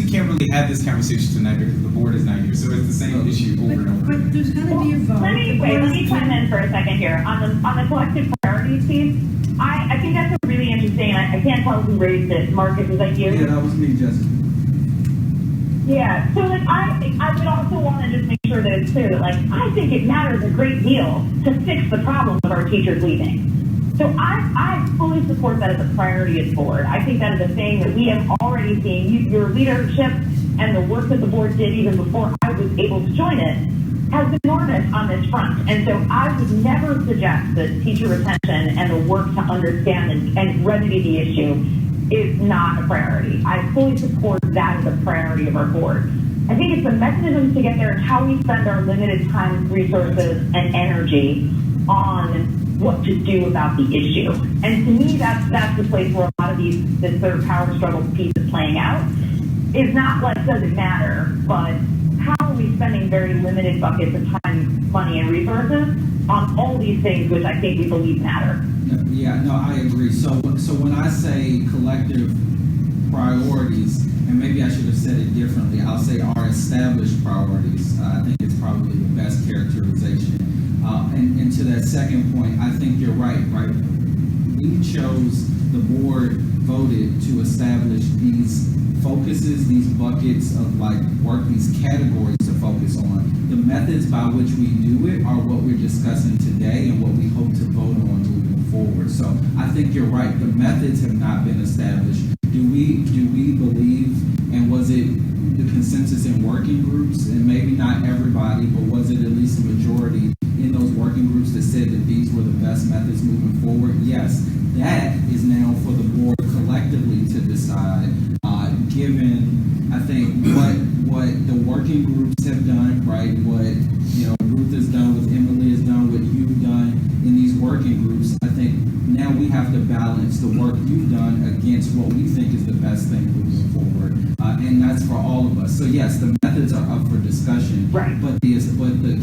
can't really have this conversation tonight because the board is not here. So it's the same issue over and over. But there's going to be a vote. Let me chime in for a second here on the collective priorities. priorities piece, I think that's a really interesting, and I can't tell who raised it. Marcus, was that you? Yeah, that was me, Jessica. Yeah, so like I would also want to just make sure that it's clear that like I think it matters a great deal to fix the problem of our teachers leaving. So I fully support that as a priority as board. I think that is a thing that we have already seen. Your leadership and the work that the board did even before I was able to join it has been enormous on this front. And so I would never suggest that teacher retention and the work to understand and remedy the issue is not a priority. I fully support that as a priority of our board. I think it's the mechanisms to get there and how we spend our limited time, resources, and energy on what to do about the issue. And to me, that's the place where a lot of this sort of power struggle piece is playing out. It's not like does it matter, but how are we spending very limited buckets of time, money, and resources on all these things which I think we believe matter. Yeah, no, I agree. So when I say collective priorities, and maybe I should have said it differently, I'll say our established priorities. I think it's probably the best characterization. And to that second point, I think you're right? We chose, the board voted to establish these focuses, these buckets of like work, these categories to focus on. The methods by which we do it are what we're discussing today and what we hope to vote on moving forward. So I think you're right. The methods have not been established. Do we believe, and was it the consensus in working groups, and maybe not everybody, but was it at least a majority in those working groups that said that these were the best methods moving forward? Yes, that is now for the board collectively to decide, given, I think, what the working groups have done, right? What, Ruth has done, what Emily has done, what you've done in these working groups. I think now we have to balance the work you've done against what we think is the best thing moving forward. And that's for all of us. So yes, the methods are up for discussion, right? But the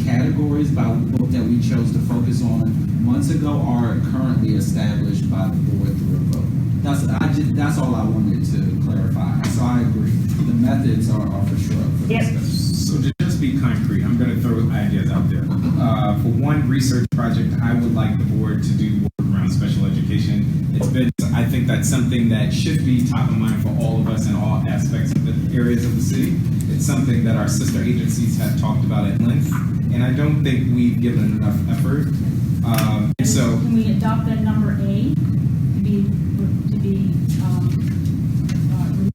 categories that we chose to focus on months ago are currently established by the board through a vote. That's all I wanted to clarify. So I agree. The methods are for sure up for discussion. So to just be concrete, I'm going to throw ideas out there. For one research project, I would like the board to do work around special education. I think that's something that should be top of mind for all of us in all aspects of the areas of the city. It's something that our sister agencies have talked about at length, and I don't think we've given enough effort. So can we adopt that number A to be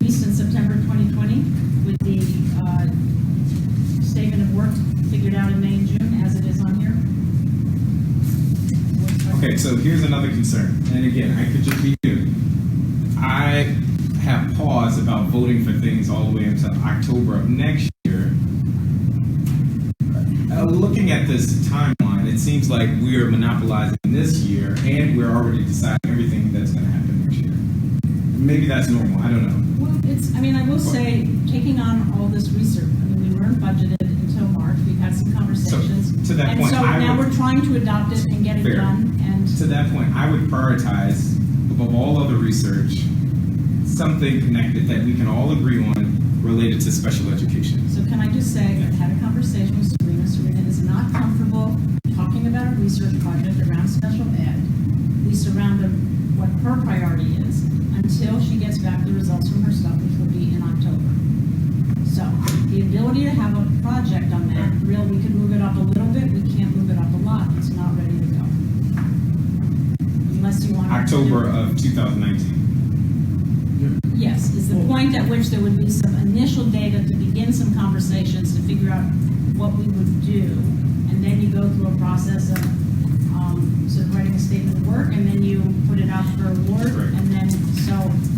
released in September 2020 with the statement of work figured out in May and June as it is on here? Okay, so here's another concern, and again, I could just be new. I have pause about voting for things all the way until October of next year. Looking at this timeline, it seems like we're monopolizing this year, and we're already deciding everything that's going to happen next year. Maybe that's normal. I don't know. Well, I will say, taking on all this research, we weren't budgeted until March. We've had some conversations. So, to that point, now we're trying to adopt it and get it done. And to that point, I would prioritize, above all other research, something connected that we can all agree on related to special education. So can I just say, I've had a conversation with Serena. Serena is not comfortable talking about a research project around special ed, at least around what her priority is, until she gets back the results from her stuff, which will be in October. So the ability to have a project on that, we could move it up a little bit, we can't move it up a lot, it's not ready to go. Unless you want October of 2019. Yes, is the point at which there would be some initial data to begin some conversations to figure out what we would do, and then you go through a process of sort of writing a statement of work, and then you put it out for award, right. And then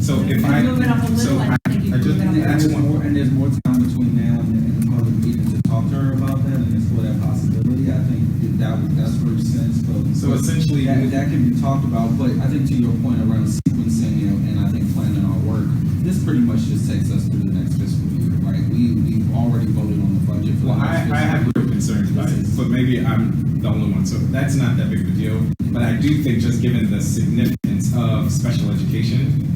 so if you I move it up a little, I think you can move it up. And there's more time between now and the public meeting to talk to her about that and explore that possibility. I think that's makes sense. But so essentially, that can be talked about. But I think to your point around sequencing and I think planning our work, this pretty much just takes us through the next fiscal year, right? We've already voted on the budget for the next fiscal year. I have real concerns about it, but maybe I'm the only one, so that's not that big of a deal. But I do think, just given the significance of special education,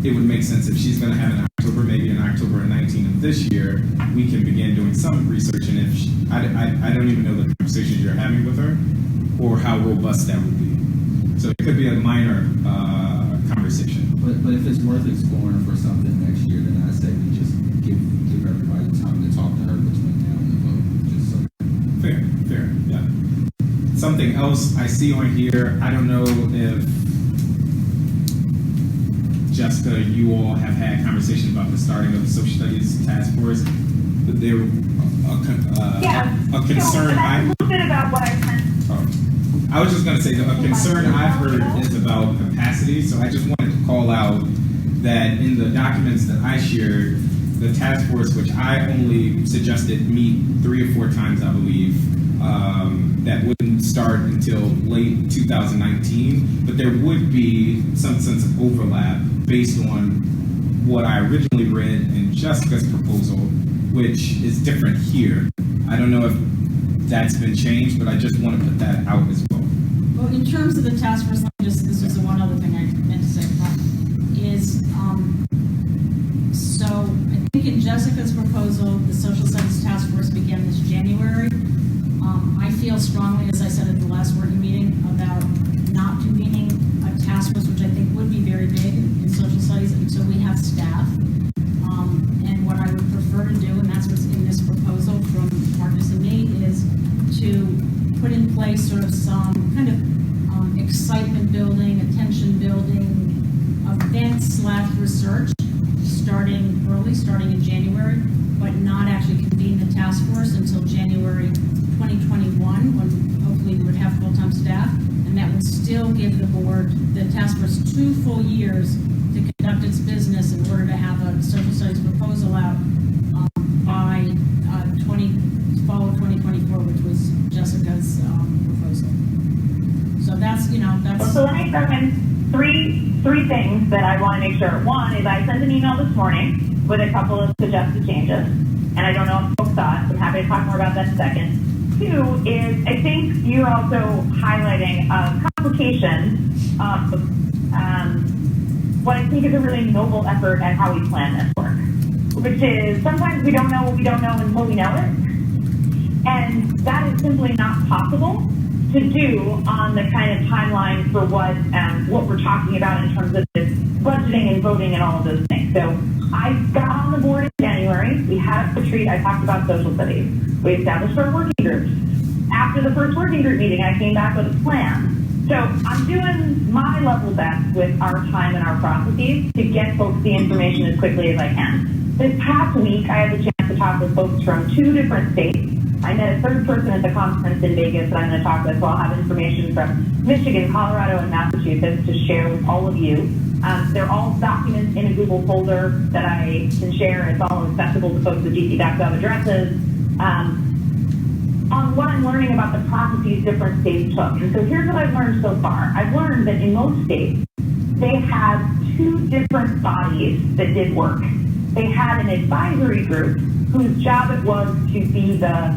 it would make sense if she's going to have an October, maybe in October 19 of this year, we can begin doing some research. And if I don't even know the conversations you're having with her or how robust that would be. So it could be a minor conversation. But if it's worth exploring for something next year, then I say we just give everybody time to talk to her between now and the vote. Just so. Fair, yeah. Something else I see on here, I don't know if Jessica, you all have had conversations about the starting of the social studies task force, but there a concern. So a little bit about what I sent. I was just going to say that a concern I've heard is about capacity. So I just wanted to call out that in the documents that I shared, the task force, which I only suggested meet 3 or 4 times, I believe, that wouldn't start until late 2019, but there would be some sense of overlap based on what I originally read in Jessica's proposal, which is different here. I don't know if that's been changed, but I just want to put that out as well. Well, in terms of the task force, this is the one other thing I meant to say, is, so I think in Jessica's proposal, the social studies task force began this January. I feel strongly, as I said at the last working meeting, about not convening a task force, which I think would be very big in social studies until we have staff. And what I would prefer to do, and that's what's in this proposal from Marcus and me, is to put in place sort of some kind of excitement building, attention building, events / research starting early, starting in January, but not actually convene the task force until January 2021, when hopefully we would have full-time staff, and that would still give the board, the task force, 2 full years to conduct its business in order to have a social studies proposal out by fall of 2024, which was Jessica's proposal. So that's, that's... So let me start with three things that I want to make sure. One is I sent an email this morning with a couple of suggested changes, and I don't know if folks saw it, so I'm happy to talk more about that in a second. 2 is I think you're also highlighting a complication of what I think is a really noble effort at how we plan this work, which is sometimes we don't know what we don't know until we know it. And that is simply not possible to do on the kind of timeline for what we're talking about in terms of this budgeting and voting and all of those things. So I got on the board in January. We had a retreat. I talked about social studies. We established our working groups. After the first working group meeting, I came back with a plan. So I'm doing my level best with our time and our processes to get folks the information as quickly as I can. This past week, I had the chance to talk with folks from 2 different states. I met a 3rd person at the conference in Vegas that I'm going to talk with, so I'll have information from Michigan, Colorado, and Massachusetts to share with all of you. They're all documents in a Google folder that I can share. It's all accessible to folks with DC.gov addresses. On what I'm learning about the processes different states took. And so here's what I've learned so far. I've learned that in most states, they had 2 different bodies that did work. They had an advisory group whose job it was to be the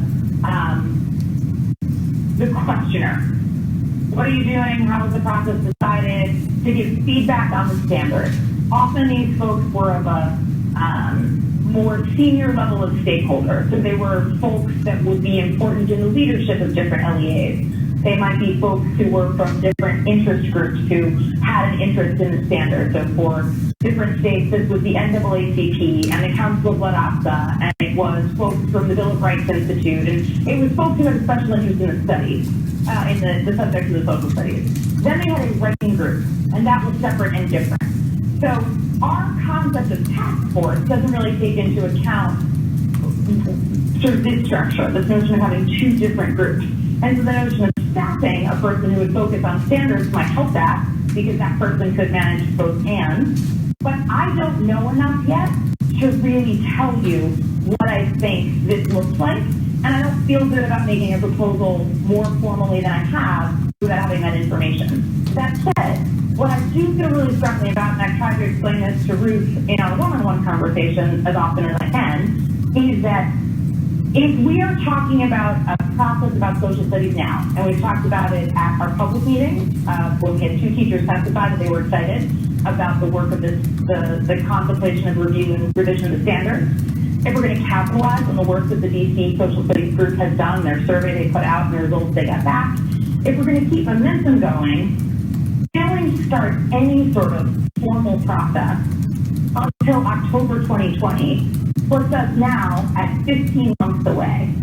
questioner. What are you doing? How was the process decided? To give feedback on the standard. Often these folks were of a more senior level of stakeholder. So they were folks that would be important in the leadership of different LEAs. They might be folks who were from different interest groups who had an interest in the standard. So for different states, this was the NAACP and the Council of ESSA, and it was folks from the Bill of Rights Institute, and it was folks who had a special interest in the studies, in the subject of the social studies. Then they had a writing group, and that was separate and different. So our concept of task force doesn't really take into account sort of this structure, this notion of having 2 different groups. And so the notion of staffing a person who would focus on standards might help that, because that person could manage both hands. But I don't know enough yet to really tell you what I think this looks like. And I don't feel good about making a proposal more formally than I have without having that information. That said, what I do feel really strongly about, and I've tried to explain this to Ruth in our one-on-one conversations as often as I can, is that if we are talking about a process about social studies now, and we've talked about it at our public meeting, when we had 2 teachers testify that they were excited about the work of the contemplation of review and revision of the standards, if we're going to capitalize on the work that the DC Social Studies group has done, their survey they put out and the results they got back, if we're going to keep momentum going, didn't start any sort of formal process until October 2020, puts us now at 15 months away.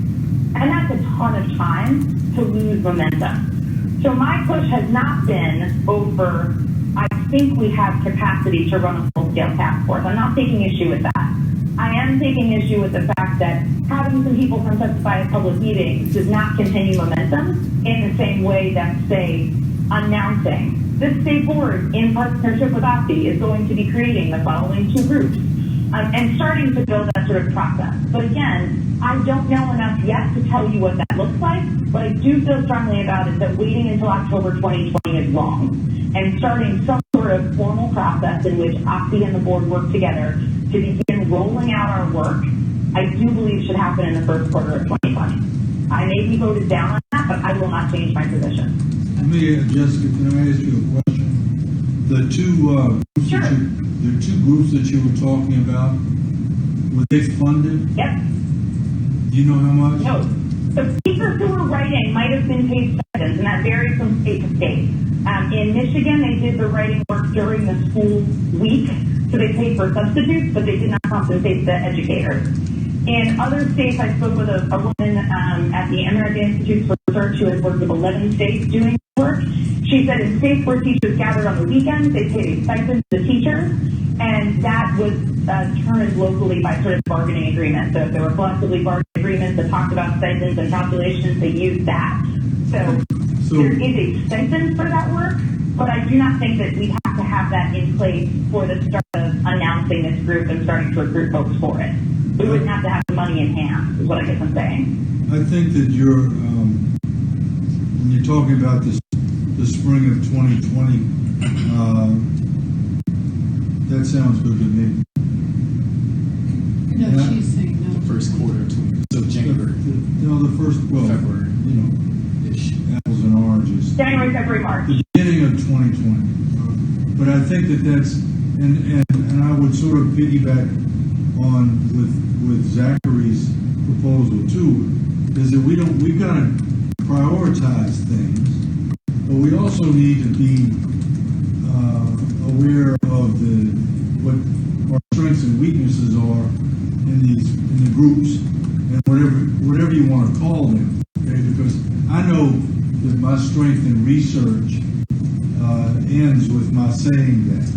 And that's a ton of time to lose momentum. So my push has not been over, I think we have capacity to run a full-scale task force. I'm not taking issue with that. I am taking issue with the fact that having some people come testify at public meetings does not continue momentum in the same way that, say, announcing the state board in partnership with OPTI is going to be creating the following two groups and starting to build that sort of process. But again, I don't know enough yet to tell you what that looks like. What I do feel strongly about is that waiting until October 2020 is wrong, and starting some sort of formal process in which OPTI and the board work together to begin rolling out our work, I do believe should happen in the first quarter of 2020. I may be voted down on that, but I will not change my position. Jessica, can I ask you a question? The two groups that you were talking about, were they funded? Yep. Do you know how much? No. The teachers who were writing might have been paid stipends, and that varies from state to state. In Michigan, they did the writing work during the school week, so they paid for substitutes, but they did not compensate the educators. In other states, I spoke with a woman at the American Institute for Research who has worked with 11 states doing work. She said in states where teachers gathered on the weekends, they paid a stipend to the teachers, and that was determined locally by sort of bargaining agreement. So if there were collectively bargained agreements that talked about stipends and calculations, they used that. So there is a stipend for that work, but I do not think that we have to have that in place for the start of announcing this group and starting to recruit folks for it. We wouldn't have to have the money in hand, is what I guess I'm saying. I think that when you're talking about the spring of 2020, that sounds good to me. No, she's saying no. The first quarter of January. The first, February. Ish. Apples and oranges. January, February, March. The beginning of 2020. But I think that's, and I would sort of piggyback on with Zachary's proposal too, is that we've got to prioritize things, but we also need to be aware of what our strengths and weaknesses are in the groups and whatever you want to call them. Okay, because I know that my strength in research ends with my saying that,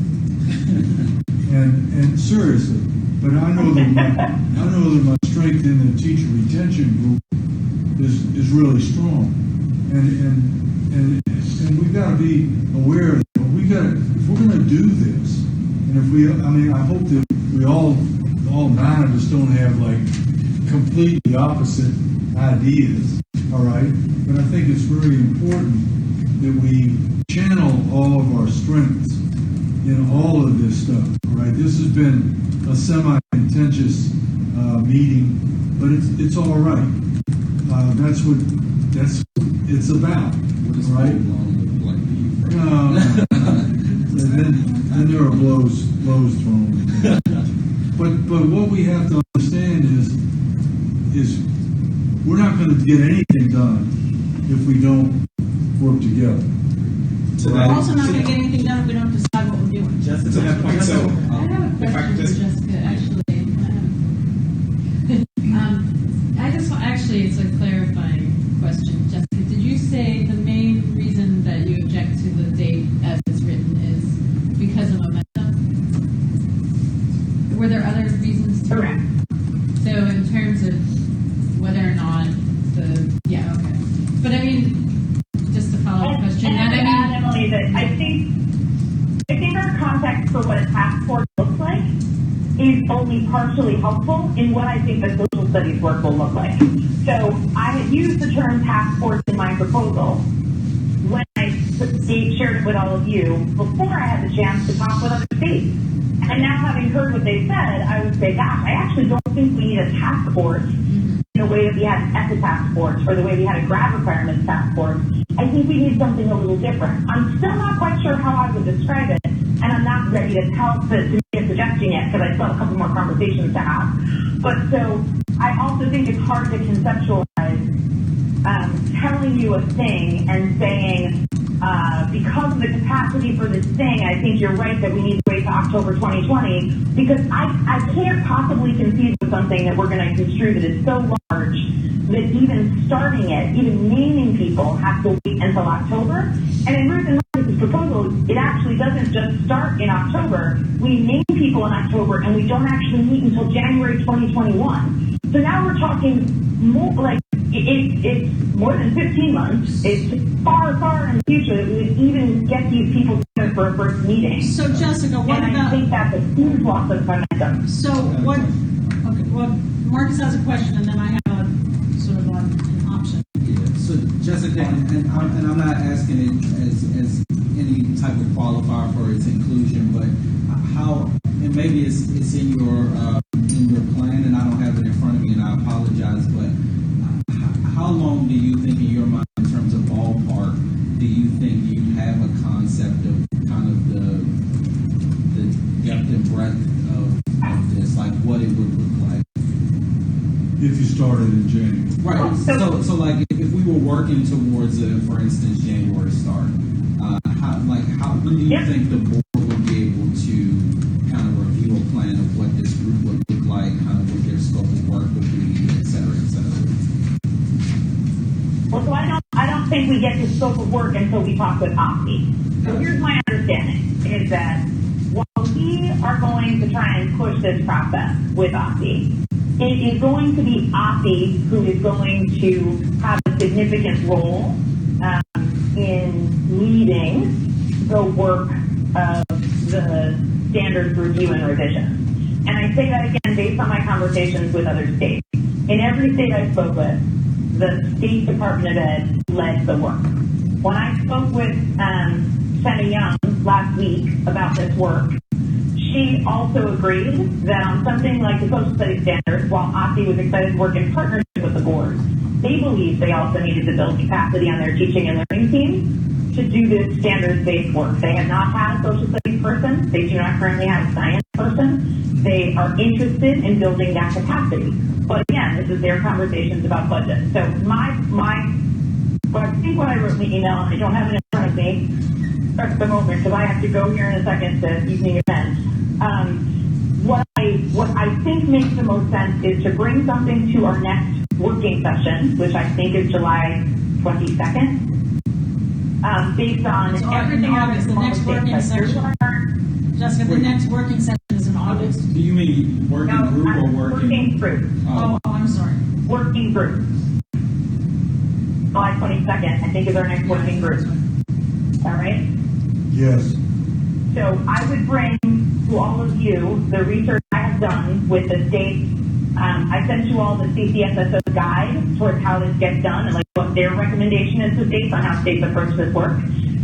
and seriously. But I know that my strength in the teacher retention group is really strong, and we've got to be aware that if we're going to do this, and I hope that we all 9 of us don't have like completely opposite ideas, all right? But I think it's very important that we channel all of our strengths in all of this stuff, all right? This has been a semi-contentious meeting, but it's all right. That's what it's about, What does right? full-blown look like to you? No. then there are blows thrown. But what we have to understand is we're not going to get anything done if we don't work together. We're also not going to get anything done if we don't decide what we're doing. Just to that point, so I have a if I question could for Jessica, actually. Actually, it's a clarifying question. Jessica, did you say the main reason that you object to the date as it's written is because of momentum? Were there other reasons too? Correct. So in terms of whether or not okay. But I mean, just to follow up question, and Emily, that I think our context for what a task force looks like is only partially helpful in what I think the social studies work will look like. So I had used the term task force in my proposal when I shared it with all of you before I had the chance to talk with other states. And now having heard what they said, I would say, gosh, I actually don't think we need a task force in the way that we had an ESSA task force or the way we had a grad requirements task force. I think we need something a little different. I'm still not quite sure how I would describe it, and I'm not ready to make a suggestion yet because I still have a couple more conversations to have. But so I also think it's hard to conceptualize telling you a thing and saying, because of the capacity for this thing, I think you're right that we need to wait to October 2020, because I can't possibly conceive of something that we're going to construe that is so large that even starting it, even naming people, have to wait until October. And in Ruth and Marcus's proposal, it actually doesn't just start in October. We name people in October, and we don't actually meet until January 2021. So now we're talking more like it's more than 15 months. It's far, far in the future that we would even get these people together for a first meeting. So Jessica, what and about? I think that's a huge loss of momentum. So what? Okay, well, Marcus has a question, and then I have a sort of an option. Yeah. So Jessica, and I'm not asking it as any type of qualifier for its inclusion, but how? And maybe it's in your plan, and I don't have it in front of me, and I apologize. But how long do you think, in your mind, in terms of ballpark, do you think you have a concept of kind of the depth and breadth of this, like what it would look like? If you started in January. Right. So like if we were working towards for instance, January start, when do you think the board would be able to kind of review a plan of what this group would look like, kind of what their scope of work would be, et cetera, et cetera? Well, so I don't think we get to scope of work until we talk with OPSI. So here's my understanding, is that while we are going to try and push this process with OPSI, it is going to be OPSI who is going to have a significant role in leading the work of the standards review and revision. And I say that again based on my conversations with other states. In every state I spoke with, the State Department of Ed led the work. When I spoke with Senna Young last week about this work, she also agreed that on something like the social studies standards, while OPSI was excited to work in partnership with the board, they believed they also needed to build capacity on their teaching and learning team to do this standards-based work. They have not had a social studies person. They do not currently have a science person. They are interested in building that capacity. But again, this is their conversations about budget. So I think what I wrote in the email, and I don't have it in front of me at the moment because I have to go here in a second to evening event. What I think makes the most sense is to bring something to our next working session, which I think is July 22nd. Based on everything August, the next working session. Jessica, the next working session is in August. Do you mean working group or working group? Oh, I'm sorry. Working group. July 22nd, I think, is our next working group. All right? Yes. So I would bring to all of you the research I have done with the states. I sent you all the CCSSO guide towards how this gets done and like what their recommendation is to states on how states approach this work,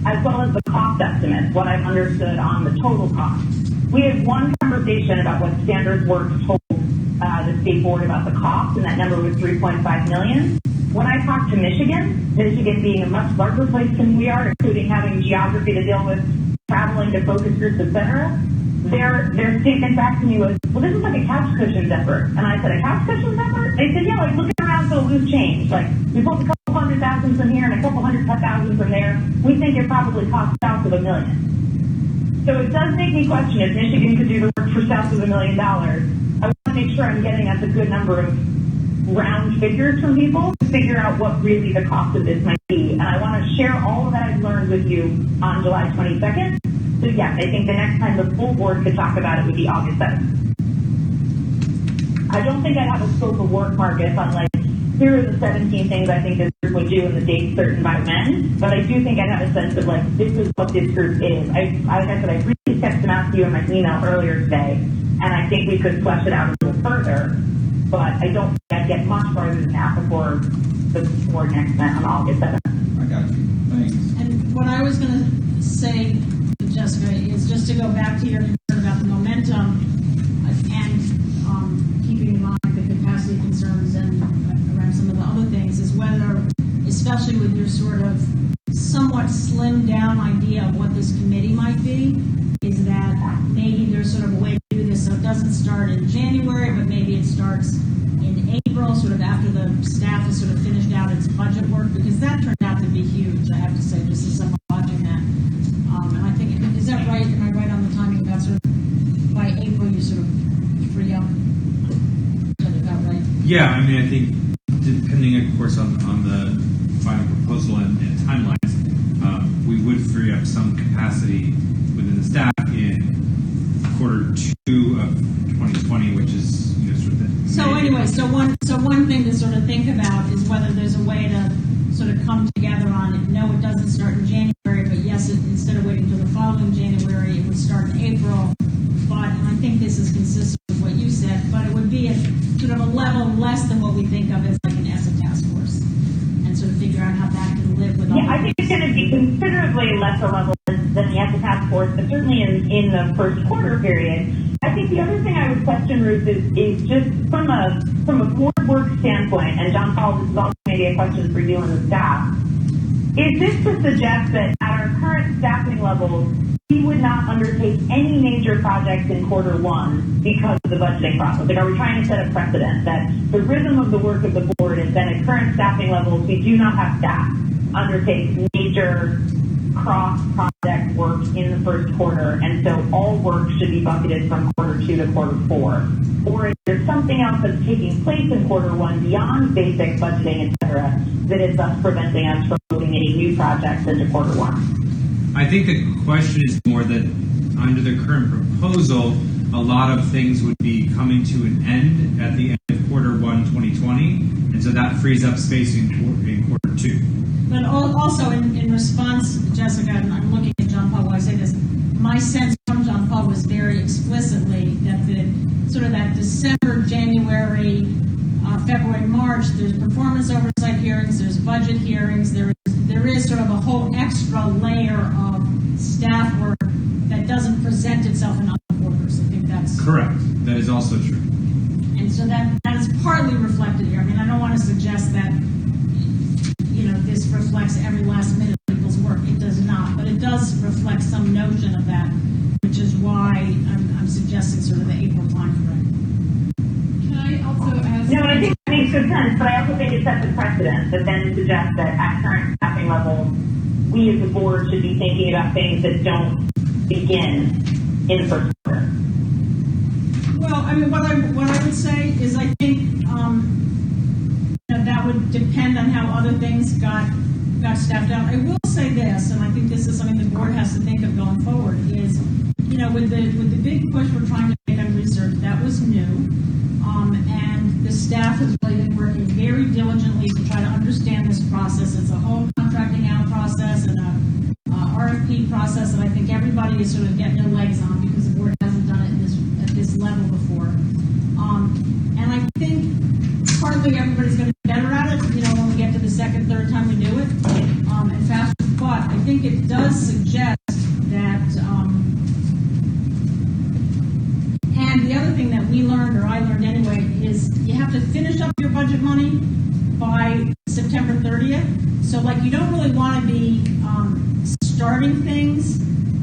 as well as the cost estimates, what I've understood on the total cost. We had one conversation about what Standards Works told the state board about the cost, and that number was $3.5 million. When I talked to Michigan being a much larger place than we are, including having geography to deal with, traveling to focus groups, etc., their statement back to me was, well, this is like a couch cushions effort. And I said, a couch cushions effort? They said, yeah, like looking around for a loose change. Like, we pulled a couple $100,000 from here and a couple $100,000 from there. We think it probably costs south of $1 million. So it does make me question if Michigan could do the work for south of $1 million. I want to make sure I'm getting us a good number of round figures from people to figure out what really the cost of this might be. And I want to share all of that I've learned with you on July 22nd. So yes, I think the next time the full board could talk about it would be August 7th. I don't think I'd have a scope of work, Marcus, on like, here are the 17 things I think this group would do in the dates certain by when, but I do think I'd have a sense of like, this is what this group is. Like I said, I really texted them out to you in my email earlier today, and I think we could flesh it out a little further, but I don't think I'd get much farther than that before the board next event on August 7th. I got you. Thanks. And what I was going to say, Jessica, is just to go back to your concern about the momentum and keeping in mind the capacity concerns and around some of the other things, is whether, especially with your sort of somewhat slimmed down idea of what this committee might be, is that maybe there's sort of a way to do this so it doesn't start in January, but maybe it starts in April, sort of after the staff has sort of finished out its budget work, because that turned out to be huge, I have to say, just as someone watching that. And I think, is that right? Am I right on the timing? About sort of by April, you sort of free up? Is that about right? Yeah, I mean, I think depending, of course, on the final proposal and timelines, we would free up some capacity within the staff in quarter 2 of 2020, which is sort of the So anyway, so one thing to sort of think about is whether there's a way to sort of come together on it. No, it doesn't start in January, but yes, instead of waiting until the following January, it would start in April. But, and I think this is consistent with what you said, but it would be at sort of a level less than what we think of as like an ESSA task force, and sort of figure out how that can live with all. Yeah, I think it's going to be considerably less a level than the ESSA task force, but certainly in the first quarter period. I think the other thing I would question, Ruth, is just from a board work standpoint, and John Paul, this is also maybe a question for you and the staff. Is this to suggest that at our current staffing levels, we would not undertake any major projects in quarter 1 because of the budgeting process? Like, are we trying to set a precedent that the rhythm of the work of the board is that at current staffing levels, we do not have staff undertake major cross-project work in the first quarter, and so all work should be bucketed from quarter 2 to quarter 4? Or is there something else that's taking place in quarter 1 beyond basic budgeting, et cetera, that is thus preventing us from moving any new projects into quarter 1? I think the question is more that under the current proposal, a lot of things would be coming to an end at the end of quarter 1, 2020, and so that frees up space in quarter 2. But also in response, Jessica, and I'm looking at John Paul while I say this, my sense from John Paul was very explicitly that the sort of that December, January, February, March, there's performance oversight hearings, there's budget hearings, there is sort of a whole extra layer of staff work that doesn't present itself in other quarters. I think that's correct. That is also true. And so that is partly reflected here. I mean, I don't want to suggest that this reflects every last minute of people's work. It does not, but it does reflect some notion of that, which is why I'm suggesting sort of the April timeframe. Can I also ask? No, I think that makes good sense, but I also think it sets a precedent that then suggests that at current staffing levels, we as a board should be thinking about things that don't begin in the first quarter. Well, I mean, what I would say is I think that would depend on how other things got staffed out. I will say this, and I think this is something the board has to think of going forward, is, with the big push we're trying to make on research, that was new. And the staff has really been working very diligently to try to understand this process. It's a whole contracting out process and a RFP process that I think everybody is sort of getting their legs on because the board hasn't done it at this level before. And I think partly everybody's going to be better at it, when we get to the second, third time we do it, and faster. But I think it does suggest that, and the other thing that we learned, or I learned anyway, is you have to finish up your budget money by September 30th. So, you don't really want to be starting things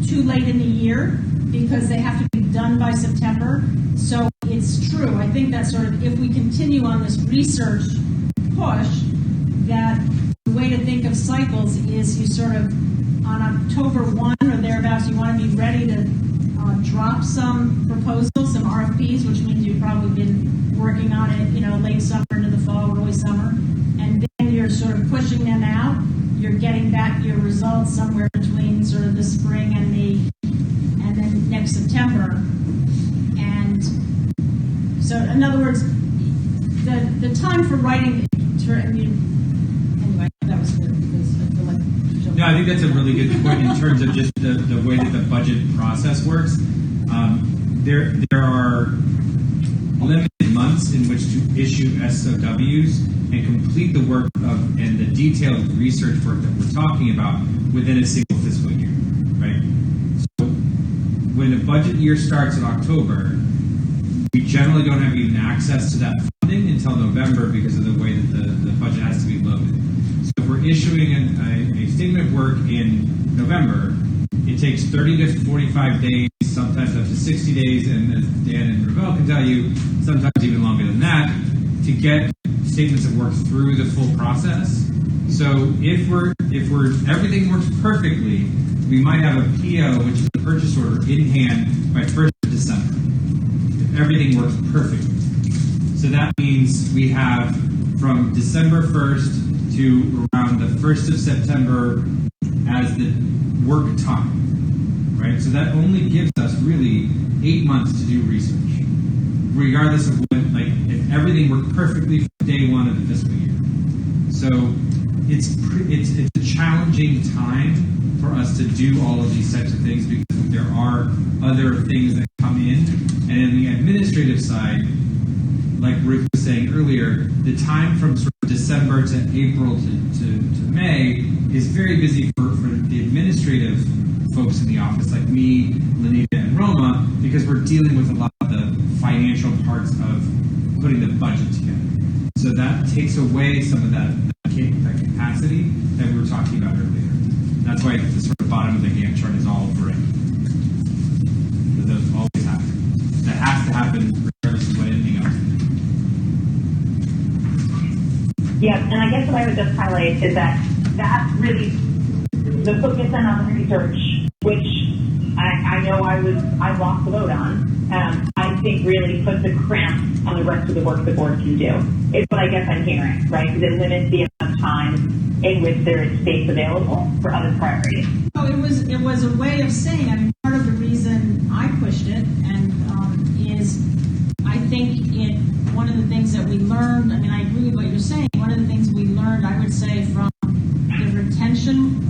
too late in the year because they have to be done by September. So it's true. I think that sort of, if we continue on this research push, that the way to think of cycles is you sort of, on October 1 or thereabouts, you want to be ready to drop some proposals, some RFPs, which means you've probably been working on it, late summer into the fall, early summer, and then you're sort of pushing them out. You're getting back your results somewhere between sort of the spring and then next September. And so, in other words, the time for writing, anyway, that was good because I feel like. No, I think that's a really good point in terms of just the way that the budget process works. There are limited months in which to issue SOWs and complete the work and the detailed research work that we're talking about within a single fiscal year, right? So when a budget year starts in October, we generally don't have even access to that funding until November because of the way that the budget has to be loaded. So if we're issuing a statement of work in November, it takes 30 to 45 days sometimes up to 60 days, and as Dan and Ravel can tell you, sometimes even longer than that, to get statements of work through the full process. So if everything works perfectly, we might have a PO, which is a purchase order, in hand by 1st of December. If everything works perfectly. So that means we have from December 1st to around the 1st of September as the work time, right? So that only gives us really 8 months to do research, regardless of when, like, if everything worked perfectly from day one of the fiscal year. So it's a challenging time for us to do all of these types of things because there are other things that come in, and in the administrative side, like Ruth was saying earlier, the time from sort of December to April to May is very busy for the administrative folks in the office, like me, Lenita, and Roma, because we're dealing with a lot of the financial parts of putting the budget together. So that takes away some of that capacity that we were talking about earlier. That's why the sort of bottom of the Gantt chart is all gray. But those always happen. That has to happen regardless of what anything else is. Yeah, and I guess what I would just highlight is that really the focus on the research, which I know I lost the vote on, I think really puts a cramp on the rest of the work the board can do. Is what I guess I'm hearing, right? Because it limits the amount of time in which there is space available for other priorities. Oh, it was a way of saying, I mean, part of the reason I pushed it and is I think one of the things that we learned, I mean, I agree with what you're saying, one of the things we learned, I would say, from the retention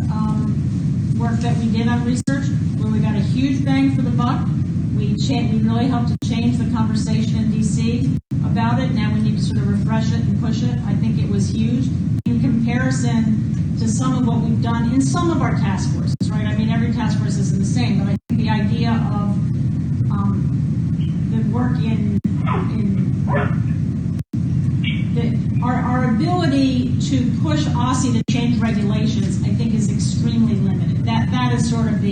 work that we did on research, where we got a huge bang for the buck. We really helped to change the conversation in DC about it. Now we need to sort of refresh it and push it. I think it was huge in comparison to some of what we've done in some of our task forces, right? I mean, every task force isn't the same, but I think the idea of the work our ability to push OSSI to change regulations, I think, is extremely limited. That is sort of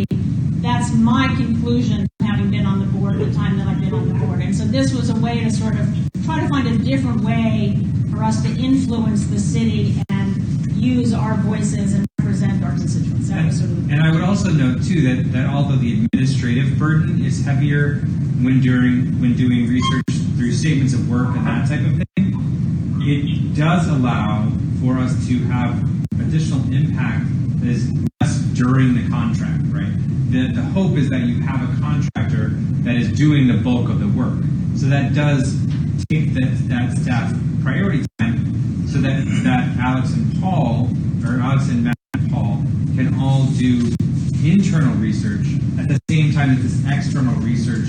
that's my conclusion, having been on the board at the time that I've been on the board. And so this was a way to sort of try to find a different way for us to influence the city and use our voices and represent our constituents. That was sort of and I would also note too that although the administrative burden is heavier when doing research through statements of work and that type of thing, it does allow for us to have additional impact that is less during the contract, right? The hope is that you have a contractor that is doing the bulk of the work. So that does take that staff priority time so that Alex and Matt and Paul can all do internal research at the same time that this external research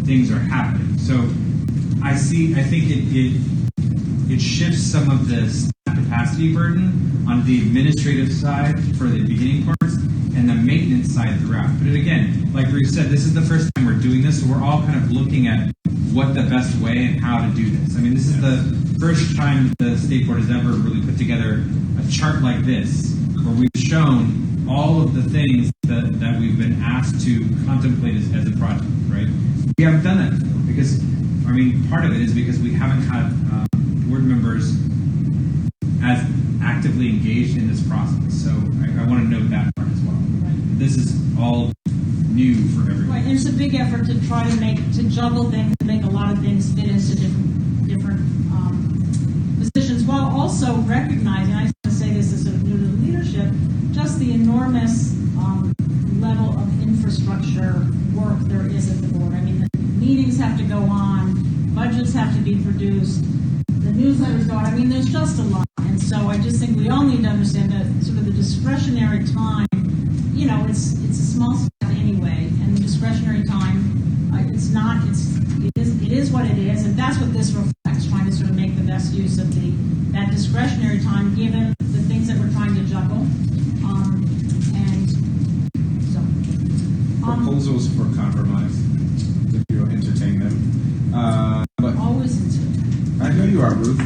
things are happening. So I think it shifts some of the capacity burden on the administrative side for the beginning parts and the maintenance side throughout. But again, like Ruth said, this is the first time we're doing this, so we're all kind of looking at what the best way and how to do this. I mean, this is the first time the state board has ever really put together a chart like this, where we've shown all of the things that we've been asked to contemplate as a project, right? We haven't done that before because, I mean, part of it is because we haven't had board members as actively engaged in this process. So I want to note that part as well. Right. This is all new for everyone. Right, and it's a big effort to try to juggle things and make a lot of things fit into different positions, while also recognizing, I have to say this is sort of new to the leadership, just the enormous level of infrastructure work there is at the board. I mean, the meetings have to go on, budgets have to be produced, the newsletters go on. I mean, there's just a lot. And so I just think we all need to understand that sort of the discretionary time, you know, it's a small step anyway, and the discretionary time, it is what it is, and that's what this reflects, trying to sort of make the best use of that discretionary time given the things that we're trying to juggle. And so proposals for compromise, if you'll entertain them. But always into it. I know you are, Ruth.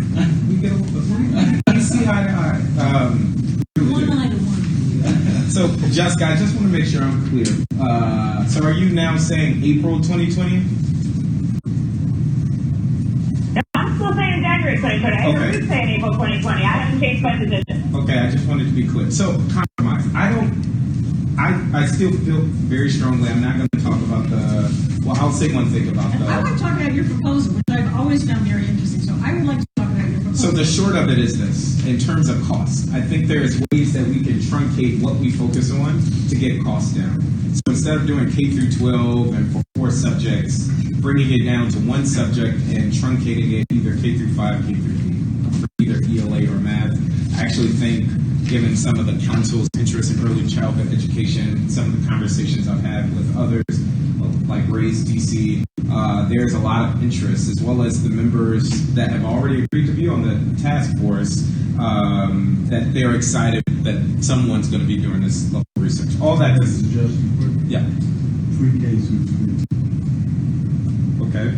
We see eye to eye. One eye to one. So Jessica, I just want to make sure I'm clear. So are you now saying April 2020? No, I'm still saying January 2020. I heard you saying April 2020. I haven't changed my position. Okay, I just wanted to be clear. So compromise. I still feel very strongly. I'm not going to talk about well, I'll say one thing about And I want to talk about your proposal, which I've always found very interesting. So I would like to talk about your proposal. So the short of it is this, in terms of cost, I think there's ways that we can truncate what we focus on to get costs down. So instead of doing K through 12 and for 4 subjects, bringing it down to 1 subject and truncating it either K through 5, K through 8, for either ELA or math. I actually think, given some of the council's interest in early childhood education, some of the conversations I've had with others, like Raise DC, there's a lot of interest, as well as the members that have already agreed to be on the task force, that they're excited that someone's going to be doing this level of research. All that That's is, suggestion quick. yeah, Pre-K through 3. okay.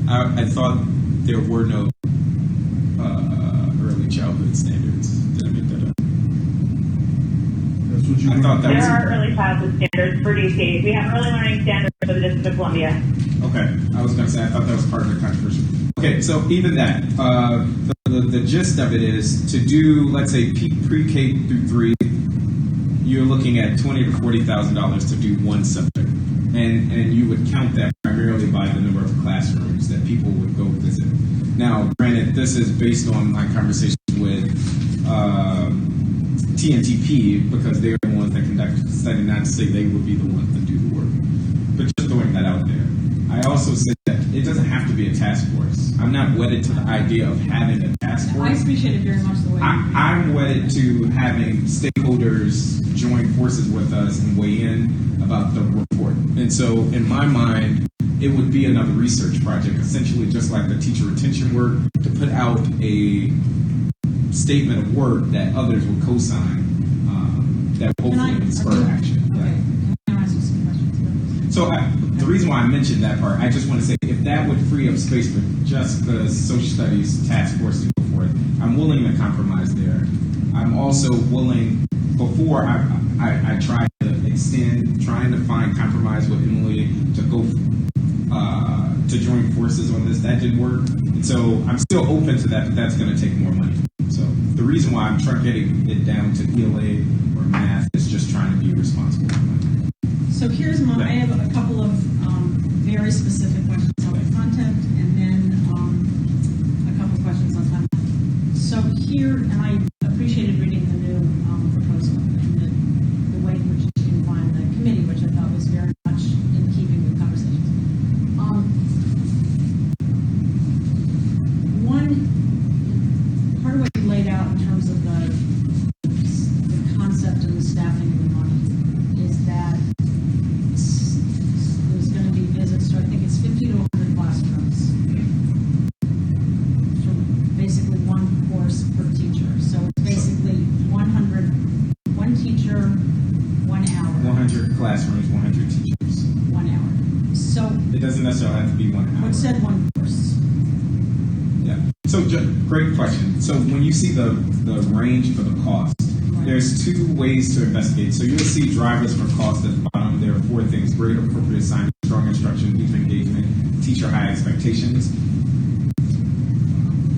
I thought there were no early childhood standards. Did I make that up? That's what you I thought that There was are early childhood standards for DC. We have early learning standards for the District of Columbia. okay. I was going to say I thought that was part of the controversy. Okay, so even that, the gist of it is to do, let's say, pre-K through 3, you're looking at $20,000 to $40,000 to do 1 subject, and you would count that primarily by the number of classrooms that people would go visit. Now, granted, this is based on my conversation with TNTP, because they're the ones that conduct the study, not to say they would be the ones that do the work, but just throwing that out there. I also said that it doesn't have to be a task force. I'm not wedded to the idea of having a task I force. appreciate it very much the way I'm wedded to having stakeholders join forces with us and weigh in about the report. And so, in my mind, it would be another research project, essentially just like the teacher retention work, to put out a statement of work that others will co-sign, that will hopefully spur action. Okay. Can I ask you some questions about this? So the reason why I mentioned that part, I just want to say, if that would free up space for just the social studies task force to go for it, I'm willing to compromise there. I'm also willing, before I try to extend, trying to find compromise with Emily to go to join forces on this. That didn't work. And so I'm still open to that, but that's going to take more money. So the reason why I'm truncating it down to ELA or math is just trying to be responsible with money. So here's I have a couple of very specific questions on the content, and then a couple of questions on time. So here, and I appreciated reading the new proposal and the way in which you combined the committee, which I thought was very much in keeping with conversations. Part of what you laid out in terms of the concept and the staffing of the money is that there's going to be visits to, I think it's 50 to 100 classrooms. For basically 1 course per teacher. So it's basically 1 teacher, 1 hour. 100 classrooms, 100 teachers. 1 hour. So It doesn't necessarily have to be 1 hour. what said 1 course? Yeah. So great question. So when you see the range for the cost, there's 2 ways to investigate. So you'll see drivers for cost at the bottom. There are 4 things: grade appropriate assignment, strong instruction, deep engagement, teacher high expectations.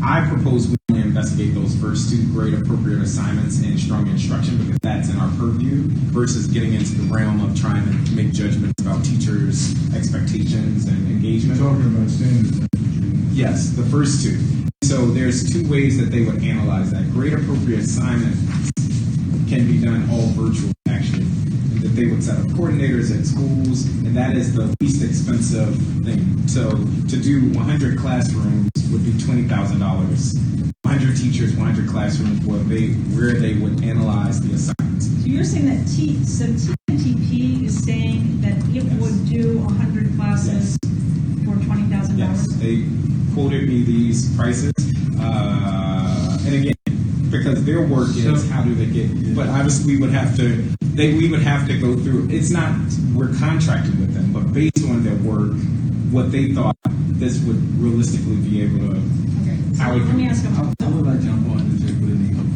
I propose we only investigate those first 2, grade appropriate assignments and strong instruction, because that's in our purview, versus getting into the realm of trying to make judgments about teachers' expectations and You're engagement. talking about standards. Yes, the first 2. So there's 2 ways that they would analyze that. Grade appropriate assignment can be done all virtual, actually. And that they would set up coordinators at schools, and that is the least expensive thing. So to do 100 classrooms would be $20,000. 100 teachers, 100 classrooms, where they would analyze the assignments. So you're saying that TNTP is saying that it would do 100 classes for $20,000? Yes, they quoted me these prices, and again, because their work is how do they get, but obviously we would have to go through, it's not, we're contracted with them, but based on their work, what they thought this would realistically be able to. Okay, so let me ask I would like to jump on and check with any help.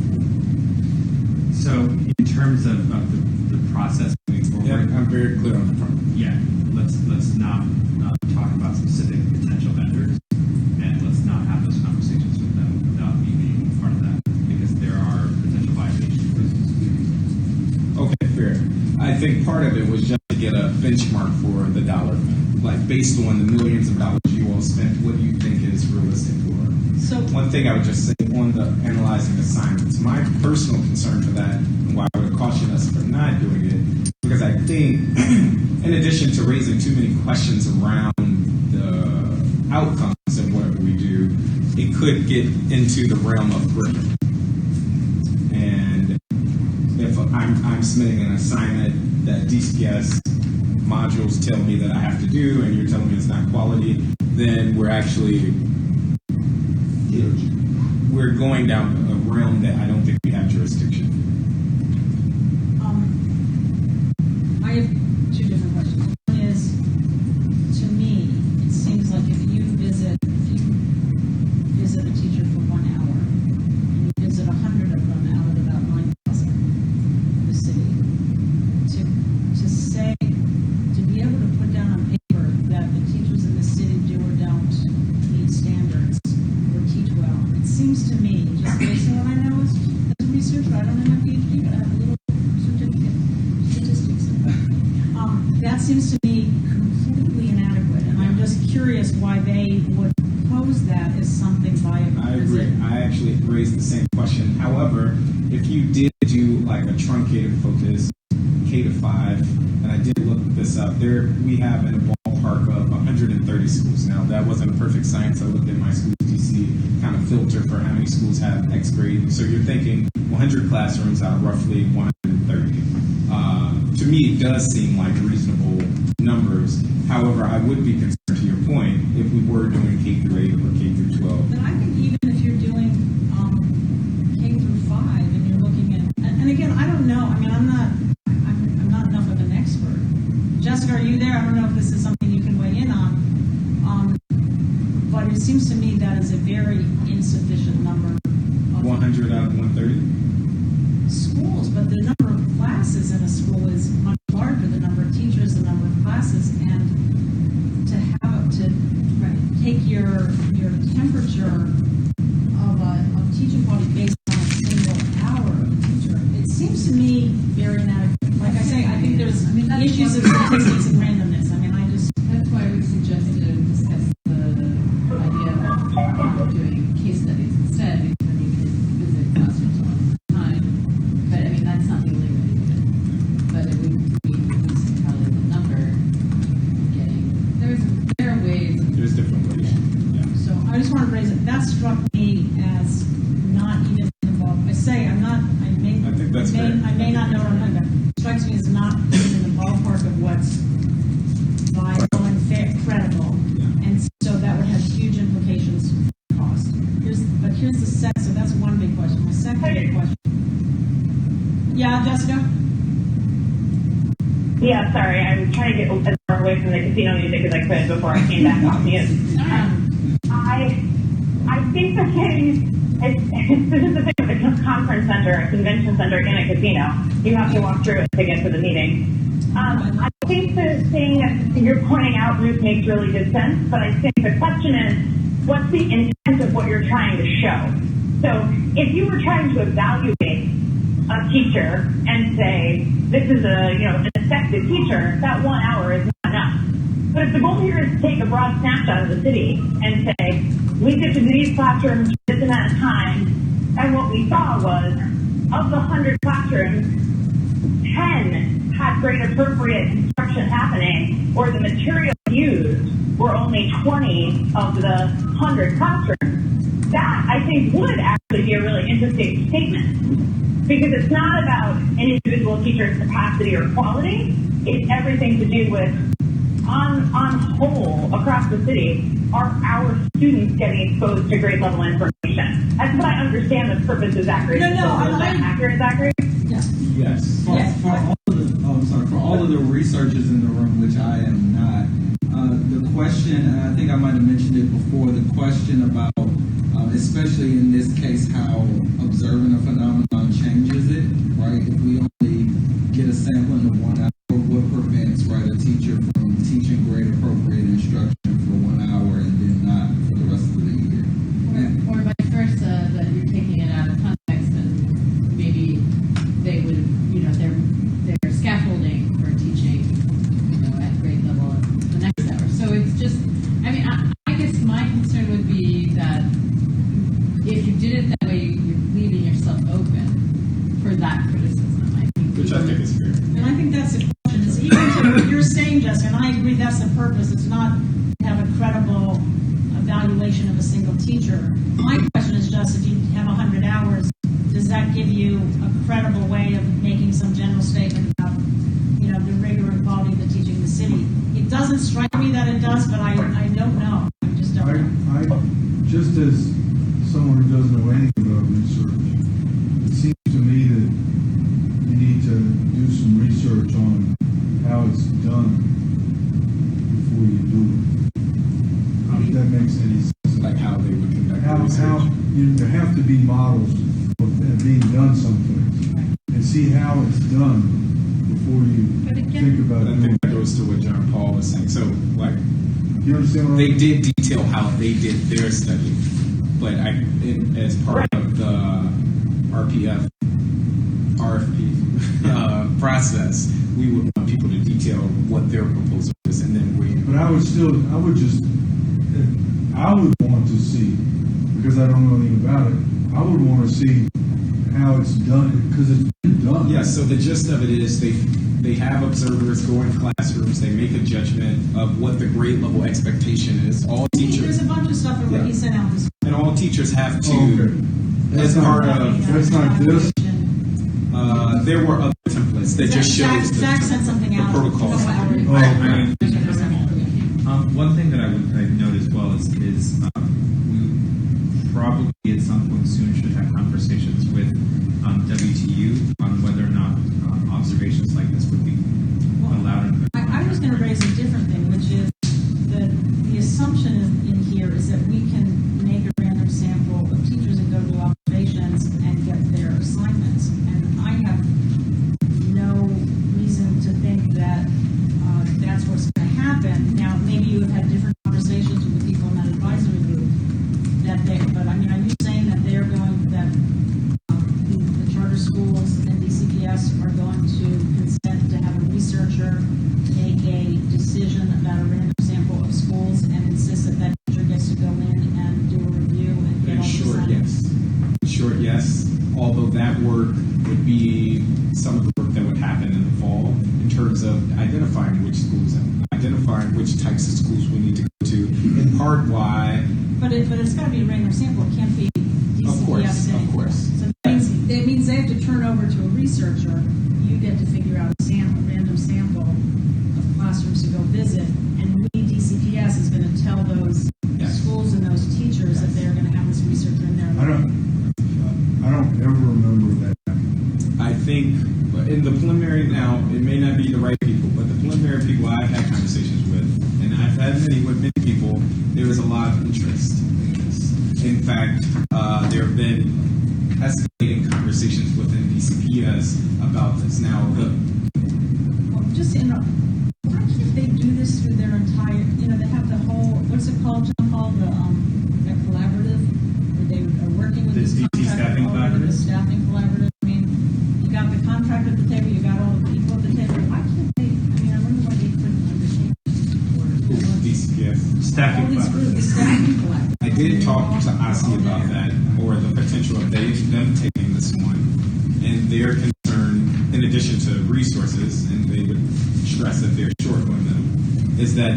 So in terms terms of the process moving forward. Yeah, I'm very clear on the front. Yeah, let's not talk about specific potential vendors, and let's not have those conversations with them without me being part of that, because there are potential violations. Okay, fair. I think part of it was just to get a benchmark for the dollar amount. Like, based on the millions of dollars you all spent, what do you think is realistic for? So, One thing I would just say on the analyzing assignments, my personal concern for that, and why I would caution us for not doing it, because I think, in addition to raising too many questions around the outcomes of what we do, it could get into the realm of curriculum. And if I'm submitting an assignment that DCS modules tell me that I have to do, and you're telling me it's not quality, then we're going down a realm that I don't think we have jurisdiction. I have two different questions. One is, to me, it seems like if you visit a teacher for 1 hour, and you visit 100 of them out of about 9,000 in the city, to say, to be able to put down on paper that the teachers in the city do or don't meet standards or teach well, it seems to me, just based on what I know as a researcher, I don't have my PhD, but I have a little certificate, statistics. That seems to me completely inadequate, and I'm just curious why they would pose that as something viable. I agree. I actually raised the same question. However, if you did do like a truncated focus, K to 5, and I did look this up, we have in a ballpark of 130 schools. Now, that wasn't a perfect science. I looked at my school DC kind of filter for how many schools have X grade. So you're thinking 100 classrooms out of roughly 130. To me, it does seem like reasonable numbers. However, I would be concerned, to your point, if we were doing K through 8 or K through 12. But I think even if you're doing K through 5 and you're looking at, and again, I don't know. I mean, I'm not enough of an expert. Jessica, are you there? I don't know if this is something you can weigh in on. But it seems to me that is a very insufficient number. 100 out of 130. Schools, but the number of classes in a school is much larger, the number of teachers, the number of classes, and to take your temperature of teaching quality based on a single hour of a teacher, it seems to me very inadequate. Like I say, I think there's issues of statistics and randomness. I mean, That's why we suggested and discussed the idea of doing case studies instead, because then you can visit classrooms one at a time. But I mean, that's not the only way to do it. But it would be probably the number getting. There are ways. There's different ways. Yeah. So I just want to raise it. That struck me as not even involved. I say I'm not. I think that's fair. I may not know what I'm talking about. It strikes me as not even in the ballpark of what's viable and fair, credible, and so that would have huge implications for cost. But here's the second. So that's one big question. My second big question. Yeah, Jessica. Yeah, sorry, I'm trying to get as far away from the casino music as I could before I came back off mute. I think the thing, this is the thing with a conference center, a convention center in a casino. You have to walk through it to get to the meeting. I think the thing that you're pointing out, Ruth, makes really good sense, but I think the question is, what's the intent of what you're trying to show? So if you were trying to evaluate a teacher and say, this is an effective teacher, that 1 hour is not enough. But if the goal here is to take a broad snapshot of the city and say, we did these classrooms this amount of time, and what we saw was, of the 100 classrooms, 10 had grade appropriate instruction happening, or the material used were only 20 of the 100 classrooms. That, I think, would actually be a really interesting statement, because it's not about an individual teacher's capacity or quality. It's everything to do with, on whole, across the city, are our students getting exposed to grade level information? That's what I understand the purpose of Zachary. No, is that accurate, Zachary? Yeah. Yes. For all of the researchers in the room, which I am not, the question, and I think I might have mentioned it before, the question about, especially in this case, how observing a phenomenon changes it, right? If we only just, I mean, I guess my concern would be that if you did it that way, you're leaving yourself open for that criticism, I think. Which I think is fair. And I think that's the question, is even to what you're saying, Jessica, and I agree that's the purpose, it's not to have a credible evaluation of a single teacher. My question is just, if you have 100 hours, does that give you a credible way of making some general statement about, you know, the rigor and quality of the teaching in the city? It doesn't strike me that it does, but I don't know. I just don't know. I just as someone who doesn't know anything about research, it seems to me that you need to do some research on how it's done before you do it. If that makes any sense. Like how they would conduct How research. there have to be models of it being done someplace, and see how it's done before you think about But I it. think that goes to what John Paul was saying. So, like, You understand what they I'm did detail how they did their study, but as part of the RFP process, we would want people to detail what their proposal is, and then we. But I would want to see, because I don't know anything about it, I would want to see how it's done, because it's been done. Yeah, so the gist of it is they have observers go in classrooms, they make a judgment of what the grade level expectation is. All There's teachers, a bunch of stuff in what he sent out this and all teachers have to, Oh, okay. as part of, That's not this. there were other templates that just shows Zach sent something the out. protocols. Oh, One thing that I'd note as well is we probably at some point soon should have conversations with WTU on whether or not observations like this would be allowed. I was going to raise a different thing, which is that the assumption in here is that we can make a random sample of teachers and go to observations and get their assignments. And I have no reason to think that that's what's going to happen. Now, maybe you have had different conversations with the people in that advisory group but I mean, are you saying that they're going, that the charter schools and DCPS are going to consent to have a researcher make a decision about a random sample of schools and insist that that teacher gets to go in and do a review and get In all the short, assignments? yes. In short, yes. Although that work would be some of the work that would happen in the fall in terms of identifying which schools and identifying which types of schools we need to go to. In part, why. But it's got to be a random sample. It can't be DCPS. Of course. So that means they have to turn over to a researcher. You get to figure out a random sample of classrooms to go visit, and we, DCPS, is going to tell those schools and those teachers that they're going to have this researcher in there. I don't ever remember that. I think in the preliminary now, it may not be the right people, but the preliminary people I've had conversations with, and I've had many with many people, there is a lot of interest in this. In fact, there have been escalating conversations within DCPS about this. Now, Just to interrupt, why can't they do this through their entire, they have the whole, what's it called, John Paul, that collaborative, where they are working with The this DT contract, staffing collaborative? the staffing collaborative. I mean, you got the contract at the table, you got all the people at the table. Why can't they, I wonder why they couldn't understand. DCPS. All Staffing these groups, the staffing collaborative. I did talk to Asi about that, or the potential of them taking this one, and their concern, in addition to resources, and they would stress that they're short on them, is that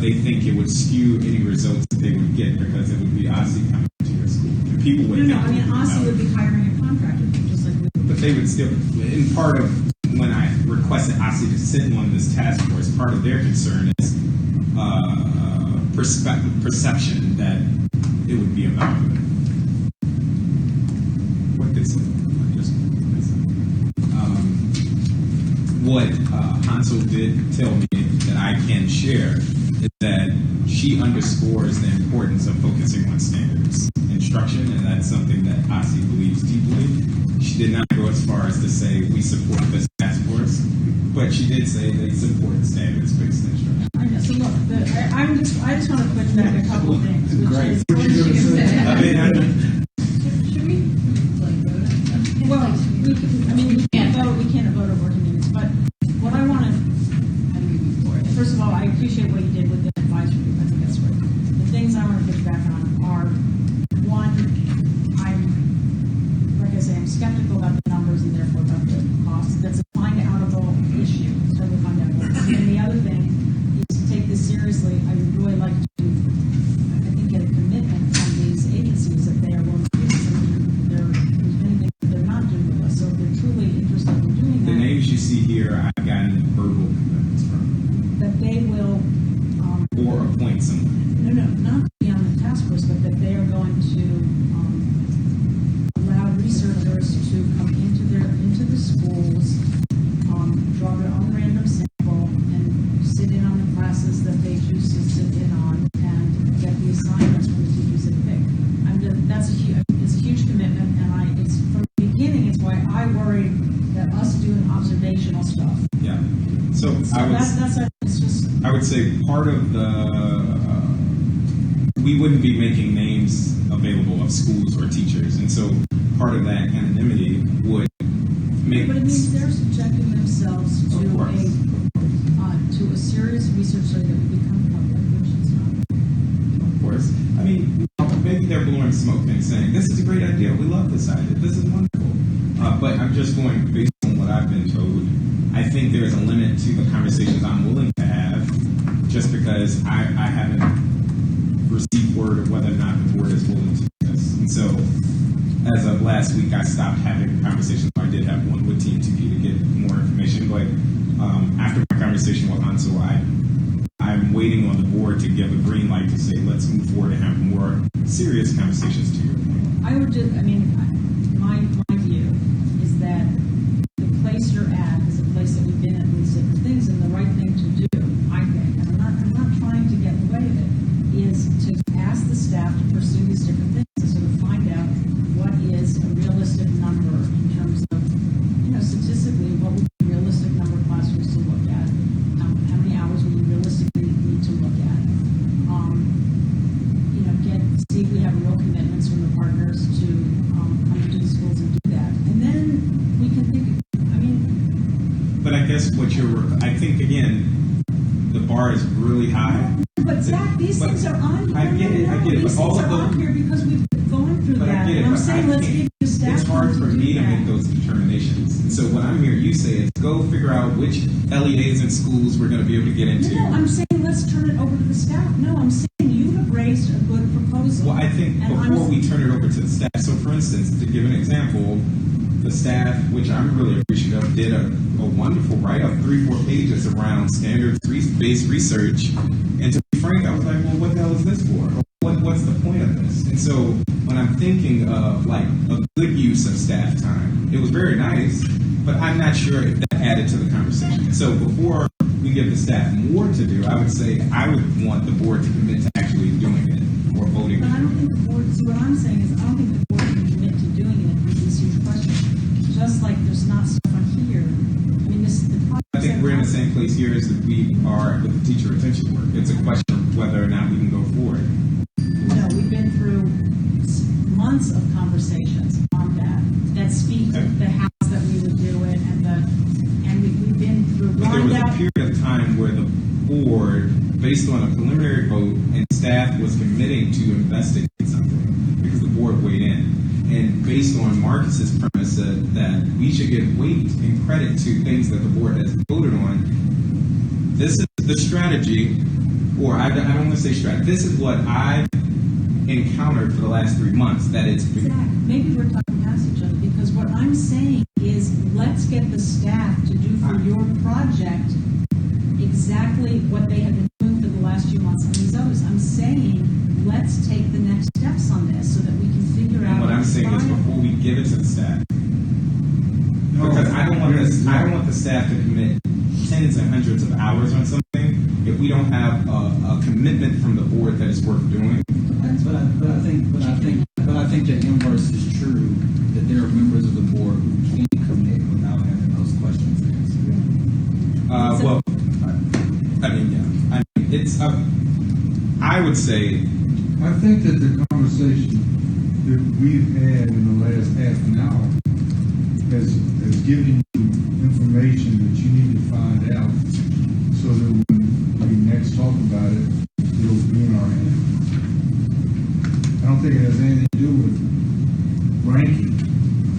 they think it would skew any results that they would get because it would be Asi coming to your school. And people would No, think Aussie would be hiring a contractor, just like we would. but they would still, in part of when I requested Asi to sit on this task force, part of their concern is perception that it would be about what they said. What Hansel did tell me that I can share is that she underscores the importance of focusing on standards instruction, and that's something that Asi believes deeply. She did not go as far as to say we support this task force, but she did say they support standards-based instruction. I know, so look, I just want to put back a couple of things, which Great. is. What you gonna say? Should we, like, vote on something? Well, we can't vote at working meetings, but what I want to, How do we move forward? first of all, I appreciate what you did with the advisory group. I seriously, I would really like to, I think, get a commitment from these agencies that they are willing to do this. And there's anything that they're not doing with us. So if they're truly interested in doing The that, names you see here, I've gotten verbal commitments from, that they will, or appoint someone. no, not be on the task force, but that they are going to allow researchers to come into the schools, draw their own random sample, and sit in on the classes that they choose to sit in on, and get the assignments from the teachers they pick. It's a huge commitment, and it's from the beginning. It's why I worry that us doing observational stuff. Yeah. So I would say part of we wouldn't be making names available of schools or teachers, and so part of that anonymity would make. But it means they're subjecting themselves to a serious research study that will become public, which is not. Of course. I mean, maybe they're blowing smoke and saying, this is a great idea. We love this idea. This is wonderful. But I'm just going based on what I've been told. I think there's a limit to the conversations I'm willing to have just because I haven't received word of whether or not the board is willing to do this. And so as of last week, I stopped having conversations. I did have one with Team 2P to get more information. But after my conversation with Hansel, I'm waiting on the board to give a green light to say, let's move forward and have more serious conversations to your point. My view is that the place you're at is a place that we've been at these different things, and the right thing to do, I think, and I'm not trying to get in the way of it, is to ask the staff to pursue these different things and sort of find out what is a realistic number in terms of, statistically, what would be a realistic number of classrooms to look at, how many hours would you realistically need to look at, see if we have real commitments from the partners to come into the schools and do that. And then we can think, But I guess I think, again, the bar is really high. But Zach, these things are on here. I get it. These But all things of are on them, here because we've gone through but that. I get it. And I'm But saying, let's give you staff. It's hard for me to that. make those determinations. And so what I'm hearing you say is go figure out which LEAs and schools we're going to be able to get into. No, I'm saying let's turn it over to the staff. No, I'm saying you have raised a good proposal. Well, I think before we turn it over to the staff, so for instance, to give an example, the staff, which I'm really appreciative of, did a wonderful write-up, 3-4 pages around standards-based research. And to be frank, I was like, well, what the hell is this for? What's the point of this? And so when I'm thinking of like a good use of staff time, it was very nice, but I'm not sure if that added to the conversation. So before we give the staff more to do, I would say I would want the board to commit to actually doing it or voting. But I don't think the board, see what I'm saying is I don't think the board can commit to doing it with these huge questions. Just like there's not stuff on here. I think we're in the same place here as we are with the teacher retention work. It's a question of whether or not we can go forward. No, we've been through months of conversations on that speak to the house that we would do it, and we've been through. But there was a period of time where the board, based on a preliminary vote, and staff was committing to investigate something because the board weighed in. And based on Marcus's premise that we should give weight and credit to things that the board has voted on, this is the strategy, or I don't want to say strategy, this is what I've encountered for the last 3 months, that it's been. Zach, maybe we're talking past each other, because what I'm saying is let's get the staff to do for your project exactly what they have been doing for the last few months on these others. I'm saying let's take the next steps on this so that we can figure out. What I'm saying is before we give it to the staff, because I don't want the staff to commit tens and hundreds of hours on something if we don't have a commitment from the board that is worth doing. But I think the inverse is true, that there are members of the board who can't commit without having those questions answered. I would say. I think that the conversation that we've had in the last half an hour has given you information that you need to find out so that when we next talk about it, it'll be in our hands. I don't think it has anything to do with ranking.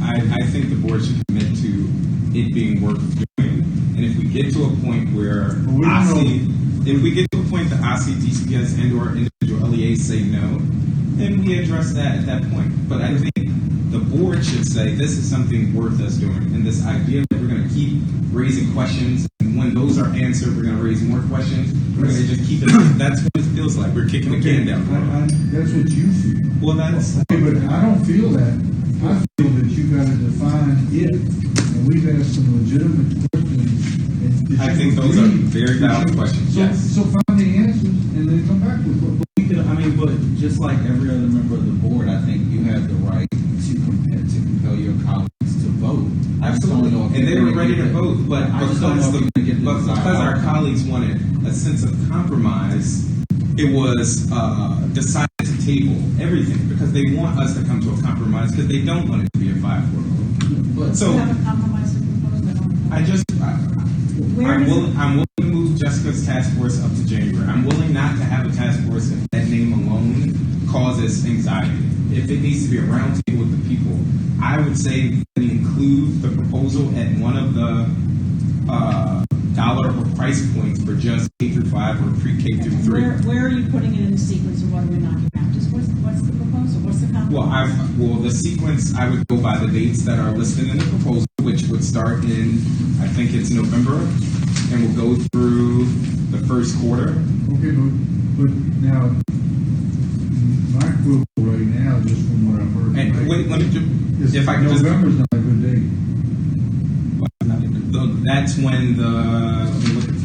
I think the board should commit to it being worth doing. And if we get to a point where point the OSCE, DCPS, and or individual LEAs say no, then we address that at that point. But I think the board should say this is something worth us doing, and this idea that we're going to keep raising questions, and when those are answered, we're going to raise more questions. We're going to just keep it. That's what it feels like. We're kicking the can down the road. That's what you feel. Well, that's Okay, but I don't feel that. I feel that you got to define it, and we've asked some legitimate questions. And I think those are very valid questions. So, Yes. so find the answers and then come back with what. But just like every other member of the board, I think you have the right to compel your colleagues to vote. I just don't know if And they you're were gonna ready get to the- vote, but I just don't know if you're gonna get the because desired our outcome. colleagues wanted a sense of compromise, it was decided to table everything because they want us to come to a compromise because they don't want it to be a 5-4 vote. But So Do you have a compromise to propose? Where I'm does willing to move Jessica's task force up to January. I'm willing not to have a task force if that name alone causes anxiety. If it needs to be a roundtable with the people, I would say we include the proposal at one of the dollar or price points for just K through 5 or pre-K through 3. Where are you putting it in the sequence of what are we knocking out? Just what's the proposal? What's the compromise? Well, the sequence, I would go by the dates that are listed in the proposal, which would start in, I think it's November, and will go through the first quarter. Okay, but now, my quibble right now, just from what I've heard. And wait, let me is if I can November's not a good date. that's when let me look at the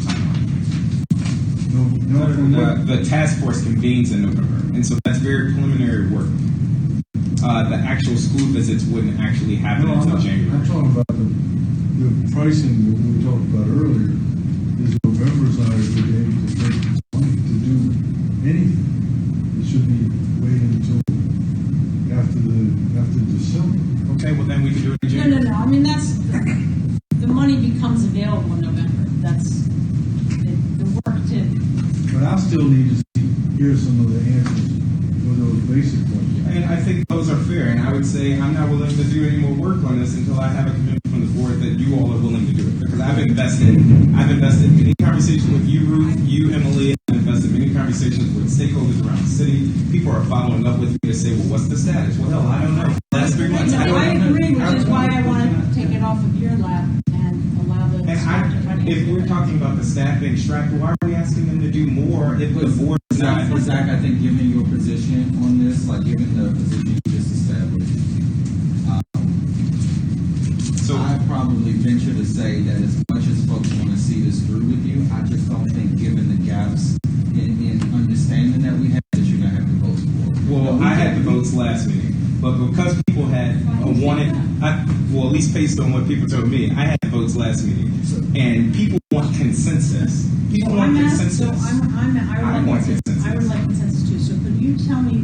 timeline. The task force convenes in November, and so that's very preliminary work. The actual school visits wouldn't actually happen until January. I'm talking about the pricing that we talked about earlier. Is November's not a good date to take money to do anything. It should be waiting until after December. Okay, well then we can do it in January. No. I mean, the money becomes available in November. That's the work to. But I still need to hear some of the answers for those basic questions. And I think those are fair, and I would say I'm not willing to do any more work on this until I have a commitment from the board that you all are willing to do it. Because I've invested many conversations with you, Ruth, you, Emily, I've invested many conversations with stakeholders around the city. People are following up with me to say, well, what's the status? Well, hell, I don't know. Last 3 months, I don't I know. agree, which is why I want to take it off of your lap and allow the. If we're talking about the staff being strapped, why are we asking them to do more if the board is not? Zach, I think given your position on this, like given the position you just established, So I probably venture to say that as much as folks want to see this through with you, I just don't think given the gaps in understanding that we have, that you're going to have to vote for it. well, I had the votes last meeting, but because people had well, at least based on what people told me, I had votes last meeting, and people want consensus. People want consensus. I would like consensus too. So could you tell me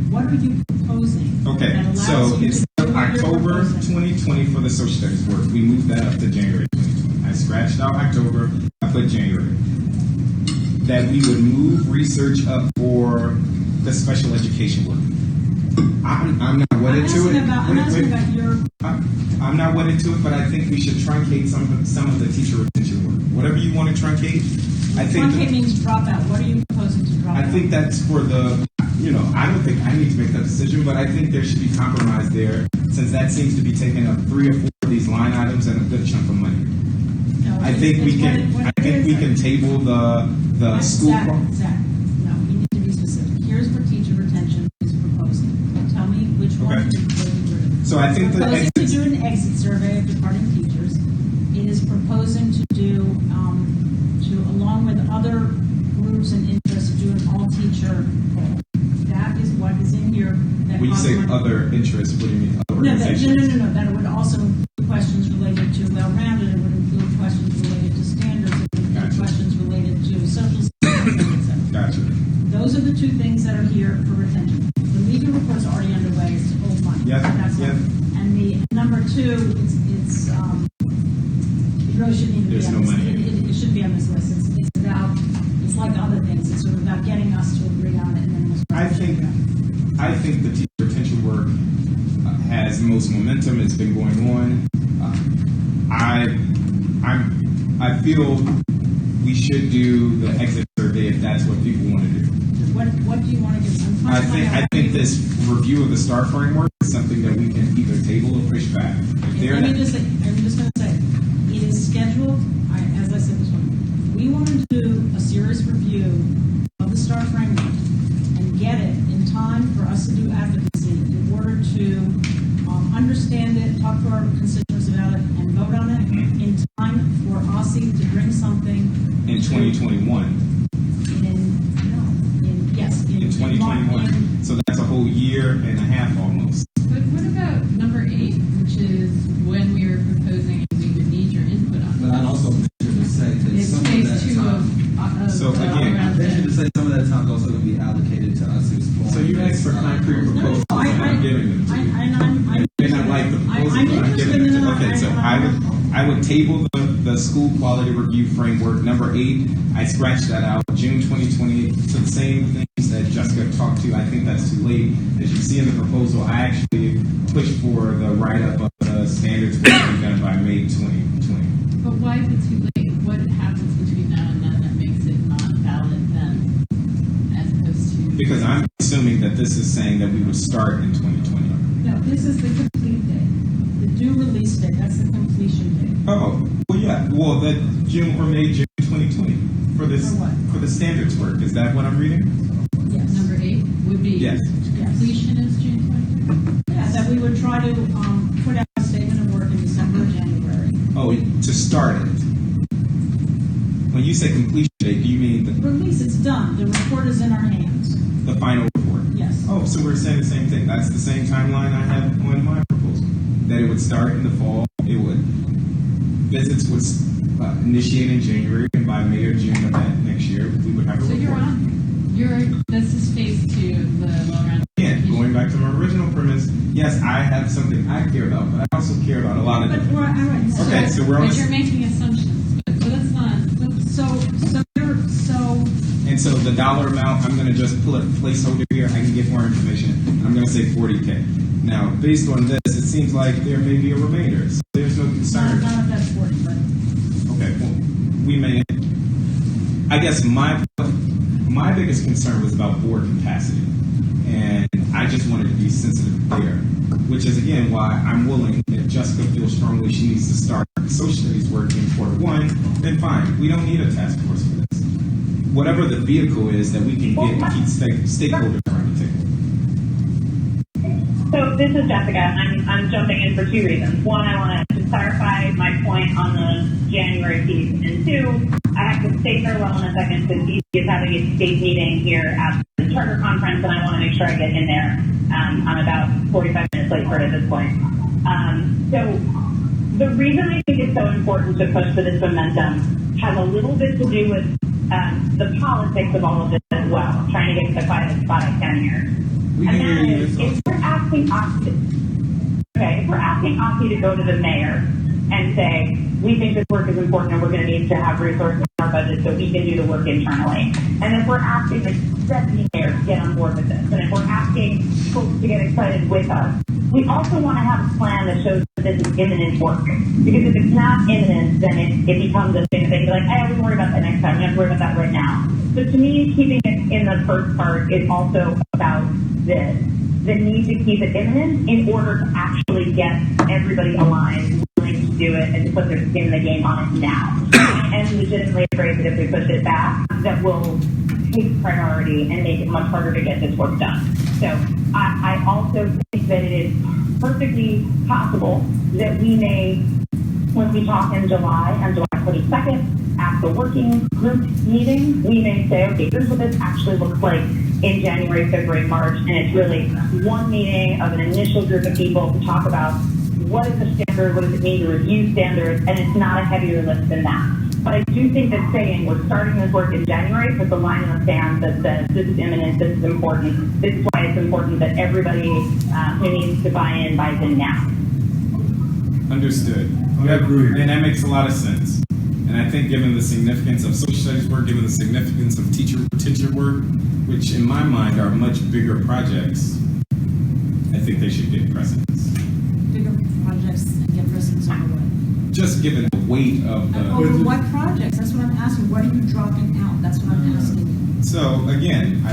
what are you proposing? Okay, that allows so you to it's do what you're October proposing? 2020 for the social studies work. We moved that up to January 2020. I scratched out October, I put January. That we would move research up for the special education work. I'm not wedded to it. I'm asking about your. I'm not wedded to it, but I think we should truncate some of the teacher retention work. Whatever you want to truncate, I think. Truncate means drop out. What are you proposing to drop out? I think that's for the. I don't think I need to make that decision, but I think there should be compromise there, since that seems to be taking up 3 or 4 of these line items and a good chunk of money. No, I think we can table the school. Zach, no, we need to be specific. Here's what teacher retention is proposing. Tell me which one Okay. is proposing. So I think that Proposing to do an exit survey of departing teachers. It is proposing to do, along with other groups and interests, do an all-teacher poll. That is what is in here. when you say other interests, what do you mean? Other organizations? No. That would also include questions related to well-rounded. It would include questions related to standards. It would include Gotcha. questions related to social studies, etc. Gotcha. Those are the 2 things that are here for retention. The media report's already underway. It's to hold money. Yep, That's yep. And the number 2, it really shouldn't even There's be no on this. money. It should be on this list. It's like other things. It's sort of about getting us to agree on it, and then we'll start I think the teacher retention work has the most momentum. It's been going on. I feel we should do the exit survey that's what people want to do. What do you want to give them? I think this review of the STAR framework is something that we can either table or push back. I'm just going to say, it is scheduled, as I said this morning, we want to do a serious review of the STAR framework and get it in time for us to do advocacy in order to understand it, talk to our constituents about it, and vote on it in time for OSSI to bring something in 2021. In 2021. So that's a whole year and a half almost. But what about number 8, which is when we were proposing and we would need your input on But I'd also venture to say that it's some of phase that 2 time, of So again, I venture to say some of that time is also going to be allocated to us exploring. So you asked for concrete proposals, and I'm giving them to you. May not like the proposal, but I'm giving it to you. Okay, so I would table the school quality review framework, number 8. I scratched that out, June 2020, to the same things that Jessica talked to. I think that's too late. As you see in the proposal, I actually pushed for the write-up of the standards work to be done by May 2020. But why is it too late? What happens between now and then that makes it not valid then, as opposed to? Because I'm assuming that this is saying that we would start in 2020. No, this is the complete date. The due release date, that's the completion date. Oh, well, yeah. Well, the June or May, June 2020 for this For what? for the standards work. Is that what I'm reading? Yes. Number 8 would be Yes. completion is June 2020. Yeah, that we would try to put out a statement of work in December or January. Oh, to start it. When you say completion date, do you mean Release, it's done. The report is in our hands. the final report? Yes. Oh, so we're saying the same thing. That's the same timeline I have on my proposal. That it would start in the fall. It would visits would initiate in January, and by May or June of that next year, we would have a So report. this is phase 2 of the well-rounded. Again, going back to my original premise, yes, I have something I care about, but I also care about a lot of But different. we're, all right. Okay, so we're on. But you're making assumptions. But that's not. And so the dollar amount, I'm going to just pull a placeholder here. I can get more information. I'm going to say 40K. Now, based on this, it seems like there may be a remainder. So there's no concern. Not if that's 40, but. Okay, well, we may. I guess my biggest concern was about board capacity, and I just wanted to be sensitive there, which is again why I'm willing. If Jessica feels strongly she needs to start social studies work in Q1, then fine. We don't need a task force for this. Whatever the vehicle is that we can get to keep stakeholders around the table. So this is Jessica. I'm jumping in for 2 reasons. One, I want to clarify my point on the January piece, and 2, I have to say farewell in a second because he is having a state meeting here at the charter conference, and I want to make sure I get in there. I'm about 45 minutes late for it at this point. So the reason I think it's so important to push for this momentum has a little bit to do with the politics of all of this as well, trying to get to the quietest spot I can here. We And can hear that you. is, if we're asking OSSI to go to the mayor and say, we think this work is important and we're going to need to have resources in our budget so we can do the work internally. And if we're asking the deputy mayor to get on board with this, and if we're asking folks to get excited with us, we also want to have a plan that shows that this is imminent work. Because if it's not imminent, then it becomes a thing that they can be like, hey, we worry about that next time. We have to worry about that right now. But to me, keeping it in the first part is also about this. The need to keep it imminent in order to actually get everybody aligned, willing to do it, and to put their skin in the game on it now. And legitimately afraid that if we push it back, that will take priority and make it much harder to get this work done. So I also think that it is perfectly possible that we may, when we talk in July, on July 22nd, at the working group meeting, we may say, okay, here's what this actually looks like in January, February, March, and it's really one meeting of an initial group of people to talk about what is the standard, what does it mean to review standards, and it's not a heavier lift than that. But I do think that saying we're starting this work in January puts a line in the sand that says this is imminent, this is important, this is why it's important that everybody who needs to buy in buys in now. Understood. I agree. And that makes a lot of sense. And I think given the significance of social studies work, given the significance of teacher retention work, which in my mind are much bigger projects, I think they should get precedence. Bigger projects and get precedence over what? Just given the weight of the... Over what projects? That's what I'm asking. What are you dropping out? That's what I'm asking. So again,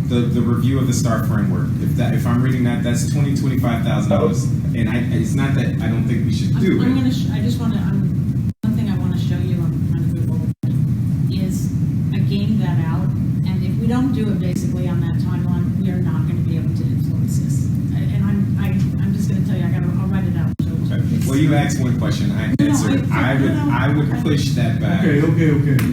the review of the STAR framework. If I'm reading that, that's $25,000, and it's not that I don't think we should do I'm it. gonna, I just wanna, one thing I wanna show you, I'm trying to move over, is I gamed that out, and if we don't do it basically on that timeline, we are not gonna be able to influence this. And I'm just gonna tell you, I'll write it out. So Okay. Well, you asked one question, I answered. I would push that back. Okay.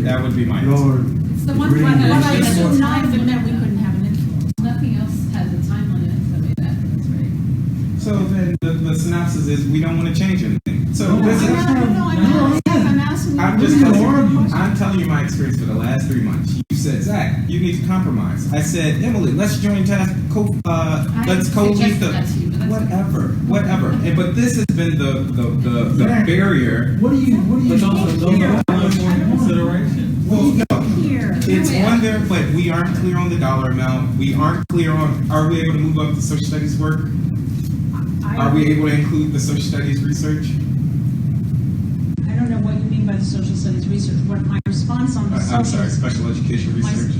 That would be my answer. Y'all are It's the one, agreeing what I that- assumed not if it meant we couldn't have an influence. Nothing else has a time limit, so maybe that's right. So then the synopsis is we don't want to change anything. So listen, I'm asking you. I'm telling you my experience for the last 3 months. You said, Zach, you need to compromise. I said, Emily, let's join task. Let's co-lead suggested that to you, but that's whatever. But this has been the barrier. What do you? But those are consideration. Well, no, Here. it's on there, but we aren't clear on the dollar amount. We aren't clear on, are we able to move up the social studies work? Are we able to include the social studies research? I don't know what you mean by the social studies research. What my response on the social. I'm sorry, special education research.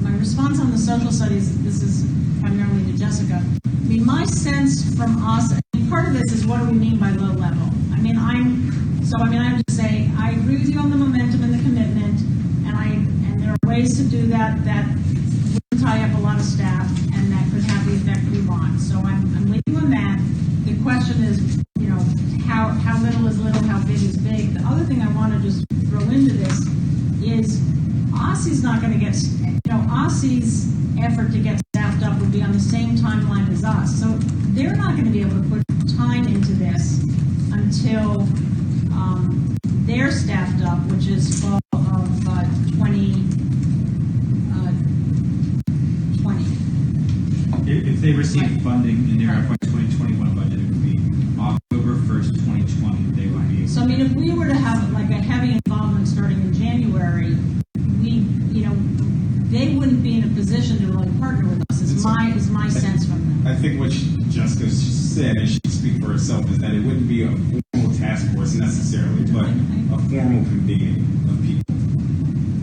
My response on the social studies, this is primarily to Jessica. I mean, my sense from us, and part of this is what do we mean by low level? I mean, I would just say, I agree with you on the momentum and the commitment, and there are ways to do that would tie up a lot of staff, and that could have the effect we want. So I'm with you on that. The question is, you know, how little is little, how big is big. The other thing I want to just throw into this is OSSI's not going to get, OSSI's effort to get staffed up would be on the same timeline as us. So they're not going to be able to put time into this until they're staffed up, which is fall of 2020. If they receive funding in their FY 2021 budget, it would be October 1st, 2020. They would be. So I mean, if we were to have like a heavy involvement starting in January, they wouldn't be in a position to really partner with us. Is my sense from them. I think what Jessica said, and she can speak for herself, is that it wouldn't be a formal task force necessarily, but a formal convening of people.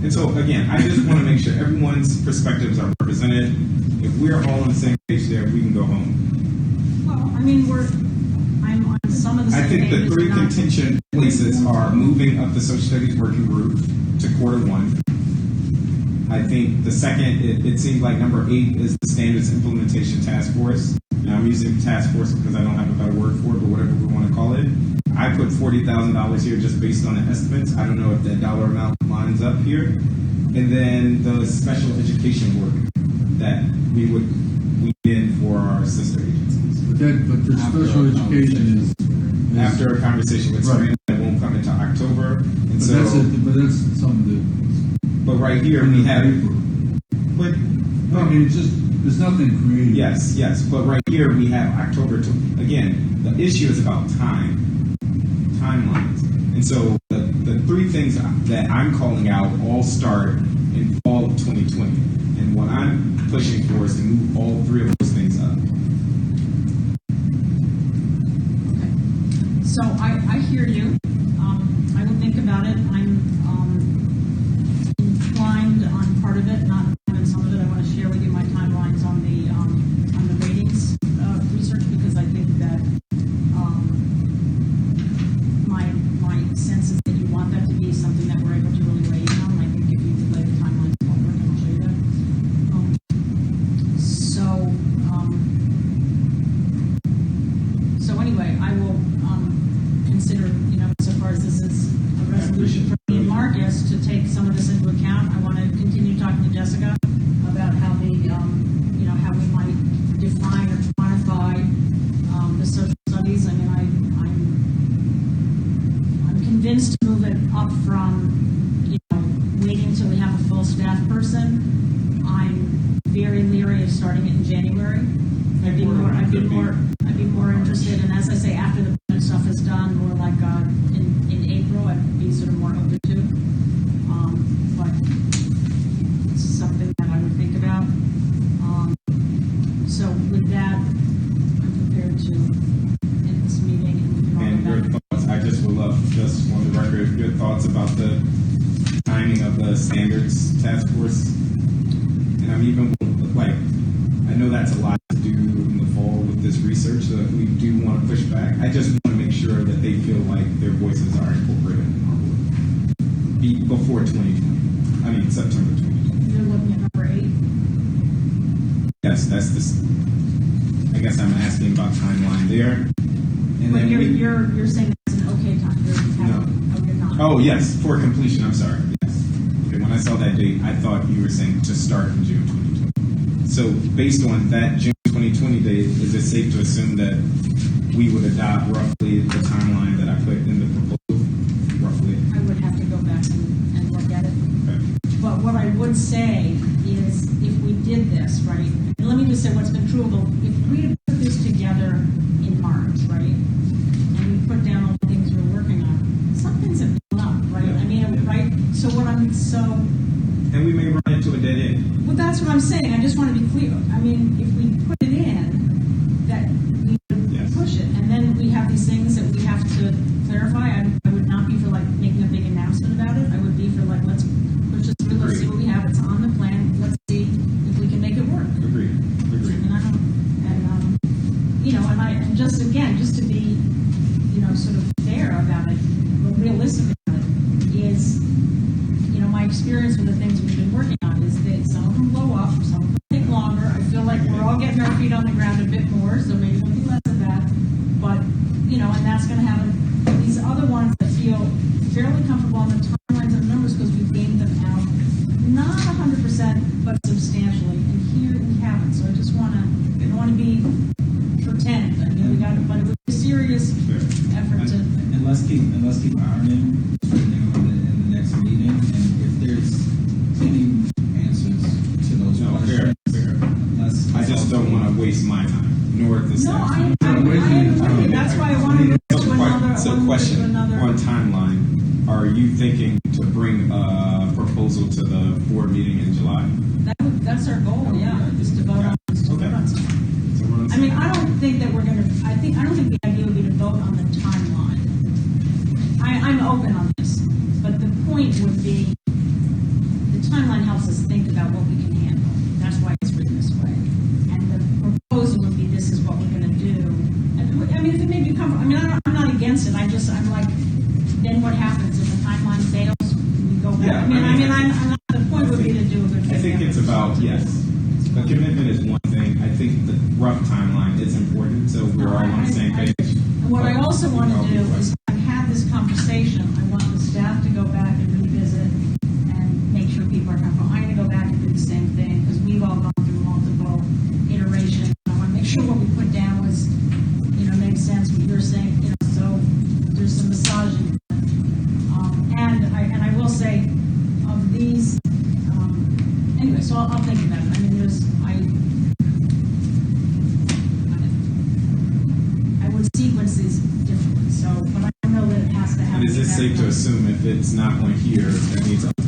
And so, again, I just want to make sure everyone's perspectives are represented. If we're all on the same page there, we can go home. Well, I mean, I'm on some of the same I think the pages, three but not- contention places are moving up the social studies working group to Q1. I think the second, it seems like number 8 is the standards implementation task force. Now I'm using task force because I don't have a better word for it, but whatever we want to call it. I put $40,000 here just based on the estimates. I don't know if that dollar amount lines up here. And then the special education work that we would weed in for our sister agencies. But the special education is After a conversation with Right. Serena, that won't come into October. And But so, that's something but right here we have, but, I mean, it's just, there's nothing creative. yes, but right here we have October to, again, the issue is about timelines. And so the three things that I'm calling out all start in fall of 2020. And what I'm pushing for is to move all three of those things up. Okay. So I hear you. I will think about it. I'm inclined on part of it, not on some of it. I want to share with you my timelines on the ratings research, because I think that my sense is that you want that to be something that we're able to really weigh in on. I think if you could lay the timelines of homework, and I'll show you that. So anyway, I will consider, so far as this is a resolution for me and Marcus, to take some of this into account. I want to continue talking to Jessica about how how we might define or quantify the social studies. I mean, I'm convinced to move it up from, waiting until we have a full staff person. I'm very leery of starting it in January. I'd be more interested, and as I say, after the budget stuff is done, more like in April, I'd be sort of more open to. But it's something that I would think about. So with that, I'm prepared to end this meeting, and we can all And go your back. thoughts, I just would love, just on the record, your thoughts about the timing of the standard standards task force. And I'm even like, I know that's a lot to do in the fall with this research, so if we do want to push back, I just want to make sure that they feel like their voices are incorporated in our work before 2020. I mean, September 2020. You're looking at number 8. Yes, that's this. I guess I'm asking about timeline there. And But then you're saying that's an okay time. You're not. Oh, yes, for completion. I'm sorry. Yes. Okay, when I saw that date, I thought you were saying to start in June 2020. So, based on that June 2020 date, is it safe to assume that we would adopt roughly the timeline that I put in the proposal? Roughly. I would have to go back and look at it. Okay. But what I would say is, if we did this, right, and let me just say what's been true, if we had put this together in March, right, and we put down all the things we're working on, some things have gone up, right? Yeah. I mean, right, so And we may run into a dead end. well, that's what I'm saying, I just want to be clear. I mean, if we put it in, that we would Yes. push it, and then we have these things that we have to clarify. I would not be for like making a big announcement about it. I would be for like, let's push this through, let's see what we have, it's on the plan, let's see if we can make it work. Agreed. And I don't, you know, and just again, just to be, you know, sort of fair about it, but realistic about it, is, you know, my experience with the things we've been working on is that some of them blow up, some of them take longer. I feel like we're all getting our feet on the ground a bit more, so maybe there'll be less of that. But, you know, and that's going to happen. These other ones that feel fairly comfortable on the timelines and numbers because we've gained them out, not 100%, but substantially. And here we haven't. So I just want to, I don't want to be pretend. I mean, we got to, but it was a serious effort to. And let's keep ironing in the next meeting. And if there's any answers to those questions, I just don't want to waste my time, nor the No, staff. I agree. That's why I want to move to another. So, question on timeline: are you thinking to bring a proposal to the board meeting in July? That's our goal. Yeah, is to vote on. Okay. So we're on I mean, I don't think that we're going to. I don't think the idea would be to vote on the timeline. I'm open on this, but the point would be the timeline helps us think about what we can handle. That's why it's written this way. And the proposal would be this is what we're going to do. And, I mean, if it may be comfortable. I mean, I'm not against it. I'm like, then what happens if the timeline fails? We go back. Yeah, I'm not. The point would be to do a good thing. I think it's about, yes. The commitment is one thing. I think the rough timeline is important, so we're all on the same page. And what I also want to do is, I've had this conversation, I want the staff to go back and revisit and make sure people are comfortable. I'm going to go back and do the same thing, because we've all gone through multiple iterations. I want to make sure what we put down was, you know, made sense, what you're saying, you know, so there's some massaging. And I will say, of these, anyway, so I'll think about it. I mean, I would sequence these differently, so, but I know that it has to happen. And is it safe to assume if it's not on here, that means other